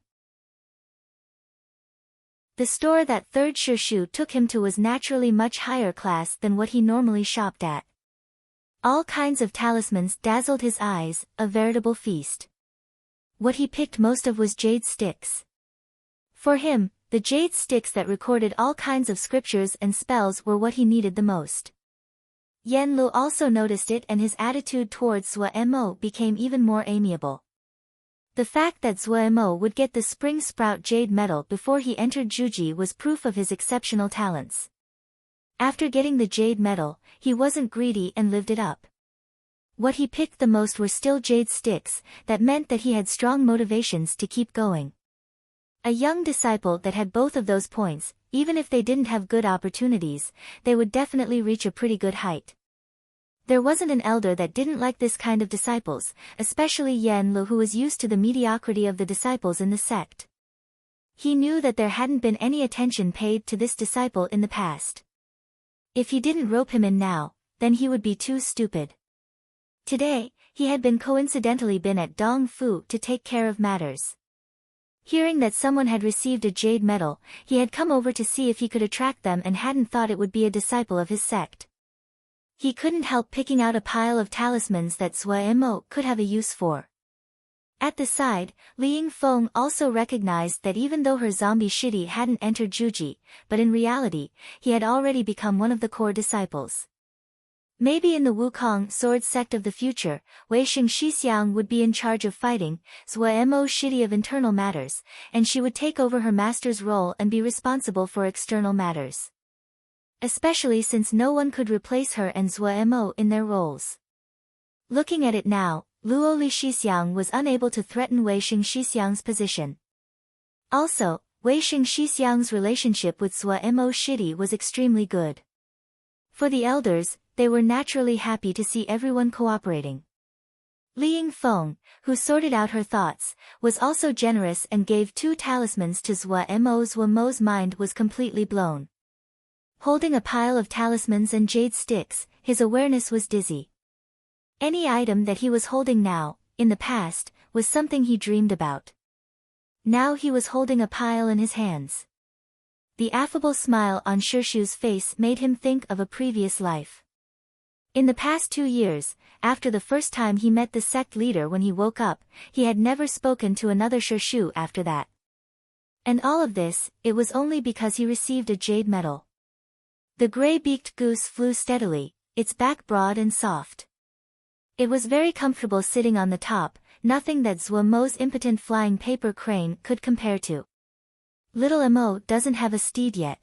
The store that 3rd Shishu took him to was naturally much higher class than what he normally shopped at. All kinds of talismans dazzled his eyes, a veritable feast. What he picked most of was jade sticks. For him, the jade sticks that recorded all kinds of scriptures and spells were what he needed the most. Yan Lu also noticed it and his attitude towards Zhuo became even more amiable. The fact that Zhuo would get the spring sprout jade metal before he entered Juji was proof of his exceptional talents. After getting the jade metal, he wasn't greedy and lived it up. What he picked the most were still jade sticks, that meant that he had strong motivations to keep going. A young disciple that had both of those points, even if they didn't have good opportunities, they would definitely reach a pretty good height. There wasn't an elder that didn't like this kind of disciples, especially Yan Lu, who was used to the mediocrity of the disciples in the sect. He knew that there hadn't been any attention paid to this disciple in the past. If he didn't rope him in now, then he would be too stupid. Today, he had coincidentally been at Dongfu to take care of matters. Hearing that someone had received a jade medal, he had come over to see if he could attract them and hadn't thought it would be a disciple of his sect. He couldn't help picking out a pile of talismans that Zhuo Mo could have a use for. At the side, Li Yingfeng also recognized that even though her zombie shitty hadn't entered Juji, but in reality, he had already become one of the core disciples. Maybe in the Wukong sword sect of the future, Wei Xing Shixiang would be in charge of fighting Zhuo Mo shitty of internal matters, and she would take over her master's role and be responsible for external matters. Especially since no one could replace her and Zhuo Mo in their roles. Looking at it now, Luo Li Shixiang was unable to threaten Wei Xing Shixiang's position. Also, Wei Xing Shixiang's relationship with Zhuo Mo shitty was extremely good. For the elders, they were naturally happy to see everyone cooperating. Li Yingfeng, who sorted out her thoughts, was also generous and gave 2 talismans to Zhuo Mo. Zhuo Mo's mind was completely blown. Holding a pile of talismans and jade sticks, his awareness was dizzy. Any item that he was holding now, in the past, was something he dreamed about. Now he was holding a pile in his hands. The affable smile on Shishu's face made him think of a previous life. In the past 2 years, after the first time he met the sect leader when he woke up, he had never spoken to another Shishu after that. And all of this, it was only because he received a jade medal. The gray-beaked goose flew steadily, its back broad and soft. It was very comfortable sitting on the top, nothing that Zhuo Mo's impotent flying paper crane could compare to. Little Mo doesn't have a steed yet.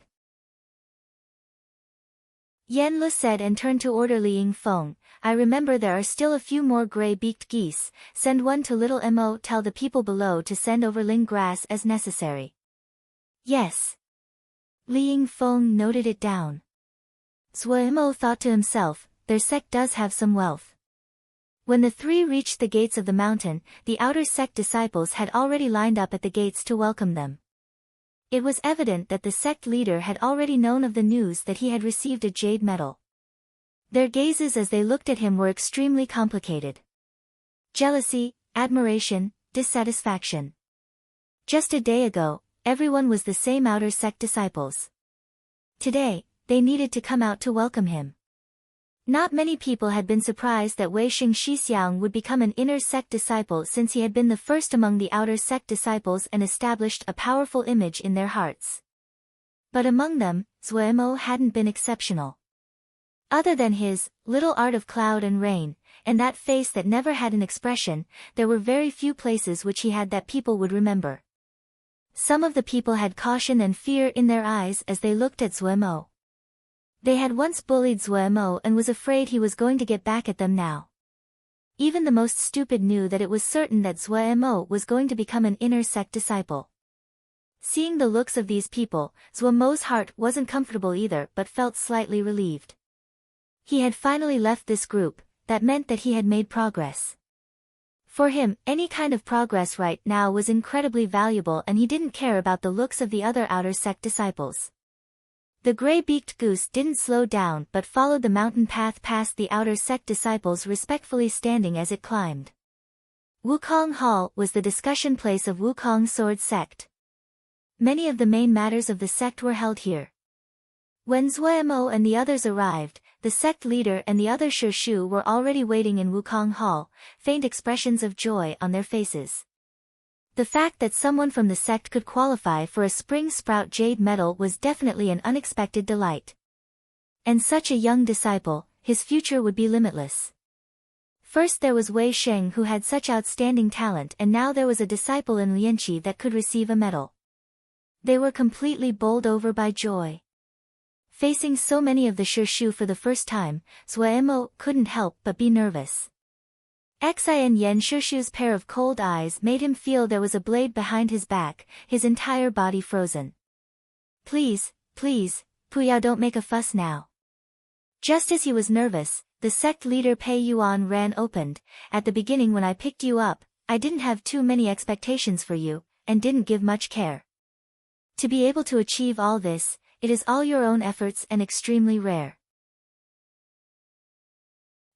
Yan Lu said and turned to order Li Yingfeng, I remember there are still a few more gray-beaked geese, send one to Little Mo. Tell the people below to send over ling grass as necessary. Yes. Li Yingfeng noted it down. Zhuo Mo thought to himself, their sect does have some wealth. When the 3 reached the gates of the mountain, the outer sect disciples had already lined up at the gates to welcome them. It was evident that the sect leader had already known of the news that he had received a jade medal. Their gazes as they looked at him were extremely complicated. Jealousy, admiration, dissatisfaction. Just a day ago, everyone was the same outer sect disciples. Today, they needed to come out to welcome him. Not many people had been surprised that Wei Xing Shixiang would become an inner sect disciple since he had been the first among the outer sect disciples and established a powerful image in their hearts. But among them, Zhuo Mo hadn't been exceptional. Other than his little art of cloud and rain, and that face that never had an expression, there were very few places which he had that people would remember. Some of the people had caution and fear in their eyes as they looked at Zhuo Mo. They had once bullied Zhuo Mo and was afraid he was going to get back at them now. Even the most stupid knew that it was certain that Zhuo Mo was going to become an inner sect disciple. Seeing the looks of these people, Zhuo Mo's heart wasn't comfortable either but felt slightly relieved. He had finally left this group, that meant that he had made progress. For him, any kind of progress right now was incredibly valuable and he didn't care about the looks of the other outer sect disciples. The gray-beaked goose didn't slow down but followed the mountain path past the outer sect disciples respectfully standing as it climbed. Wukong Hall was the discussion place of Wukong sword sect. Many of the main matters of the sect were held here. When Zhuo Mo and the others arrived, the sect leader and the other Shishu were already waiting in Wukong Hall, faint expressions of joy on their faces. The fact that someone from the sect could qualify for a spring sprout jade medal was definitely an unexpected delight. And such a young disciple, his future would be limitless. First there was Wei Sheng who had such outstanding talent and now there was a disciple in Lianqi that could receive a medal. They were completely bowled over by joy. Facing so many of the Shishu for the first time, Zhuo Mo couldn't help but be nervous. Xin Yen Shishu's pair of cold eyes made him feel there was a blade behind his back, his entire body frozen. Please, Puyao, don't make a fuss now. Just as he was nervous, the sect leader Pei Yuan ran opened. At the beginning when I picked you up, I didn't have too many expectations for you, and didn't give much care. To be able to achieve all this, it is all your own efforts and extremely rare.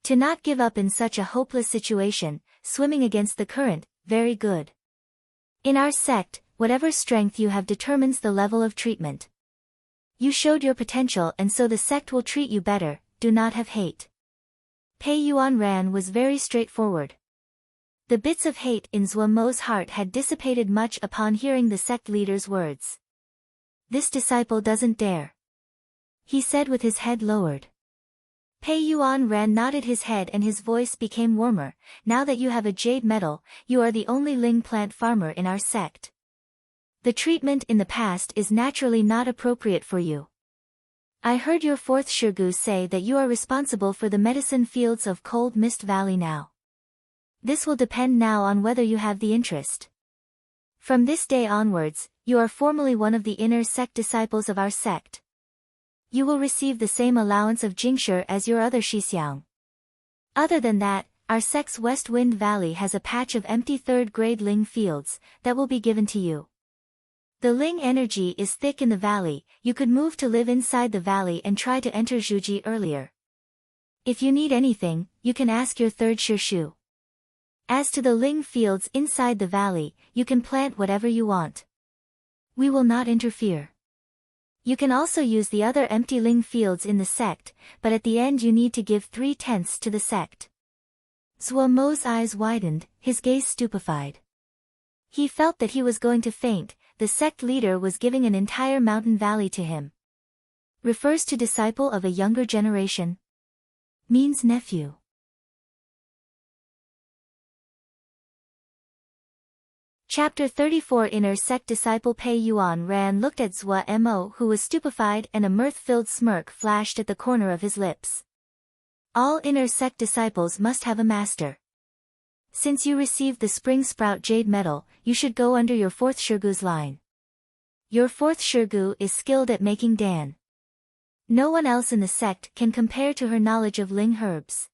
To not give up in such a hopeless situation, swimming against the current, very good. In our sect, whatever strength you have determines the level of treatment. You showed your potential and so the sect will treat you better, do not have hate. Pei Yuan ran was very straightforward. The bits of hate in Zhuo Mo's heart had dissipated much upon hearing the sect leader's words. "This disciple doesn't dare," he said with his head lowered. Pei Yuan ran nodded his head and his voice became warmer. "Now that you have a jade medal, you are the only Ling plant farmer in our sect. The treatment in the past is naturally not appropriate for you. I heard your fourth Shirgu say that you are responsible for the medicine fields of Cold Mist Valley now. This will depend now on whether you have the interest. From this day onwards, you are formally one of the inner sect disciples of our sect. You will receive the same allowance of Jingshi as your other Shixiang. Other than that, our sect's West Wind Valley has a patch of empty third-grade Ling fields that will be given to you. The Ling energy is thick in the valley. You could move to live inside the valley and try to enter Zhuji earlier. If you need anything, you can ask your third Shirshu. As to the Ling fields inside the valley, you can plant whatever you want. We will not interfere. You can also use the other empty Ling fields in the sect, but at the end you need to give 3/10 to the sect." Zhuo Mo's eyes widened, his gaze stupefied. He felt that he was going to faint. The sect leader was giving an entire mountain valley to him. Refers to disciple of a younger generation. Means nephew. Chapter 34 Inner Sect Disciple Pei Yuan ran looked at Zhuo Mo who was stupefied and a mirth-filled smirk flashed at the corner of his lips. All inner sect disciples must have a master. Since you received the Spring Sprout Jade Medal, you should go under your fourth Shirgu's line. Your fourth Shirgu is skilled at making Dan. No one else in the sect can compare to her knowledge of Ling herbs.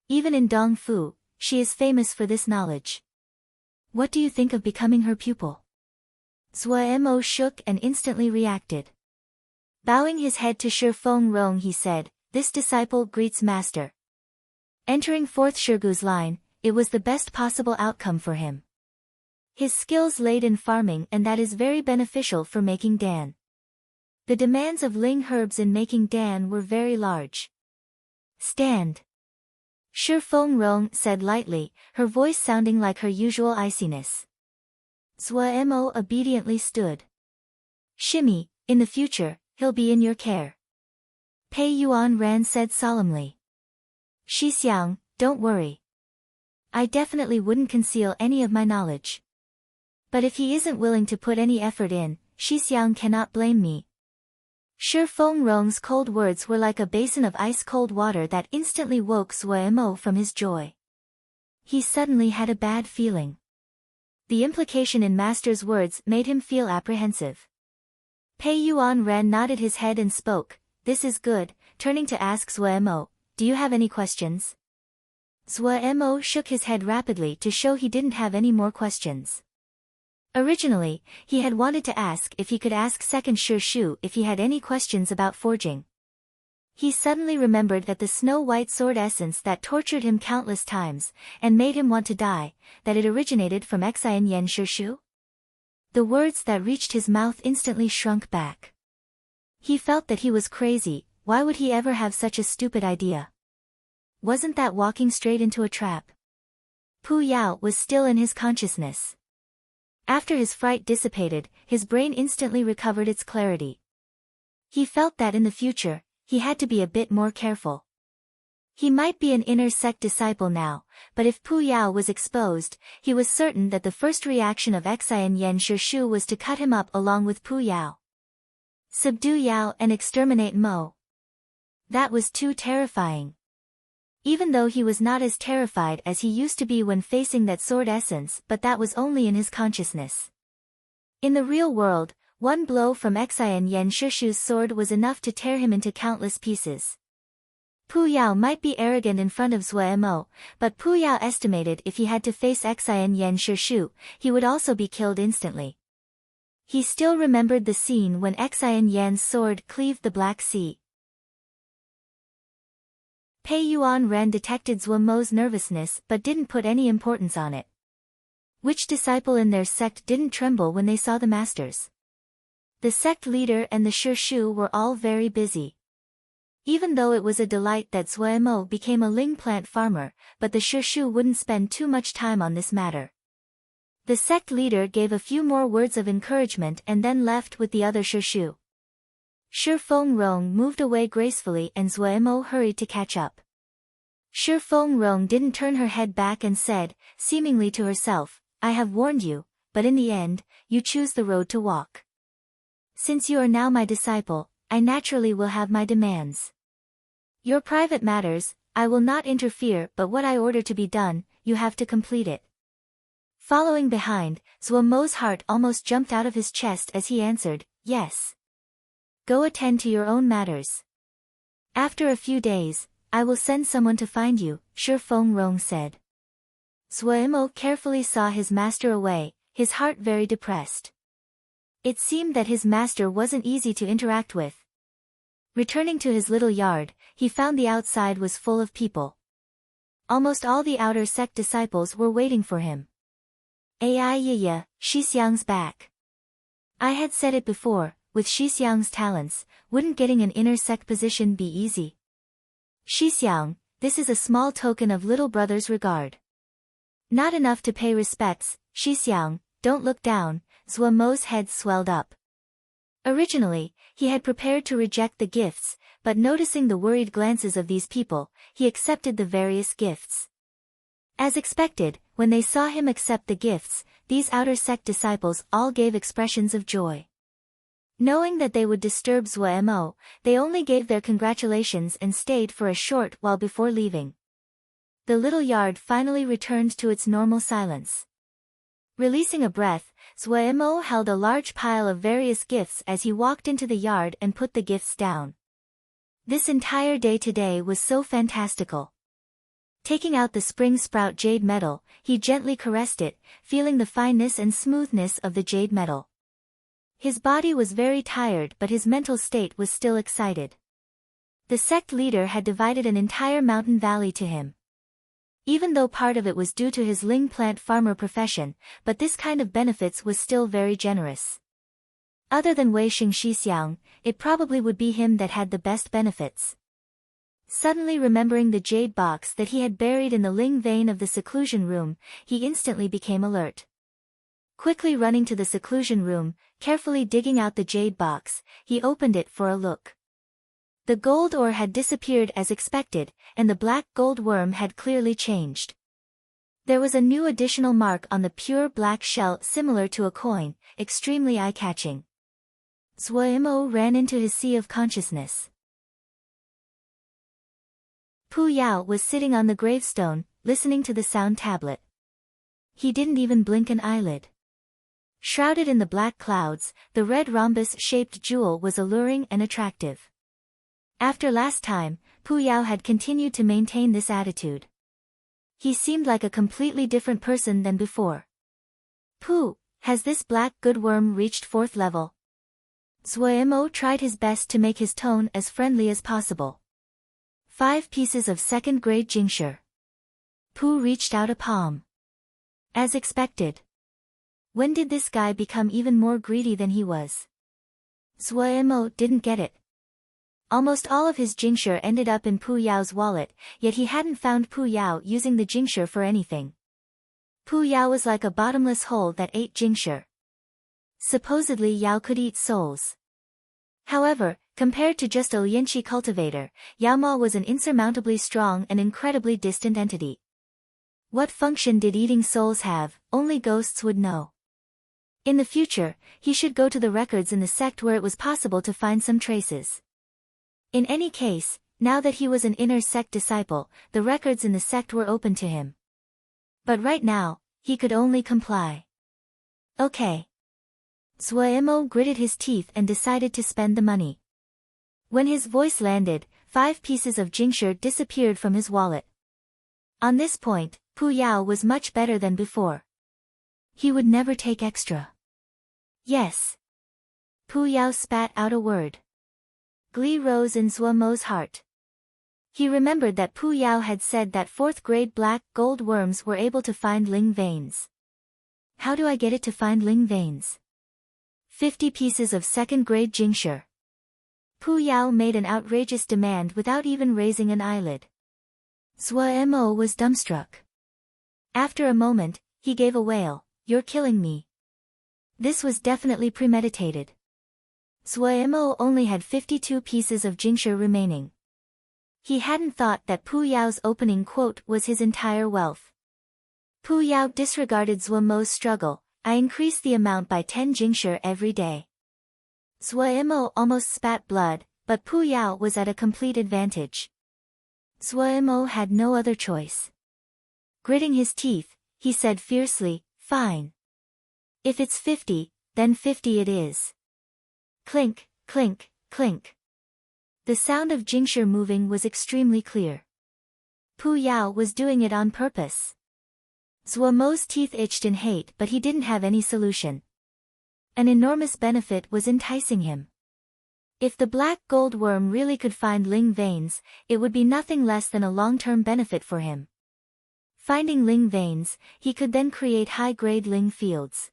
Even in Dongfu, she is famous for this knowledge. What do you think of becoming her pupil? Zhuo Mo shook and instantly reacted. Bowing his head to Shi Feng Rong he said, "This disciple greets master." Entering fourth Shirgu's line, it was the best possible outcome for him. His skills laid in farming and that is very beneficial for making Dan. The demands of Ling herbs in making Dan were very large. "Stand," Shi Feng Rong said lightly, her voice sounding like her usual iciness. Zhuo Mo obediently stood. "Shimmy, in the future, he'll be in your care," Pei Yuan ran said solemnly. "Shixiang, don't worry. I definitely wouldn't conceal any of my knowledge. But if he isn't willing to put any effort in, Shixiang cannot blame me." Shi Feng Rong's cold words were like a basin of ice-cold water that instantly woke Zhuo Mo from his joy. He suddenly had a bad feeling. The implication in Master's words made him feel apprehensive. Pei Yuan ran nodded his head and spoke, "This is good," turning to ask Zhuo Mo, "Do you have any questions?" Zhuo Mo shook his head rapidly to show he didn't have any more questions. Originally, he had wanted to ask if he could ask second Shirshu if he had any questions about forging. He suddenly remembered that the snow-white sword essence that tortured him countless times, and made him want to die, that it originated from Xian Yen Shirshu? The words that reached his mouth instantly shrunk back. He felt that he was crazy. Why would he ever have such a stupid idea? Wasn't that walking straight into a trap? Pu Yao was still in his consciousness. After his fright dissipated, his brain instantly recovered its clarity. He felt that in the future, he had to be a bit more careful. He might be an inner sect disciple now, but if Pu Yao was exposed, he was certain that the first reaction of Xian Yen Shirshu was to cut him up along with Pu Yao. Subdue Yao and exterminate Mo. That was too terrifying. Even though he was not as terrified as he used to be when facing that sword essence, but that was only in his consciousness. In the real world, one blow from Xian Yen Shirshu's sword was enough to tear him into countless pieces. Pu Yao might be arrogant in front of Zhuo Mo, but Pu Yao estimated if he had to face Xian Yen Shirshu, he would also be killed instantly. He still remembered the scene when Xian Yan's sword cleaved the Black Sea. Pei Yuan Ren detected Zhuo Mo's nervousness but didn't put any importance on it. Which disciple in their sect didn't tremble when they saw the masters? The sect leader and the Shirshu were all very busy. Even though it was a delight that Zuemo became a Ling plant farmer, but the Shishu wouldn't spend too much time on this matter. The sect leader gave a few more words of encouragement and then left with the other Shishu. Shi Fengrong moved away gracefully and Zuemo hurried to catch up. Shi Fengrong didn't turn her head back and said, seemingly to herself, I have warned you, but in the end, you choose the road to walk. Since you are now my disciple, I naturally will have my demands. Your private matters, I will not interfere, but what I order to be done, you have to complete it. Following behind, Zuemo's heart almost jumped out of his chest as he answered, yes. Go attend to your own matters. After a few days, I will send someone to find you, Shi Fengrong said. Zuemo carefully saw his master away, his heart very depressed. It seemed that his master wasn't easy to interact with. Returning to his little yard, he found the outside was full of people. Almost all the outer sect disciples were waiting for him. Aiya, Shixiang's back. I had said it before, with Shixiang's talents, wouldn't getting an inner sect position be easy? Shixiang, this is a small token of little brother's regard. Not enough to pay respects, Shixiang, don't look down, Zuemo's head swelled up. Originally, he had prepared to reject the gifts, but noticing the worried glances of these people, he accepted the various gifts. As expected, when they saw him accept the gifts, these outer sect disciples all gave expressions of joy. Knowing that they would disturb Zuemo, they only gave their congratulations and stayed for a short while before leaving. The little yard finally returned to its normal silence. Releasing a breath, Zuemo held a large pile of various gifts as he walked into the yard and put the gifts down. This entire day today was so fantastical. Taking out the spring sprout jade metal, he gently caressed it, feeling the fineness and smoothness of the jade metal. His body was very tired but his mental state was still excited. The sect leader had divided an entire mountain valley to him. Even though part of it was due to his Ling plant farmer profession, but this kind of benefits was still very generous. Other than Wei Xing Shixiang, it probably would be him that had the best benefits. Suddenly remembering the jade box that he had buried in the Ling vein of the seclusion room, he instantly became alert. Quickly running to the seclusion room, carefully digging out the jade box, he opened it for a look. The gold ore had disappeared as expected, and the black gold worm had clearly changed. There was a new additional mark on the pure black shell similar to a coin, extremely eye-catching. Zuemo ran into his sea of consciousness. Pu Yao was sitting on the gravestone, listening to the sound tablet. He didn't even blink an eyelid. Shrouded in the black clouds, the red rhombus-shaped jewel was alluring and attractive. After last time, Pu Yao had continued to maintain this attitude. He seemed like a completely different person than before. Pu, has this black good worm reached 4th level? Zuemo tried his best to make his tone as friendly as possible. 5 pieces of 2nd grade Jingshi. Pu reached out a palm. As expected. When did this guy become even more greedy than he was? Zuemo didn't get it. Almost all of his Jingshi ended up in Pu Yao's wallet, yet he hadn't found Pu Yao using the Jingshi for anything. Pu Yao was like a bottomless hole that ate Jingshi. Supposedly Yao could eat souls. However, compared to just a Lianqi cultivator, Yao Ma was an insurmountably strong and incredibly distant entity. What function did eating souls have, only ghosts would know. In the future, he should go to the records in the sect where it was possible to find some traces. In any case, now that he was an inner sect disciple, the records in the sect were open to him. But right now, he could only comply. Okay. Zuemo gritted his teeth and decided to spend the money. When his voice landed, 5 pieces of Jingshi disappeared from his wallet. On this point, Pu Yao was much better than before. He would never take extra. Yes. Pu Yao spat out a word. Glee rose in Zuemo's heart. He remembered that Pu Yao had said that 4th grade black gold worms were able to find Ling veins. How do I get it to find Ling veins? 50 pieces of 2nd grade Jingshi. Pu Yao made an outrageous demand without even raising an eyelid. Zhuo Mo was dumbstruck. After a moment, he gave a wail, "You're killing me." This was definitely premeditated. Zhuo Mo only had 52 pieces of jingshi remaining. He hadn't thought that Pu Yao's opening quote was his entire wealth. Pu Yao disregarded Zhuo Mo's struggle. "I increase the amount by 10 jingshi every day." Zhuo Mo almost spat blood, but Pu Yao was at a complete advantage. Zhuo Mo had no other choice. Gritting his teeth, he said fiercely, "Fine. If it's 50, then 50 it is." Clink, clink, clink. The sound of jingshi moving was extremely clear. Pu Yao was doing it on purpose. Zhuo Mo's teeth itched in hate, but he didn't have any solution. An enormous benefit was enticing him. If the black gold worm really could find Ling veins, it would be nothing less than a long-term benefit for him. Finding Ling veins, he could then create high-grade Ling fields.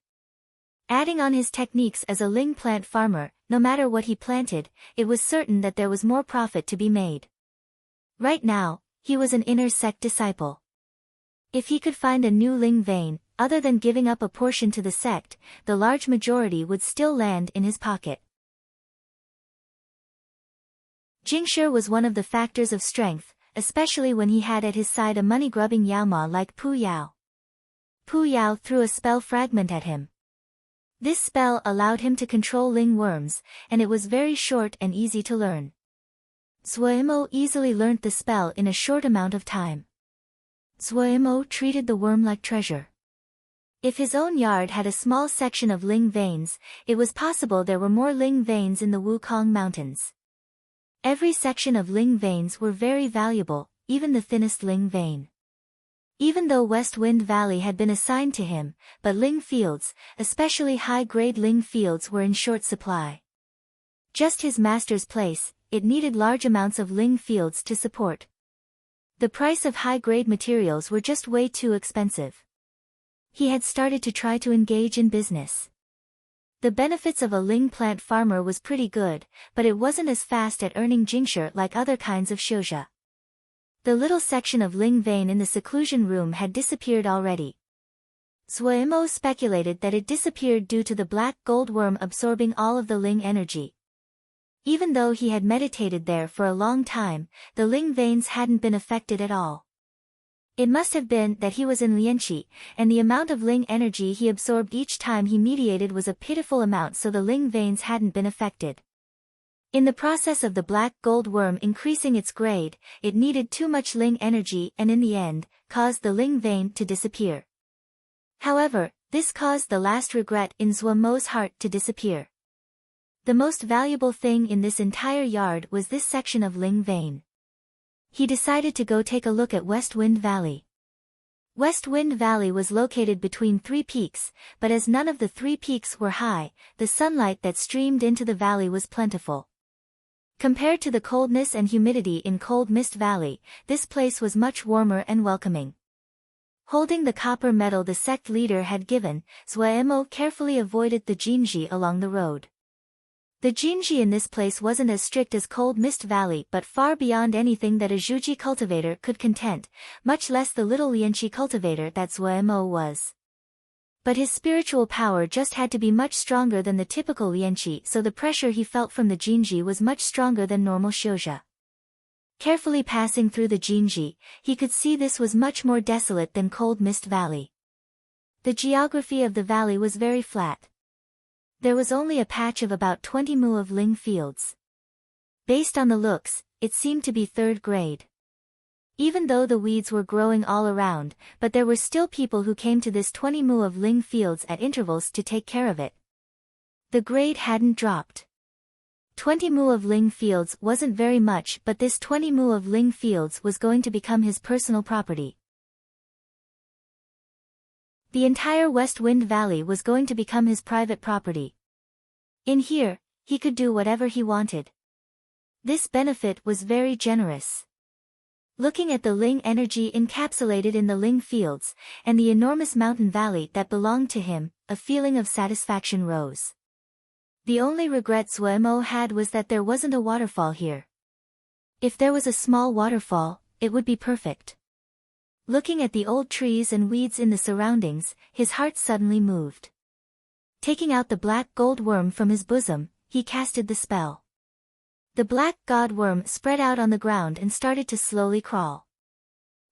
Adding on his techniques as a Ling plant farmer, no matter what he planted, it was certain that there was more profit to be made. Right now, he was an inner sect disciple. If he could find a new Ling vein, other than giving up a portion to the sect, the large majority would still land in his pocket. Jingshi was one of the factors of strength, especially when he had at his side a money-grubbing Yaoma like Pu Yao. Pu Yao threw a spell fragment at him. This spell allowed him to control Ling worms, and it was very short and easy to learn. Zhuo Mo easily learnt the spell in a short amount of time. Zhuo Mo treated the worm like treasure. If his own yard had a small section of Ling veins, it was possible there were more Ling veins in the Wukong Mountains. Every section of Ling veins were very valuable, even the thinnest Ling vein. Even though West Wind Valley had been assigned to him, but Ling fields, especially high-grade Ling fields, were in short supply. Just his master's place, it needed large amounts of Ling fields to support. The price of high-grade materials were just way too expensive. He had started to try to engage in business. The benefits of a Ling plant farmer was pretty good, but it wasn't as fast at earning jingshi like other kinds of shouja. The little section of Ling vein in the seclusion room had disappeared already. Zhuo Mo speculated that it disappeared due to the black gold worm absorbing all of the Ling energy. Even though he had meditated there for a long time, the Ling veins hadn't been affected at all. It must have been that he was in Lianqi, and the amount of Ling energy he absorbed each time he meditated was a pitiful amount, so the Ling veins hadn't been affected. In the process of the black gold worm increasing its grade, it needed too much Ling energy and in the end, caused the Ling vein to disappear. However, this caused the last regret in Zhuo Mo's heart to disappear. The most valuable thing in this entire yard was this section of Ling vein. He decided to go take a look at West Wind Valley. West Wind Valley was located between 3 peaks, but as none of the 3 peaks were high, the sunlight that streamed into the valley was plentiful. Compared to the coldness and humidity in Cold Mist Valley, this place was much warmer and welcoming. Holding the copper medal the sect leader had given, Zhuo Mo carefully avoided the jinji along the road. The jinji in this place wasn't as strict as Cold Mist Valley, but far beyond anything that a Zhuji cultivator could content, much less the little Lianqi cultivator that Zhuo Mo was. But his spiritual power just had to be much stronger than the typical Lianqi, so the pressure he felt from the jinji was much stronger than normal shouja. Carefully passing through the jinji, he could see this was much more desolate than Cold Mist Valley. The geography of the valley was very flat. There was only a patch of about 20 mu of Ling fields. Based on the looks, it seemed to be 3rd grade. Even though the weeds were growing all around, but there were still people who came to this 20 mu of Ling fields at intervals to take care of it. The grade hadn't dropped. 20 mu of Ling fields wasn't very much, but this 20 mu of Ling fields was going to become his personal property. The entire West Wind Valley was going to become his private property. In here, he could do whatever he wanted. This benefit was very generous. Looking at the Ling energy encapsulated in the Ling fields, and the enormous mountain valley that belonged to him, a feeling of satisfaction rose. The only regret Zuemo had was that there wasn't a waterfall here. If there was a small waterfall, it would be perfect. Looking at the old trees and weeds in the surroundings, his heart suddenly moved. Taking out the black gold worm from his bosom, he casted the spell. The black god worm spread out on the ground and started to slowly crawl.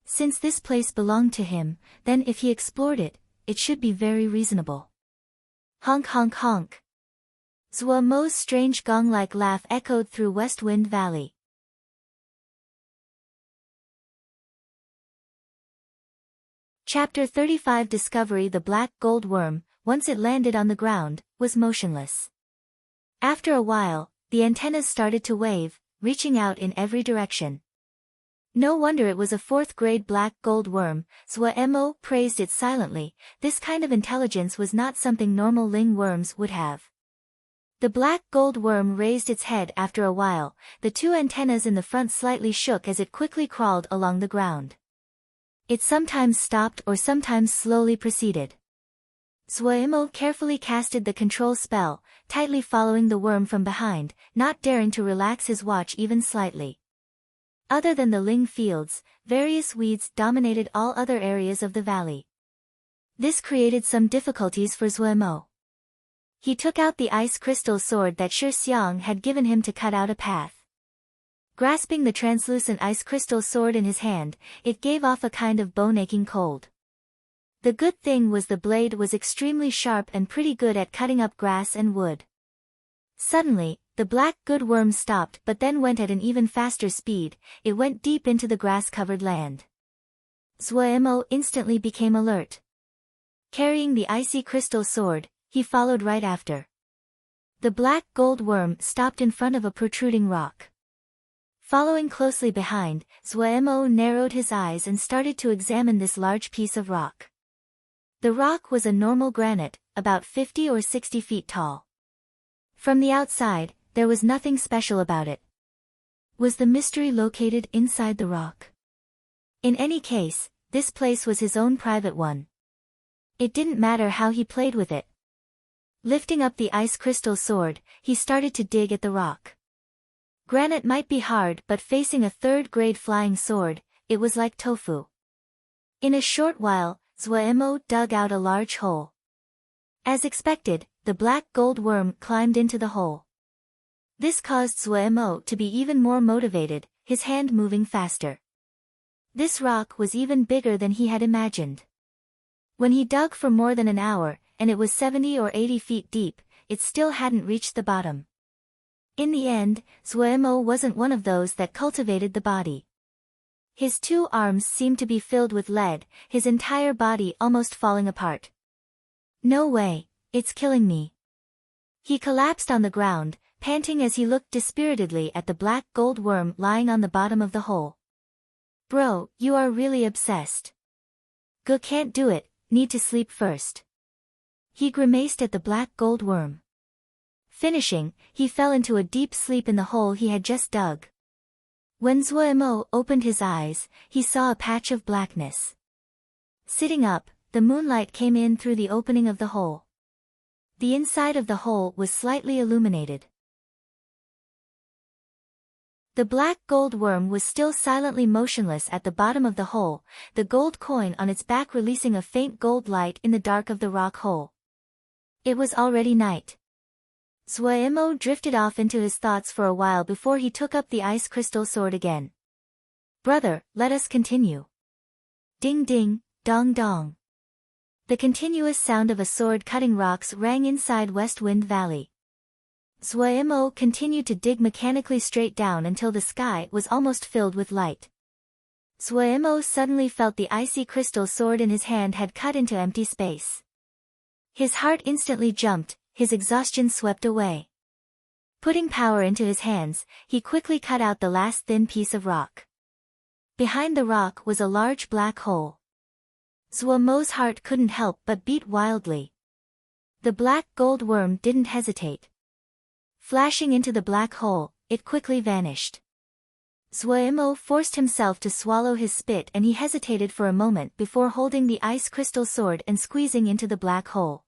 Since this place belonged to him, then if he explored it, it should be very reasonable. Honk honk honk. Zuemo's strange gong-like laugh echoed through West Wind Valley. Chapter 35 Discovery The black gold worm, once it landed on the ground, was motionless. After a while, the antennas started to wave, reaching out in every direction. No wonder it was a fourth-grade black gold worm. Zuemo praised it silently. This kind of intelligence was not something normal ling worms would have. The black gold worm raised its head after a while. The two antennas in the front slightly shook as it quickly crawled along the ground. It sometimes stopped or sometimes slowly proceeded. Zuemo carefully casted the control spell, tightly following the worm from behind, not daring to relax his watch even slightly. Other than the ling fields, various weeds dominated all other areas of the valley. This created some difficulties for Zuemo. He took out the ice crystal sword that Shi Xiang had given him to cut out a path. Grasping the translucent ice crystal sword in his hand, it gave off a kind of bone-aching cold. The good thing was the blade was extremely sharp and pretty good at cutting up grass and wood. Suddenly, the black good worm stopped but then went at an even faster speed. It went deep into the grass-covered land. Zuemo instantly became alert. Carrying the icy crystal sword, he followed right after. The black gold worm stopped in front of a protruding rock. Following closely behind, Zuemo narrowed his eyes and started to examine this large piece of rock. The rock was a normal granite, about 50 or 60 feet tall. From the outside, there was nothing special about it. Was the mystery located inside the rock? In any case, this place was his own private one. It didn't matter how he played with it. Lifting up the ice crystal sword, he started to dig at the rock. Granite might be hard, but facing a third-grade flying sword, it was like tofu. In a short while, Zuemo dug out a large hole. As expected, the black gold worm climbed into the hole. This caused Zuemo to be even more motivated, his hand moving faster. This rock was even bigger than he had imagined. When he dug for more than an hour, and it was 70 or 80 feet deep, it still hadn't reached the bottom. In the end, Zuemo wasn't one of those that cultivated the body. His 2 arms seemed to be filled with lead, his entire body almost falling apart. No way, it's killing me. He collapsed on the ground, panting as he looked dispiritedly at the black gold worm lying on the bottom of the hole. Bro, you are really obsessed. Go can't do it, need to sleep first. He grimaced at the black gold worm. Finishing, he fell into a deep sleep in the hole he had just dug. When Zuemo opened his eyes, he saw a patch of blackness. Sitting up, the moonlight came in through the opening of the hole. The inside of the hole was slightly illuminated. The black gold worm was still silently motionless at the bottom of the hole, the gold coin on its back releasing a faint gold light in the dark of the rock hole. It was already night. Zuemo drifted off into his thoughts for a while before he took up the ice crystal sword again. Brother, let us continue. Ding ding, dong dong. The continuous sound of a sword cutting rocks rang inside West Wind Valley. Zuemo continued to dig mechanically straight down until the sky was almost filled with light. Zuemo suddenly felt the icy crystal sword in his hand had cut into empty space. His heart instantly jumped, his exhaustion swept away. Putting power into his hands, he quickly cut out the last thin piece of rock. Behind the rock was a large black hole. Zuemo's heart couldn't help but beat wildly. The black gold worm didn't hesitate. Flashing into the black hole, it quickly vanished. Zuemo forced himself to swallow his spit and he hesitated for a moment before holding the ice crystal sword and squeezing into the black hole.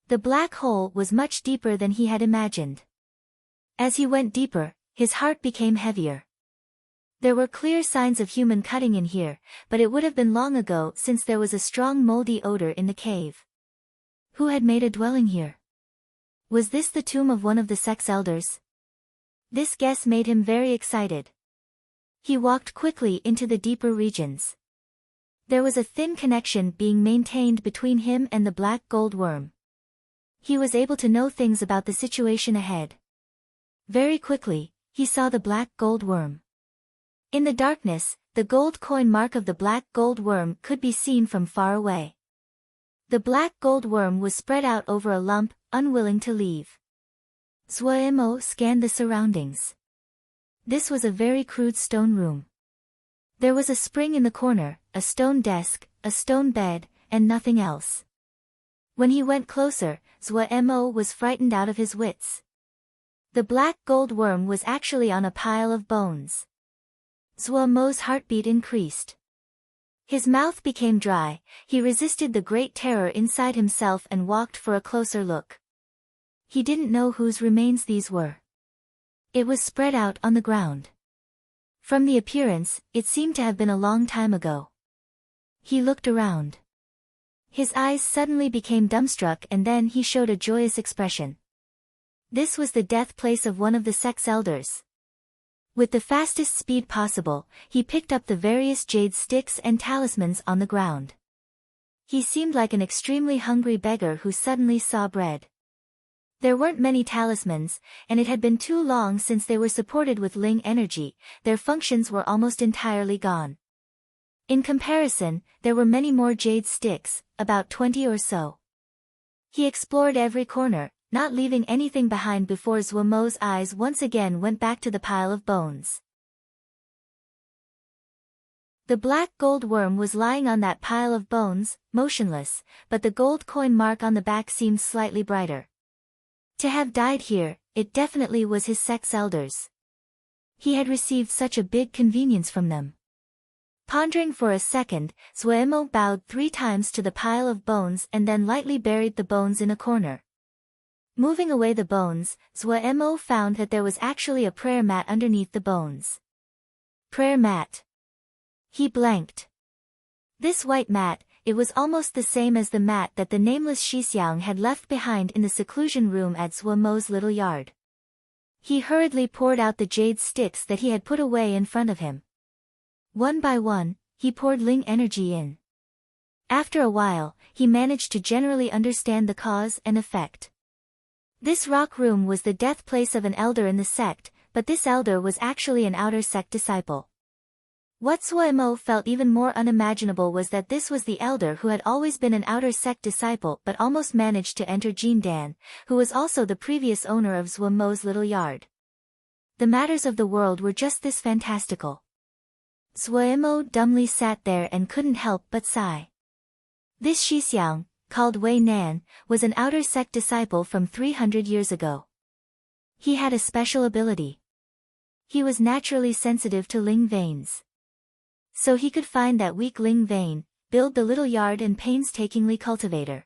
The black hole was much deeper than he had imagined. As he went deeper, his heart became heavier. There were clear signs of human cutting in here, but it would have been long ago since there was a strong moldy odor in the cave. Who had made a dwelling here? Was this the tomb of one of the sex elders? This guess made him very excited. He walked quickly into the deeper regions. There was a thin connection being maintained between him and the black gold worm. He was able to know things about the situation ahead. Very quickly, he saw the black gold worm. In the darkness, the gold coin mark of the black gold worm could be seen from far away. The black gold worm was spread out over a lump, unwilling to leave. Zhuemo scanned the surroundings. This was a very crude stone room. There was a spring in the corner, a stone desk, a stone bed, and nothing else. When he went closer, Zhuemo was frightened out of his wits. The black gold worm was actually on a pile of bones. Zhuemo's heartbeat increased. His mouth became dry, he resisted the great terror inside himself and walked for a closer look. He didn't know whose remains these were. It was spread out on the ground. From the appearance, it seemed to have been a long time ago. He looked around. His eyes suddenly became dumbstruck and then he showed a joyous expression. This was the death place of one of the sex elders. With the fastest speed possible, he picked up the various jade sticks and talismans on the ground. He seemed like an extremely hungry beggar who suddenly saw bread. There weren't many talismans, and it had been too long since they were supported with Ling energy, their functions were almost entirely gone. In comparison, there were many more jade sticks, about 20 or so. He explored every corner, not leaving anything behind before Zhuemo's eyes once again went back to the pile of bones. The black gold worm was lying on that pile of bones, motionless, but the gold coin mark on the back seemed slightly brighter. To have died here, it definitely was his sex elders. He had received such a big convenience from them. Pondering for a second, Zhuemo bowed 3 times to the pile of bones and then lightly buried the bones in a corner. Moving away the bones, Zhuemo found that there was actually a prayer mat underneath the bones. Prayer mat. He blanked. This white mat, it was almost the same as the mat that the nameless Shixiang had left behind in the seclusion room at Zhuemo's little yard. He hurriedly poured out the jade sticks that he had put away in front of him. One by one, he poured Ling energy in. After a while, he managed to generally understand the cause and effect. This rock room was the death place of an elder in the sect, but this elder was actually an outer sect disciple. What Zhuemo felt even more unimaginable was that this was the elder who had always been an outer sect disciple but almost managed to enter Jindan, who was also the previous owner of Zhuemo's little yard. The matters of the world were just this fantastical. Zhuemo dumbly sat there and couldn't help but sigh. This Shixiang, called Wei Nan, was an outer sect disciple from 300 years ago. He had a special ability. He was naturally sensitive to Ling veins. So he could find that weak Ling vein, build the little yard and painstakingly cultivate her.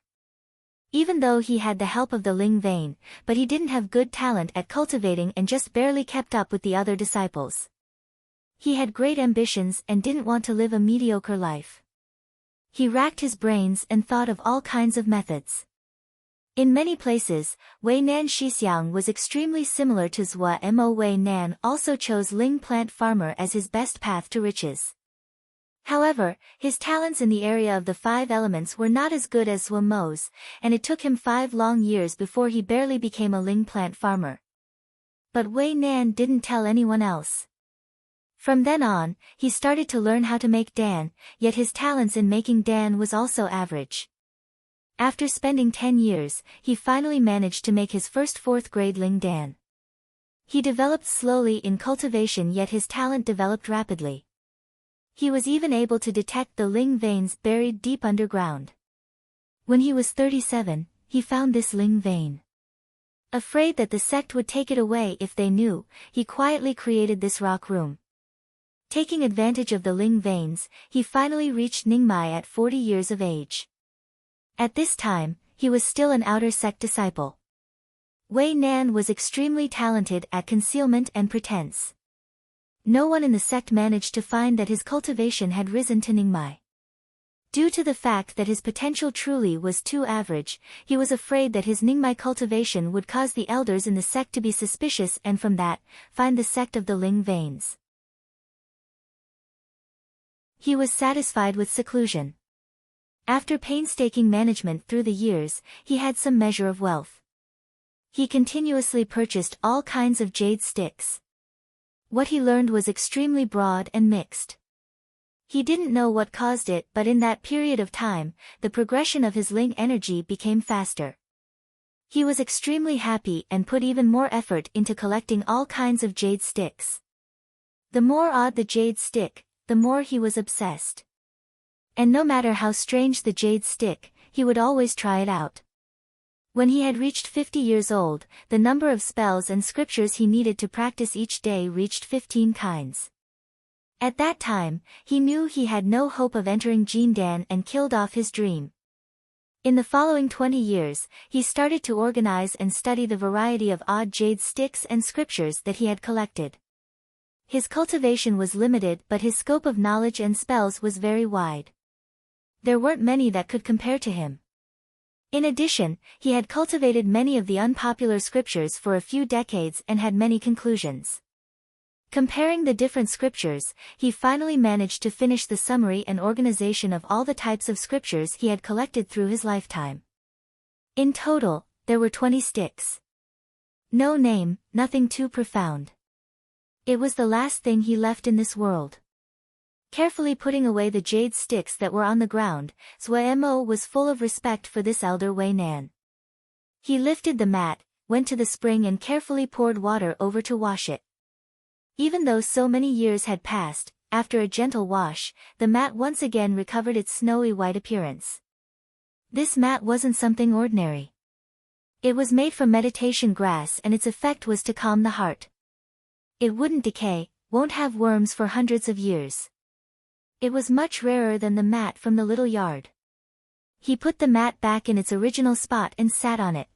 Even though he had the help of the Ling vein, but he didn't have good talent at cultivating and just barely kept up with the other disciples. He had great ambitions and didn't want to live a mediocre life. He racked his brains and thought of all kinds of methods. In many places, Wei Nan Shixiang was extremely similar to Zhuemo. Wei Nan also chose Ling plant farmer as his best path to riches. However, his talents in the area of the 5 elements were not as good as Zhuemo's, and it took him 5 long years before he barely became a Ling plant farmer. But Wei Nan didn't tell anyone else. From then on, he started to learn how to make Dan, yet his talents in making Dan was also average. After spending 10 years, he finally managed to make his first 4th grade Ling Dan. He developed slowly in cultivation, yet his talent developed rapidly. He was even able to detect the Ling veins buried deep underground. When he was 37, he found this Ling vein. Afraid that the sect would take it away if they knew, he quietly created this rock room. Taking advantage of the Ling veins, he finally reached Ningmai at 40 years of age. At this time, he was still an outer sect disciple. Wei Nan was extremely talented at concealment and pretense. No one in the sect managed to find that his cultivation had risen to Ningmai. Due to the fact that his potential truly was too average, he was afraid that his Ningmai cultivation would cause the elders in the sect to be suspicious and from that, find the sect of the Ling veins. He was satisfied with seclusion. After painstaking management through the years, he had some measure of wealth. He continuously purchased all kinds of jade sticks. What he learned was extremely broad and mixed. He didn't know what caused it, but in that period of time, the progression of his Ling energy became faster. He was extremely happy and put even more effort into collecting all kinds of jade sticks. The more odd the jade stick, the more he was obsessed. And no matter how strange the jade stick, he would always try it out. When he had reached 50 years old, the number of spells and scriptures he needed to practice each day reached 15 kinds. At that time, he knew he had no hope of entering Jindan and killed off his dream. In the following 20 years, he started to organize and study the variety of odd jade sticks and scriptures that he had collected. His cultivation was limited, but his scope of knowledge and spells was very wide. There weren't many that could compare to him. In addition, he had cultivated many of the unpopular scriptures for a few decades and had many conclusions. Comparing the different scriptures, he finally managed to finish the summary and organization of all the types of scriptures he had collected through his lifetime. In total, there were 20 sticks. No name, nothing too profound. It was the last thing he left in this world. Carefully putting away the jade sticks that were on the ground, Zhuemo was full of respect for this elder Wei Nan. He lifted the mat, went to the spring and carefully poured water over to wash it. Even though so many years had passed, after a gentle wash, the mat once again recovered its snowy white appearance. This mat wasn't something ordinary. It was made from meditation grass and its effect was to calm the heart. It wouldn't decay, won't have worms for hundreds of years. It was much rarer than the mat from the little yard. He put the mat back in its original spot and sat on it.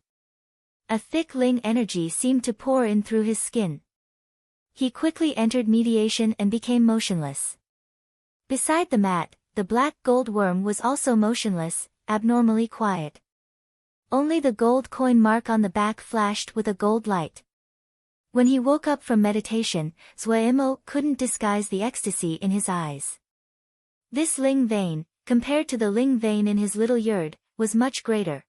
A thick Ling energy seemed to pour in through his skin. He quickly entered mediation and became motionless. Beside the mat, the black gold worm was also motionless, abnormally quiet. Only the gold coin mark on the back flashed with a gold light. When he woke up from meditation, Zhuemo couldn't disguise the ecstasy in his eyes. This Ling vein, compared to the Ling vein in his little yard, was much greater.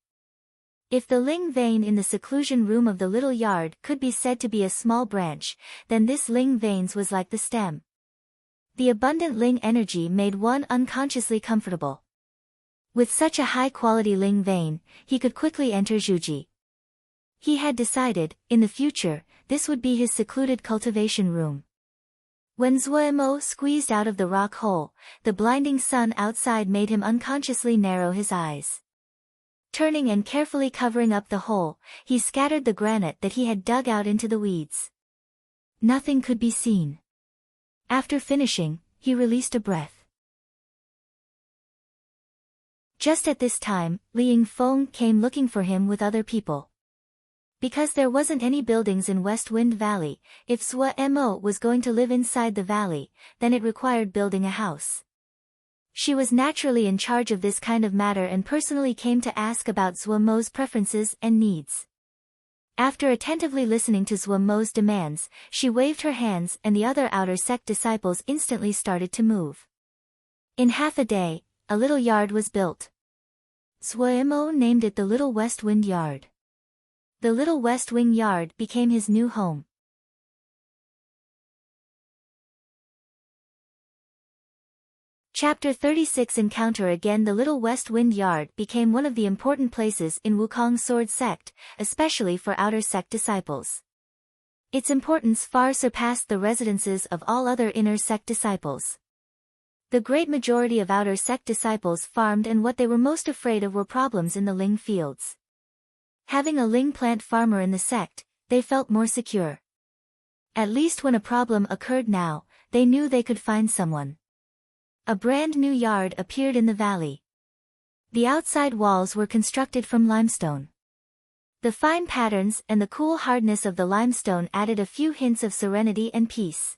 If the Ling vein in the seclusion room of the little yard could be said to be a small branch, then this Ling veins was like the stem. The abundant Ling energy made one unconsciously comfortable. With such a high-quality Ling vein, he could quickly enter Zhuji. He had decided, in the future, this would be his secluded cultivation room. When Zhuemo squeezed out of the rock hole, the blinding sun outside made him unconsciously narrow his eyes. Turning and carefully covering up the hole, he scattered the granite that he had dug out into the weeds. Nothing could be seen. After finishing, he released a breath. Just at this time, Li Yingfeng came looking for him with other people. Because there wasn't any buildings in West Wind Valley, if Zhuemo was going to live inside the valley, then it required building a house. She was naturally in charge of this kind of matter and personally came to ask about Zhuemo's preferences and needs. After attentively listening to Zhuemo's demands, she waved her hands and the other outer sect disciples instantly started to move. In half a day, a little yard was built. Zhuemo named it the Little West Wind Yard. The Little West Wing Yard became his new home. Chapter 36 Encounter Again. The Little West Wind Yard became one of the important places in Wukong Sword Sect, especially for outer sect disciples. Its importance far surpassed the residences of all other inner sect disciples. The great majority of outer sect disciples farmed and what they were most afraid of were problems in the Ling fields. Having a Ling plant farmer in the sect, they felt more secure. At least when a problem occurred now, they knew they could find someone. A brand new yard appeared in the valley. The outside walls were constructed from limestone. The fine patterns and the cool hardness of the limestone added a few hints of serenity and peace.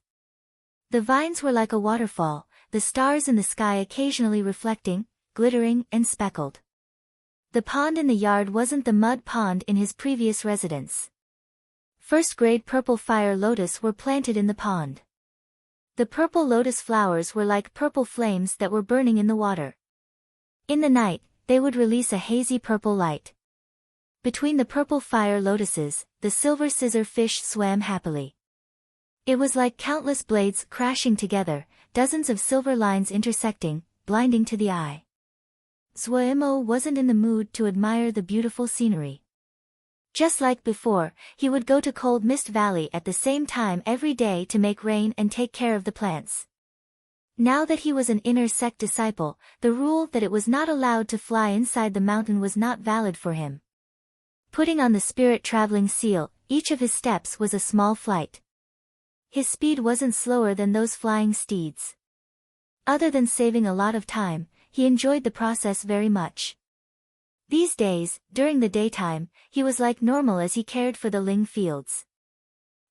The vines were like a waterfall, the stars in the sky occasionally reflecting, glittering and speckled. The pond in the yard wasn't the mud pond in his previous residence. First-grade purple fire lotus were planted in the pond. The purple lotus flowers were like purple flames that were burning in the water. In the night, they would release a hazy purple light. Between the purple fire lotuses, the silver scissor fish swam happily. It was like countless blades crashing together, dozens of silver lines intersecting, blinding to the eye. Zhuemo wasn't in the mood to admire the beautiful scenery. Just like before, he would go to Cold Mist Valley at the same time every day to make rain and take care of the plants. Now that he was an inner sect disciple, the rule that it was not allowed to fly inside the mountain was not valid for him. Putting on the spirit traveling seal, each of his steps was a small flight. His speed wasn't slower than those flying steeds. Other than saving a lot of time, he enjoyed the process very much. These days, during the daytime, he was like normal as he cared for the Ling fields.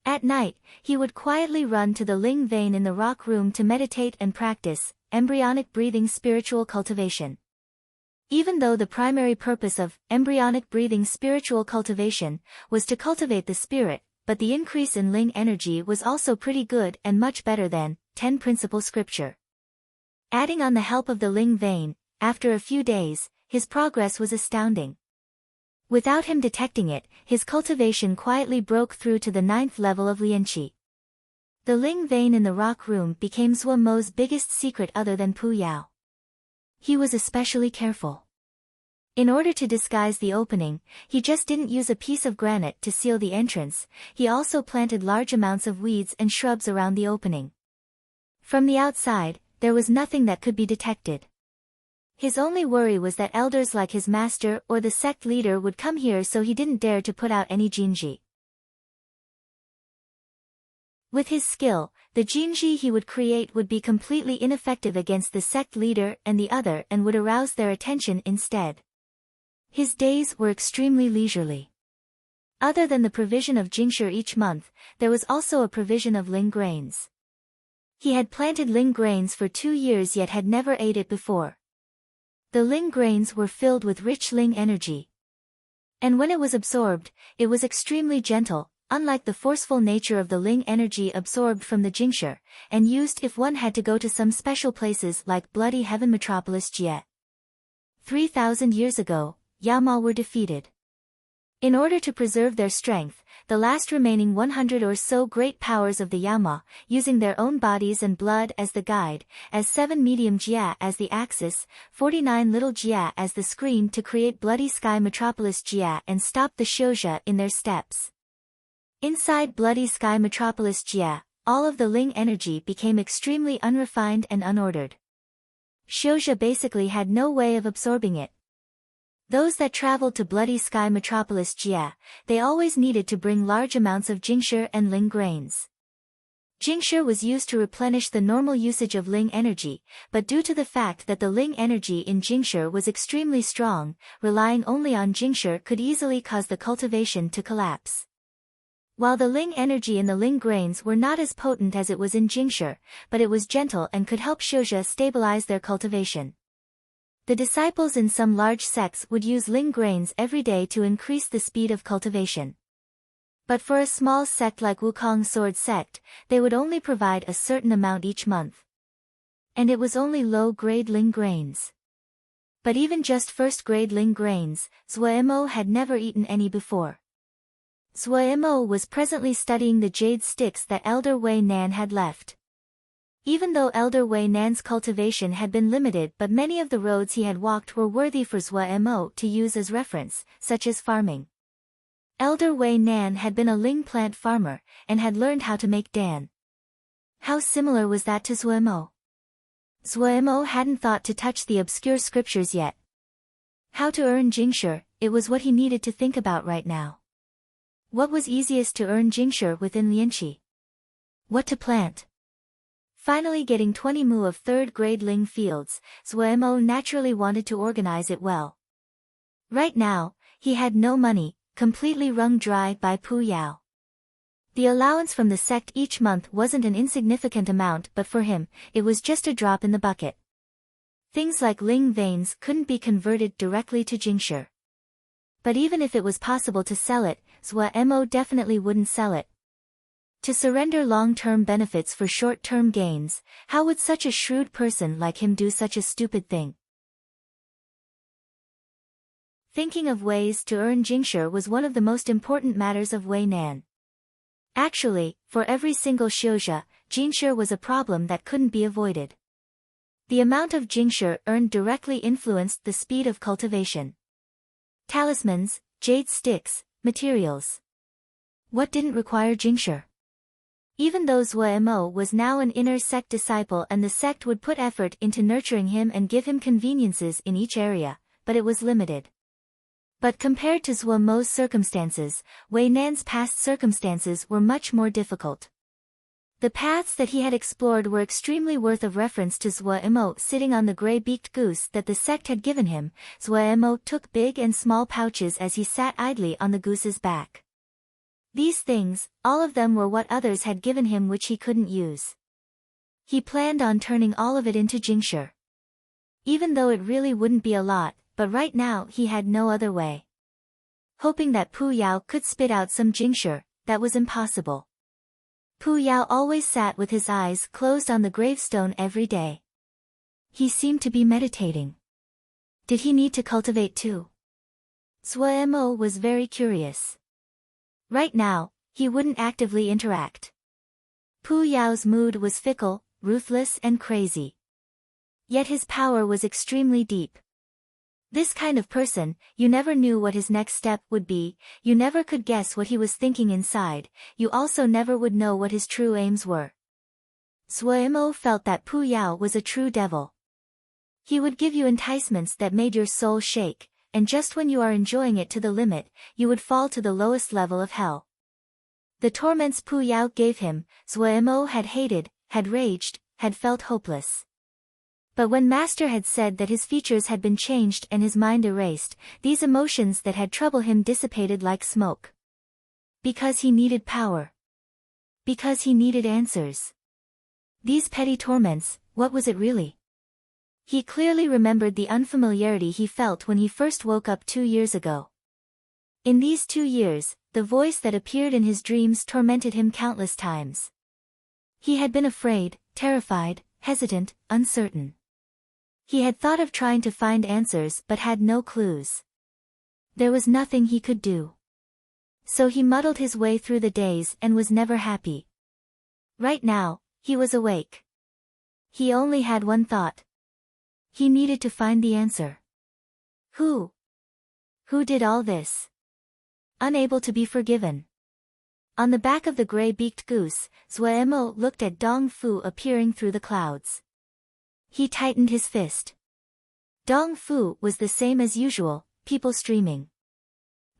At night, he would quietly run to the Ling vein in the rock room to meditate and practice embryonic breathing spiritual cultivation. Even though the primary purpose of embryonic breathing spiritual cultivation was to cultivate the spirit, but the increase in Ling energy was also pretty good and much better than 10 principle scripture. Adding on the help of the Ling vein, after a few days, his progress was astounding. Without him detecting it, his cultivation quietly broke through to the 9th level of Lianqi. The Ling vein in the rock room became Zhuemo's biggest secret other than Pu Yao. He was especially careful. In order to disguise the opening, he just didn't use a piece of granite to seal the entrance, he also planted large amounts of weeds and shrubs around the opening. From the outside, there was nothing that could be detected. His only worry was that elders like his master or the sect leader would come here, so he didn't dare to put out any jinji. With his skill, the jinji he would create would be completely ineffective against the sect leader and the other and would arouse their attention instead. His days were extremely leisurely. Other than the provision of jingshi each month, there was also a provision of Ling grains. He had planted Ling grains for 2 years yet had never ate it before. The Ling grains were filled with rich Ling energy. And when it was absorbed, it was extremely gentle, unlike the forceful nature of the Ling energy absorbed from the jingshi, and used if one had to go to some special places like Bloody Heaven Metropolis Jie. 3,000 years ago, Yama were defeated. In order to preserve their strength, the last remaining 100 or so great powers of the Yama, using their own bodies and blood as the guide, as 7 medium Jia as the axis, 49 little Jia as the screen to create Bloody Sky Metropolis Jia and stop the Shouja in their steps. Inside Bloody Sky Metropolis Jia, all of the Ling energy became extremely unrefined and unordered. Shouja basically had no way of absorbing it. Those that traveled to Bloody Sky Metropolis Jia, they always needed to bring large amounts of jingshi and Ling grains. Jingshi was used to replenish the normal usage of Ling energy, but due to the fact that the Ling energy in jingshi was extremely strong, relying only on jingshi could easily cause the cultivation to collapse. While the Ling energy in the Ling grains were not as potent as it was in jingshi, but it was gentle and could help Shouja stabilize their cultivation. The disciples in some large sects would use Ling grains every day to increase the speed of cultivation. But for a small sect like Wukong Sword sect, they would only provide a certain amount each month. And it was only low-grade Ling grains. But even just first-grade Ling grains, Zhuemo had never eaten any before. Zhuemo was presently studying the jade sticks that Elder Wei Nan had left. Even though Elder Wei Nan's cultivation had been limited, but many of the roads he had walked were worthy for Zhuemo to use as reference, such as farming. Elder Wei Nan had been a Ling plant farmer, and had learned how to make dan. How similar was that to Zhuemo? Zhuemo hadn't thought to touch the obscure scriptures yet. How to earn jingshi, it was what he needed to think about right now. What was easiest to earn jingshi within Lianqi? What to plant? Finally getting 20 mu of third-grade Ling fields, Zuemo naturally wanted to organize it well. Right now, he had no money, completely wrung dry by Pu Yao. The allowance from the sect each month wasn't an insignificant amount, but for him, it was just a drop in the bucket. Things like Ling veins couldn't be converted directly to Jingshi. But even if it was possible to sell it, Zuemo definitely wouldn't sell it. To surrender long-term benefits for short-term gains, how would such a shrewd person like him do such a stupid thing? Thinking of ways to earn Jingshi was one of the most important matters of Wei Nan. Actually, for every single Xiuzhe, Jingshi was a problem that couldn't be avoided. The amount of Jingshi earned directly influenced the speed of cultivation. Talismans, jade sticks, materials. What didn't require Jingshi? Even though Zuemo was now an inner sect disciple and the sect would put effort into nurturing him and give him conveniences in each area, but it was limited. But compared to Zuemo's circumstances, Wei Nan's past circumstances were much more difficult. The paths that he had explored were extremely worth of reference to Zuemo sitting on the gray-beaked goose that the sect had given him. Zuemo took big and small pouches as he sat idly on the goose's back. These things, all of them were what others had given him which he couldn't use. He planned on turning all of it into Jingshi. Even though it really wouldn't be a lot, but right now he had no other way. Hoping that Pu Yao could spit out some Jingshi, that was impossible. Pu Yao always sat with his eyes closed on the gravestone every day. He seemed to be meditating. Did he need to cultivate too? Zuemo was very curious. Right now, he wouldn't actively interact. Pu Yao's mood was fickle, ruthless and crazy. Yet his power was extremely deep. This kind of person, you never knew what his next step would be, you never could guess what he was thinking inside, you also never would know what his true aims were. Zuemo felt that Pu Yao was a true devil. He would give you enticements that made your soul shake, and just when you are enjoying it to the limit, you would fall to the lowest level of hell. The torments Pu Yao gave him, Zuemo had hated, had raged, had felt hopeless. But when Master had said that his features had been changed and his mind erased, these emotions that had troubled him dissipated like smoke. Because he needed power. Because he needed answers. These petty torments, what was it really? He clearly remembered the unfamiliarity he felt when he first woke up 2 years ago. In these 2 years, the voice that appeared in his dreams tormented him countless times. He had been afraid, terrified, hesitant, uncertain. He had thought of trying to find answers but had no clues. There was nothing he could do. So he muddled his way through the days and was never happy. Right now, he was awake. He only had one thought. He needed to find the answer. Who? Who did all this? Unable to be forgiven. On the back of the gray-beaked goose, Zuemo looked at Dong Fu appearing through the clouds. He tightened his fist. Dong Fu was the same as usual, people streaming.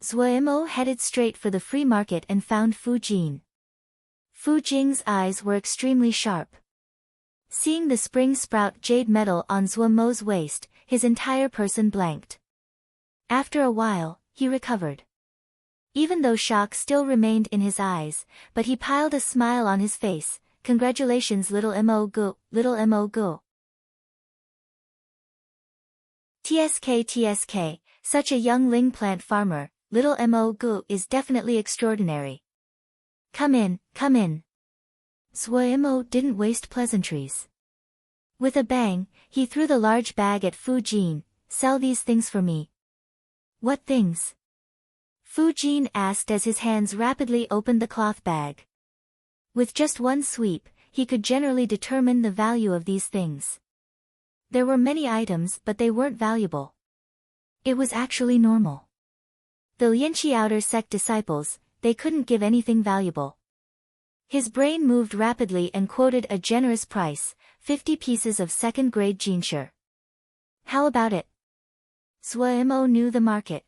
Zuemo headed straight for the free market and found Fu Jin. Fu Jing's eyes were extremely sharp. Seeing the spring sprout jade metal on Zuemo's waist, his entire person blanked. After a while, he recovered. Even though shock still remained in his eyes, but he piled a smile on his face. Congratulations little Mo Gu, little Mo Gu. TSK, such a young Ling plant farmer, little Mo Gu is definitely extraordinary. Come in, come in. Zuemo didn't waste pleasantries. With a bang, he threw the large bag at Fu Jin. Sell these things for me. What things? Fu Jin asked as his hands rapidly opened the cloth bag. With just one sweep, he could generally determine the value of these things. There were many items but they weren't valuable. It was actually normal. The Lianqi outer sect disciples, they couldn't give anything valuable. His brain moved rapidly and quoted a generous price, 50 pieces of second-grade Jingshi. How about it? Zuemo knew the market.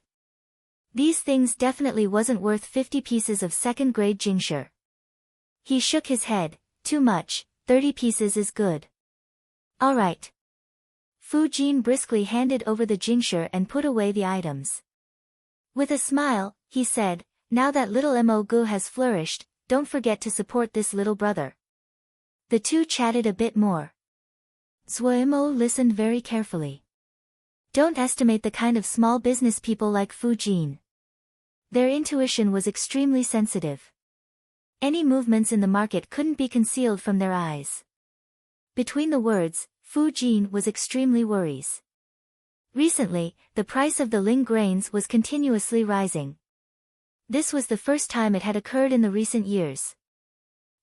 These things definitely wasn't worth 50 pieces of second-grade Jingshi. He shook his head, too much, 30 pieces is good. All right. Fu Jin briskly handed over the jingsher and put away the items. With a smile, he said, now that little Mo Gu has flourished, don't forget to support this little brother. The two chatted a bit more. Zuo listened very carefully. Don't estimate the kind of small business people like Fu Jin. Their intuition was extremely sensitive. Any movements in the market couldn't be concealed from their eyes. Between the words, Fu Jin was extremely worries. Recently, the price of the Ling grains was continuously rising. This was the first time it had occurred in the recent years.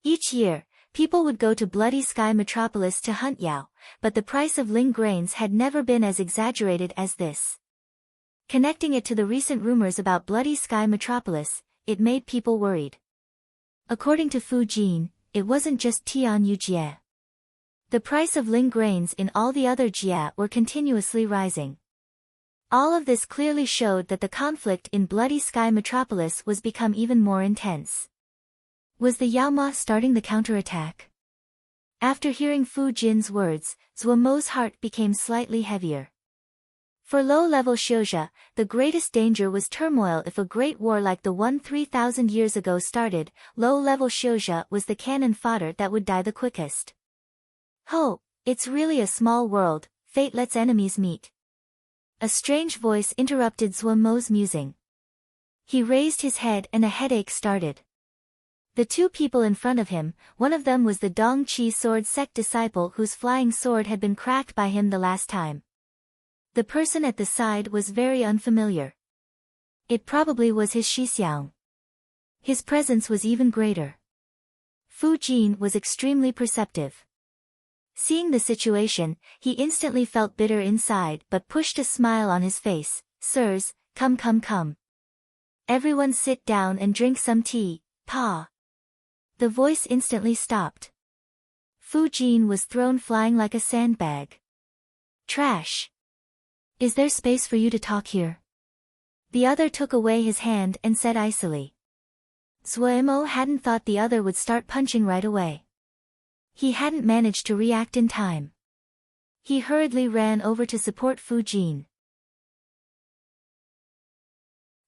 Each year, people would go to Bloody Sky Metropolis to hunt Yao, but the price of Ling grains had never been as exaggerated as this. Connecting it to the recent rumors about Bloody Sky Metropolis, it made people worried. According to Fu Jin, it wasn't just Tian Yu Jie. The price of Ling grains in all the other Jia were continuously rising. All of this clearly showed that the conflict in Bloody Sky Metropolis was become even more intense. Was the Yao Ma starting the counterattack? After hearing Fu Jin's words, Zuo Mo's heart became slightly heavier. For low-level Xiuzha, the greatest danger was turmoil. If a great war like the one 3,000 years ago started, low-level Xiuzha was the cannon fodder that would die the quickest. Ho, it's really a small world, fate lets enemies meet. A strange voice interrupted Zuo Mo's musing. He raised his head and a headache started. The two people in front of him, one of them was the Dong Qi sword sect disciple whose flying sword had been cracked by him the last time. The person at the side was very unfamiliar. It probably was his Shixiang. His presence was even greater. Fu Jin was extremely perceptive. Seeing the situation, he instantly felt bitter inside but pushed a smile on his face. Sirs, come. Everyone sit down and drink some tea, pa. The voice instantly stopped. Fu Jin was thrown flying like a sandbag. Trash. Is there space for you to talk here? The other took away his hand and said icily. Zuo hadn't thought the other would start punching right away. He hadn't managed to react in time. He hurriedly ran over to support Fu Jin.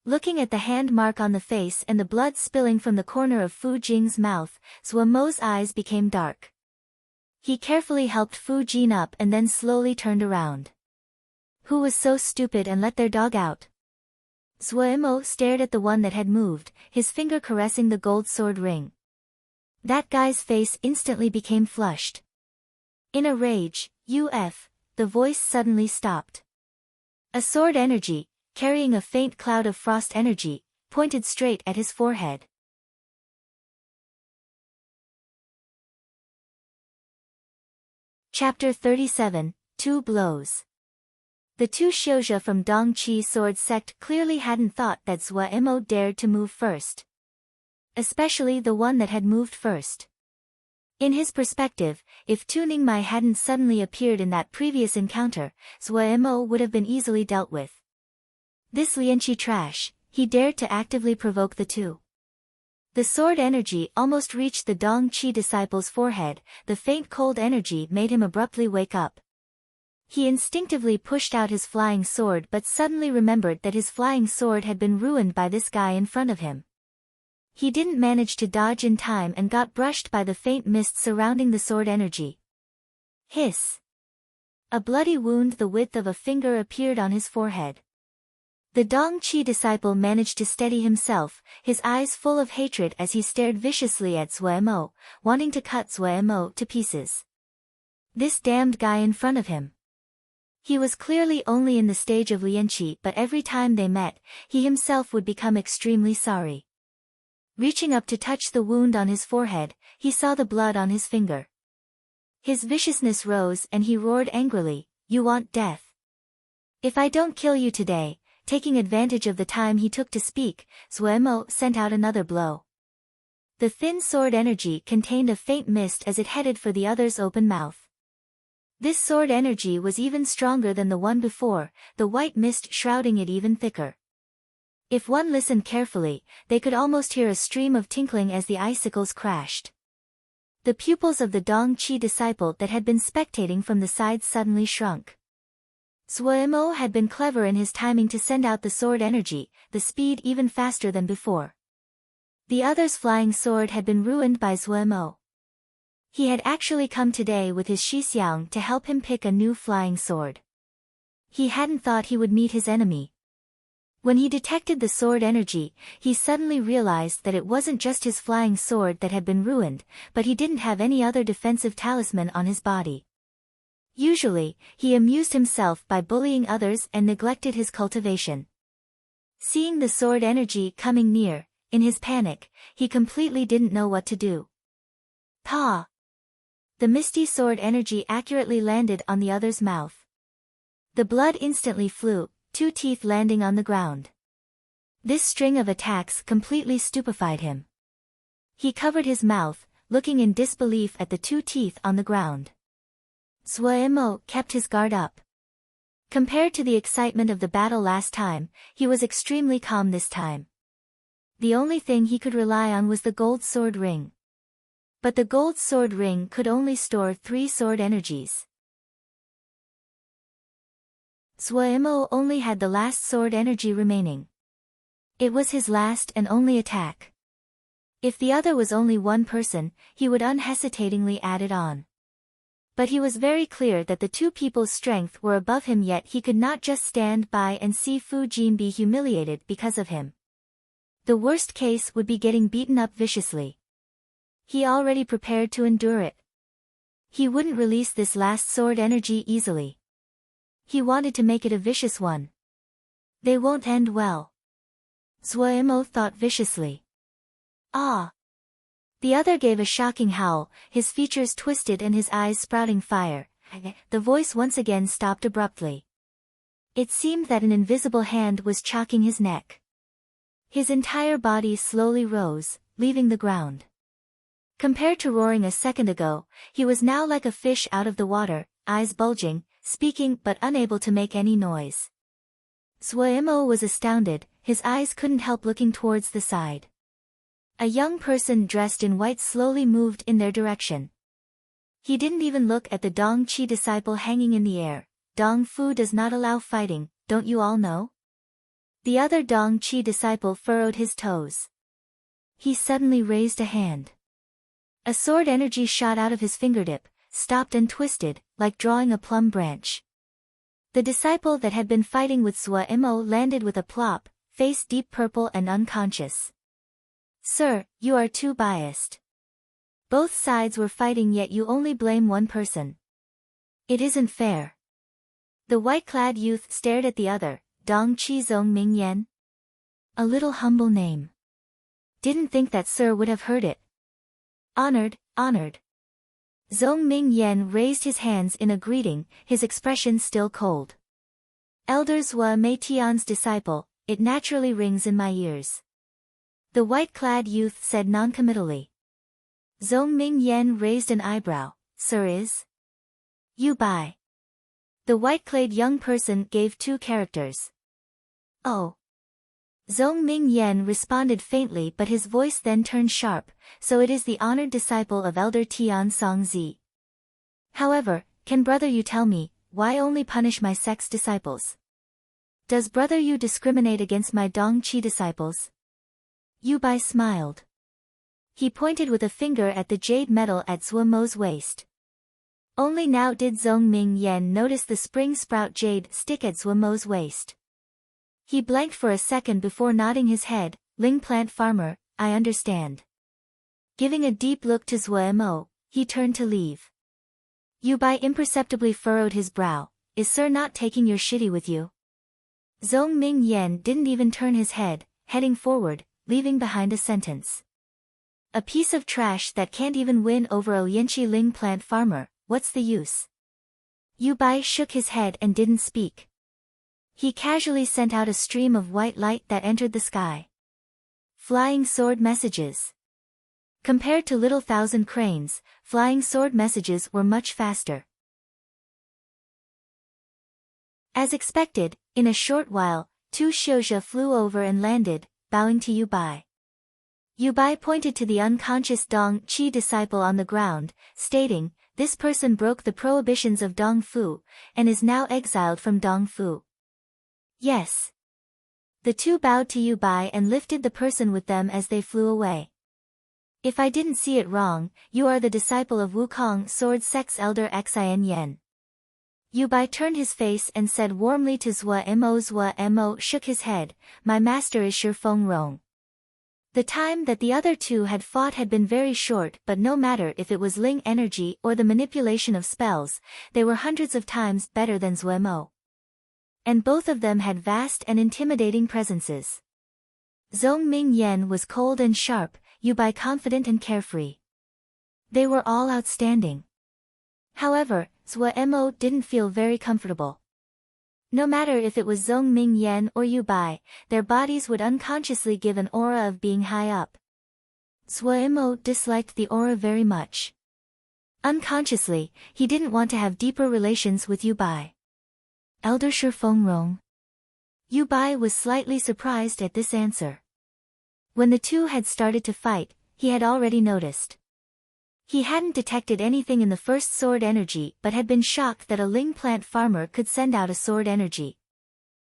Looking at the hand mark on the face and the blood spilling from the corner of Fu Jin's mouth, Zuo Mo's eyes became dark. He carefully helped Fu Jin up and then slowly turned around. Who was so stupid and let their dog out? Zuo stared at the one that had moved, his finger caressing the gold sword ring. That guy's face instantly became flushed. In a rage, the voice suddenly stopped. A sword energy, carrying a faint cloud of frost energy, pointed straight at his forehead. Chapter 37, Two Blows. The two Xiuzha from Dong Qi sword sect clearly hadn't thought that Zuo dared to move first. Especially the one that had moved first. In his perspective, if Tu Ningmai hadn't suddenly appeared in that previous encounter, Zuo would have been easily dealt with. This Lianqi trash, he dared to actively provoke the two. The sword energy almost reached the Dong Qi disciple's forehead, the faint cold energy made him abruptly wake up. He instinctively pushed out his flying sword but suddenly remembered that his flying sword had been ruined by this guy in front of him. He didn't manage to dodge in time and got brushed by the faint mist surrounding the sword energy. Hiss! A bloody wound the width of a finger appeared on his forehead. The Dong Qi disciple managed to steady himself, his eyes full of hatred as he stared viciously at Zuo, wanting to cut Zuo to pieces. This damned guy in front of him. He was clearly only in the stage of Lianqi, but every time they met, he himself would become extremely sorry. Reaching up to touch the wound on his forehead, he saw the blood on his finger. His viciousness rose and he roared angrily, "You want death? If I don't kill you today," taking advantage of the time he took to speak, Zuo sent out another blow. The thin sword energy contained a faint mist as it headed for the other's open mouth. This sword energy was even stronger than the one before, the white mist shrouding it even thicker. If one listened carefully, they could almost hear a stream of tinkling as the icicles crashed. The pupils of the Dong Qi disciple that had been spectating from the side suddenly shrunk. Zuo had been clever in his timing to send out the sword energy, the speed even faster than before. The other's flying sword had been ruined by Zuo. He had actually come today with his Shixiang to help him pick a new flying sword. He hadn't thought he would meet his enemy. When he detected the sword energy, he suddenly realized that it wasn't just his flying sword that had been ruined, but he didn't have any other defensive talisman on his body. Usually, he amused himself by bullying others and neglected his cultivation. Seeing the sword energy coming near, in his panic, he completely didn't know what to do. Pa! The misty sword energy accurately landed on the other's mouth. The blood instantly flew, 2 teeth landing on the ground. This string of attacks completely stupefied him. He covered his mouth, looking in disbelief at the 2 teeth on the ground. Zuo kept his guard up. Compared to the excitement of the battle last time, he was extremely calm this time. The only thing he could rely on was the gold sword ring. But the gold sword ring could only store 3 sword energies. Zuo only had the last sword energy remaining. It was his last and only attack. If the other was only one person, he would unhesitatingly add it on. But he was very clear that the 2 people's strength were above him, yet he could not just stand by and see Fu Jin be humiliated because of him. The worst case would be getting beaten up viciously. He already prepared to endure it. He wouldn't release this last sword energy easily. He wanted to make it a vicious one. They won't end well. Zuo thought viciously. Ah! The other gave a shocking howl, his features twisted and his eyes sprouting fire. The voice once again stopped abruptly. It seemed that an invisible hand was choking his neck. His entire body slowly rose, leaving the ground. Compared to roaring a second ago, he was now like a fish out of the water, eyes bulging, speaking but unable to make any noise. Zuo was astounded, his eyes couldn't help looking towards the side. A young person dressed in white slowly moved in their direction. He didn't even look at the Dong Qi disciple hanging in the air. Dong Fu does not allow fighting, don't you all know? The other Dong Qi disciple furrowed his toes. He suddenly raised a hand. A sword energy shot out of his fingertip, stopped and twisted, like drawing a plum branch. The disciple that had been fighting with Zuo landed with a plop, face deep purple and unconscious. Sir, you are too biased. Both sides were fighting yet you only blame one person. It isn't fair. The white-clad youth stared at the other, Dong Qi Zong Ming Yan. A little humble name. Didn't think that sir would have heard it. Honored, honored. Zong Ming Yan raised his hands in a greeting, his expression still cold. Elder Zhua Mei Tian's disciple, it naturally rings in my ears. The white-clad youth said noncommittally. Zong Ming Yan raised an eyebrow. Sir is? You Bai. The white-clad young person gave 2 characters. Oh. Zong Ming Yan responded faintly, but his voice then turned sharp, so it is the honored disciple of Elder Tian Songzi. However, can brother you tell me, why only punish my sect's disciples? Does brother you discriminate against my Dong Qi disciples? Yu Bai smiled. He pointed with a finger at the jade medal at Zuomo's waist. Only now did Zong Ming Yan notice the spring sprout jade stick at Zuomo's waist. He blanked for a second before nodding his head. Ling plant farmer, I understand. Giving a deep look to Zuo, he turned to leave. Yu Bai imperceptibly furrowed his brow. Is sir not taking your shitty with you? Zong Ming Yan didn't even turn his head, heading forward, leaving behind a sentence. A piece of trash that can't even win over a Yanqi Ling plant farmer, what's the use? Yu Bai shook his head and didn't speak. He casually sent out a stream of white light that entered the sky. Flying sword messages. Compared to little thousand cranes, flying sword messages were much faster. As expected, in a short while, 2 Xiuzhe flew over and landed, bowing to Yu Bai. Yu Bai pointed to the unconscious Dong Qi disciple on the ground, stating, "This person broke the prohibitions of Dong Fu, and is now exiled from Dong Fu." Yes. The two bowed to Yu Bai and lifted the person with them as they flew away. "If I didn't see it wrong, you are the disciple of Wukong Sword Sect's elder Xin Yan." Yu Bai turned his face and said warmly to Zhua Mo. Zhua Mo shook his head, "My master is Shi Feng Rong." The time that the other two had fought had been very short, but no matter if it was Ling energy or the manipulation of spells, they were hundreds of times better than Zhua Mo. And both of them had vast and intimidating presences. Zhong Ming Yen was cold and sharp, Yu Bai confident and carefree. They were all outstanding. However, Zhua Mo didn't feel very comfortable. No matter if it was Zhong Ming Yen or Yu Bai, their bodies would unconsciously give an aura of being high up. Zhua Mo disliked the aura very much. Unconsciously, he didn't want to have deeper relations with Yu Bai. Elder Shi Feng Rong. Yu Bai was slightly surprised at this answer. When the two had started to fight, he had already noticed. He hadn't detected anything in the first sword energy but had been shocked that a Ling plant farmer could send out a sword energy.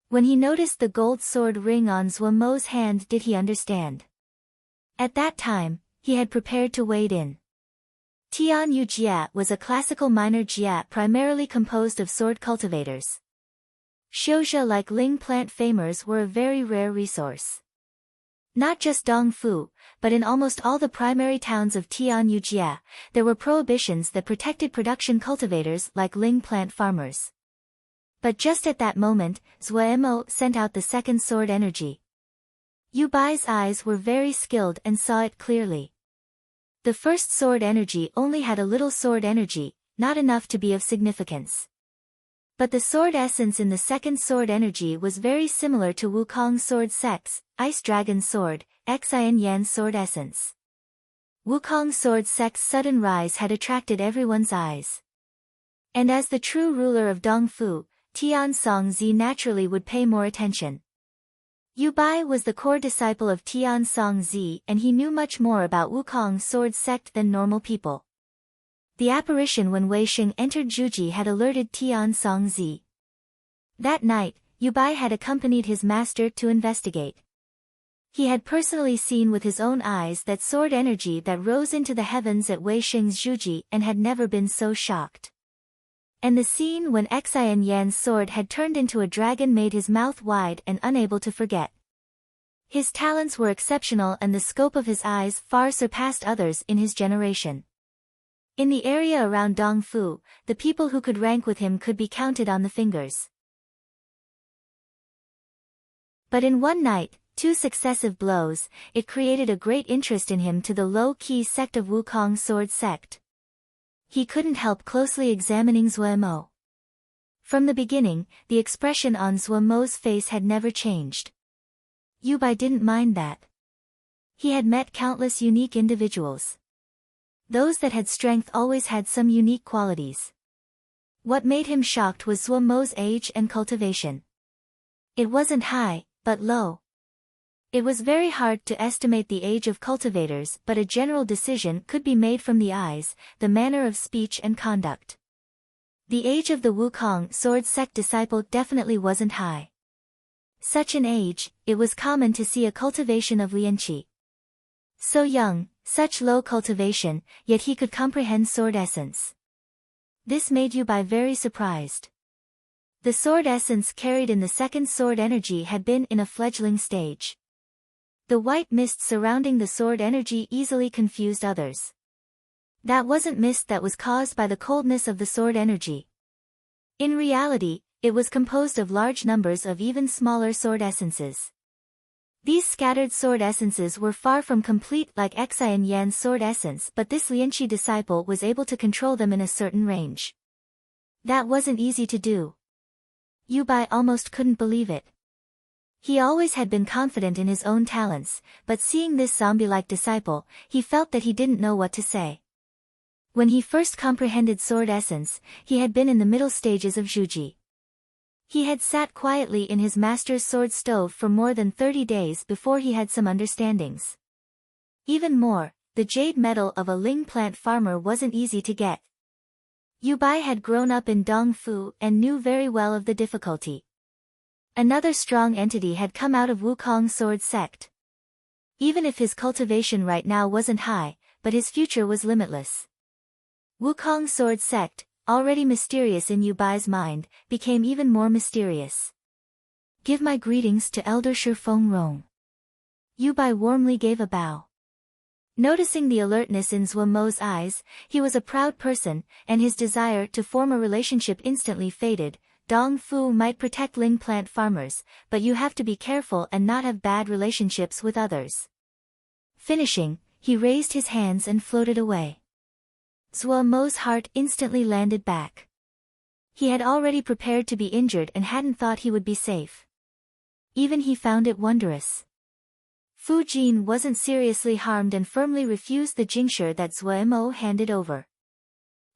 When he noticed the gold sword ring on Zhua Mo's hand, did he understand? At that time, he had prepared to wade in. Tian Yu Jia was a classical minor Jia primarily composed of sword cultivators. Xiuzhe like Ling plant famers were a very rare resource. Not just Dongfu, but in almost all the primary towns of Tian Yu Jia, there were prohibitions that protected production cultivators like Ling plant farmers. But just at that moment, Zhua Mo sent out the second sword energy. Yu Bai's eyes were very skilled and saw it clearly. The first sword energy only had a little sword energy, not enough to be of significance. But the sword essence in the second sword energy was very similar to Wukong Sword Sect's Ice Dragon Sword, Xin Yan's sword essence. Wukong Sword Sect's sudden rise had attracted everyone's eyes. And as the true ruler of Dongfu, Tian Songzi naturally would pay more attention. Yu Bai was the core disciple of Tian Songzi and he knew much more about Wukong Sword Sect than normal people. The apparition when Wei Xing entered Juji had alerted Tian Songzi. That night, Yu Bai had accompanied his master to investigate. He had personally seen with his own eyes that sword energy that rose into the heavens at Wei Xing's Juji and had never been so shocked. And the scene when Xin Yan's sword had turned into a dragon made his mouth wide and unable to forget. His talents were exceptional and the scope of his eyes far surpassed others in his generation. In the area around Dongfu, the people who could rank with him could be counted on the fingers. But in one night, 2 successive blows, it created a great interest in him to the low-key sect of Wukong Sword Sect. He couldn't help closely examining Zhua Mo. From the beginning, the expression on Zhua Mo's face had never changed. Yu Bai didn't mind that. He had met countless unique individuals. Those that had strength always had some unique qualities. What made him shocked was Zhua Mo's age and cultivation. It wasn't high, but low. It was very hard to estimate the age of cultivators, but a general decision could be made from the eyes, the manner of speech and conduct. The age of the Wukong Sword Sect disciple definitely wasn't high. Such an age, it was common to see a cultivation of lianqi. So young, such low cultivation, yet he could comprehend sword essence. This made Yu Bai very surprised. The sword essence carried in the second sword energy had been in a fledgling stage. The white mist surrounding the sword energy easily confused others. That wasn't mist that was caused by the coldness of the sword energy. In reality, it was composed of large numbers of even smaller sword essences. These scattered sword essences were far from complete like Xin Yan's sword essence, but this lianqi disciple was able to control them in a certain range. That wasn't easy to do. Yu Bai almost couldn't believe it. He always had been confident in his own talents, but seeing this zombie-like disciple, he felt that he didn't know what to say. When he first comprehended sword essence, he had been in the middle stages of Juji. He had sat quietly in his master's sword stove for more than 30 days before he had some understandings. Even more, the jade metal of a ling plant farmer wasn't easy to get. Yu Bai had grown up in Dongfu and knew very well of the difficulty. Another strong entity had come out of Wukong Sword Sect. Even if his cultivation right now wasn't high, but his future was limitless. Wukong Sword Sect, already mysterious in Yu Bai's mind, became even more mysterious. Give my greetings to Elder Shi Feng Rong. Yu Bai warmly gave a bow. Noticing the alertness in Zhuo Mo's eyes, he was a proud person, and his desire to form a relationship instantly faded. Dong Fu might protect ling plant farmers, but you have to be careful and not have bad relationships with others. Finishing, he raised his hands and floated away. Zhuo Mo's heart instantly landed back. He had already prepared to be injured and hadn't thought he would be safe. Even he found it wondrous. Fu Jin wasn't seriously harmed and firmly refused the Jingshi that Zhuo Mo handed over.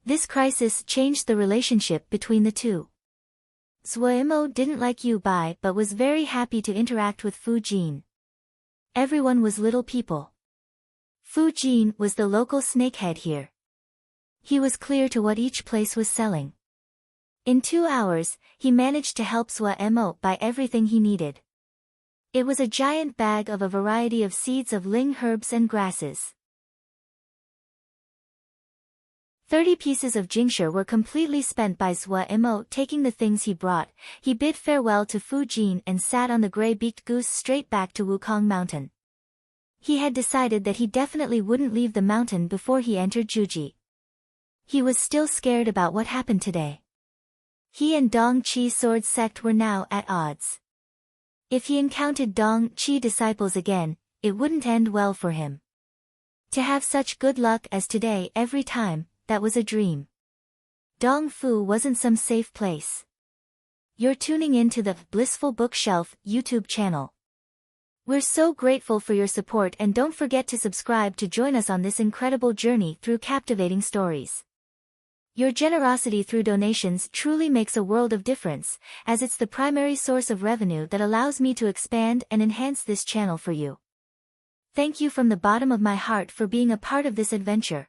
This crisis changed the relationship between the two. Zhuo Mo didn't like Yu Bai but was very happy to interact with Fu Jin. Everyone was little people. Fu Jin was the local snakehead here. He was clear to what each place was selling. In 2 hours, he managed to help Zhuo Mo buy everything he needed. It was a giant bag of a variety of seeds of ling herbs and grasses. 30 pieces of Jingshi were completely spent by Zhuo Mo taking the things he brought. He bid farewell to Fu Jin and sat on the gray-beaked goose straight back to Wukong Mountain. He had decided that he definitely wouldn't leave the mountain before he entered Juji. He was still scared about what happened today. He and Dong Qi Sword Sect were now at odds. If he encountered Dong Qi disciples again, it wouldn't end well for him. To have such good luck as today every time, that was a dream. Dong Fu wasn't some safe place. You're tuning in to the Blissful Bookshelf YouTube channel. We're so grateful for your support and don't forget to subscribe to join us on this incredible journey through captivating stories. Your generosity through donations truly makes a world of difference, as it's the primary source of revenue that allows me to expand and enhance this channel for you. Thank you from the bottom of my heart for being a part of this adventure.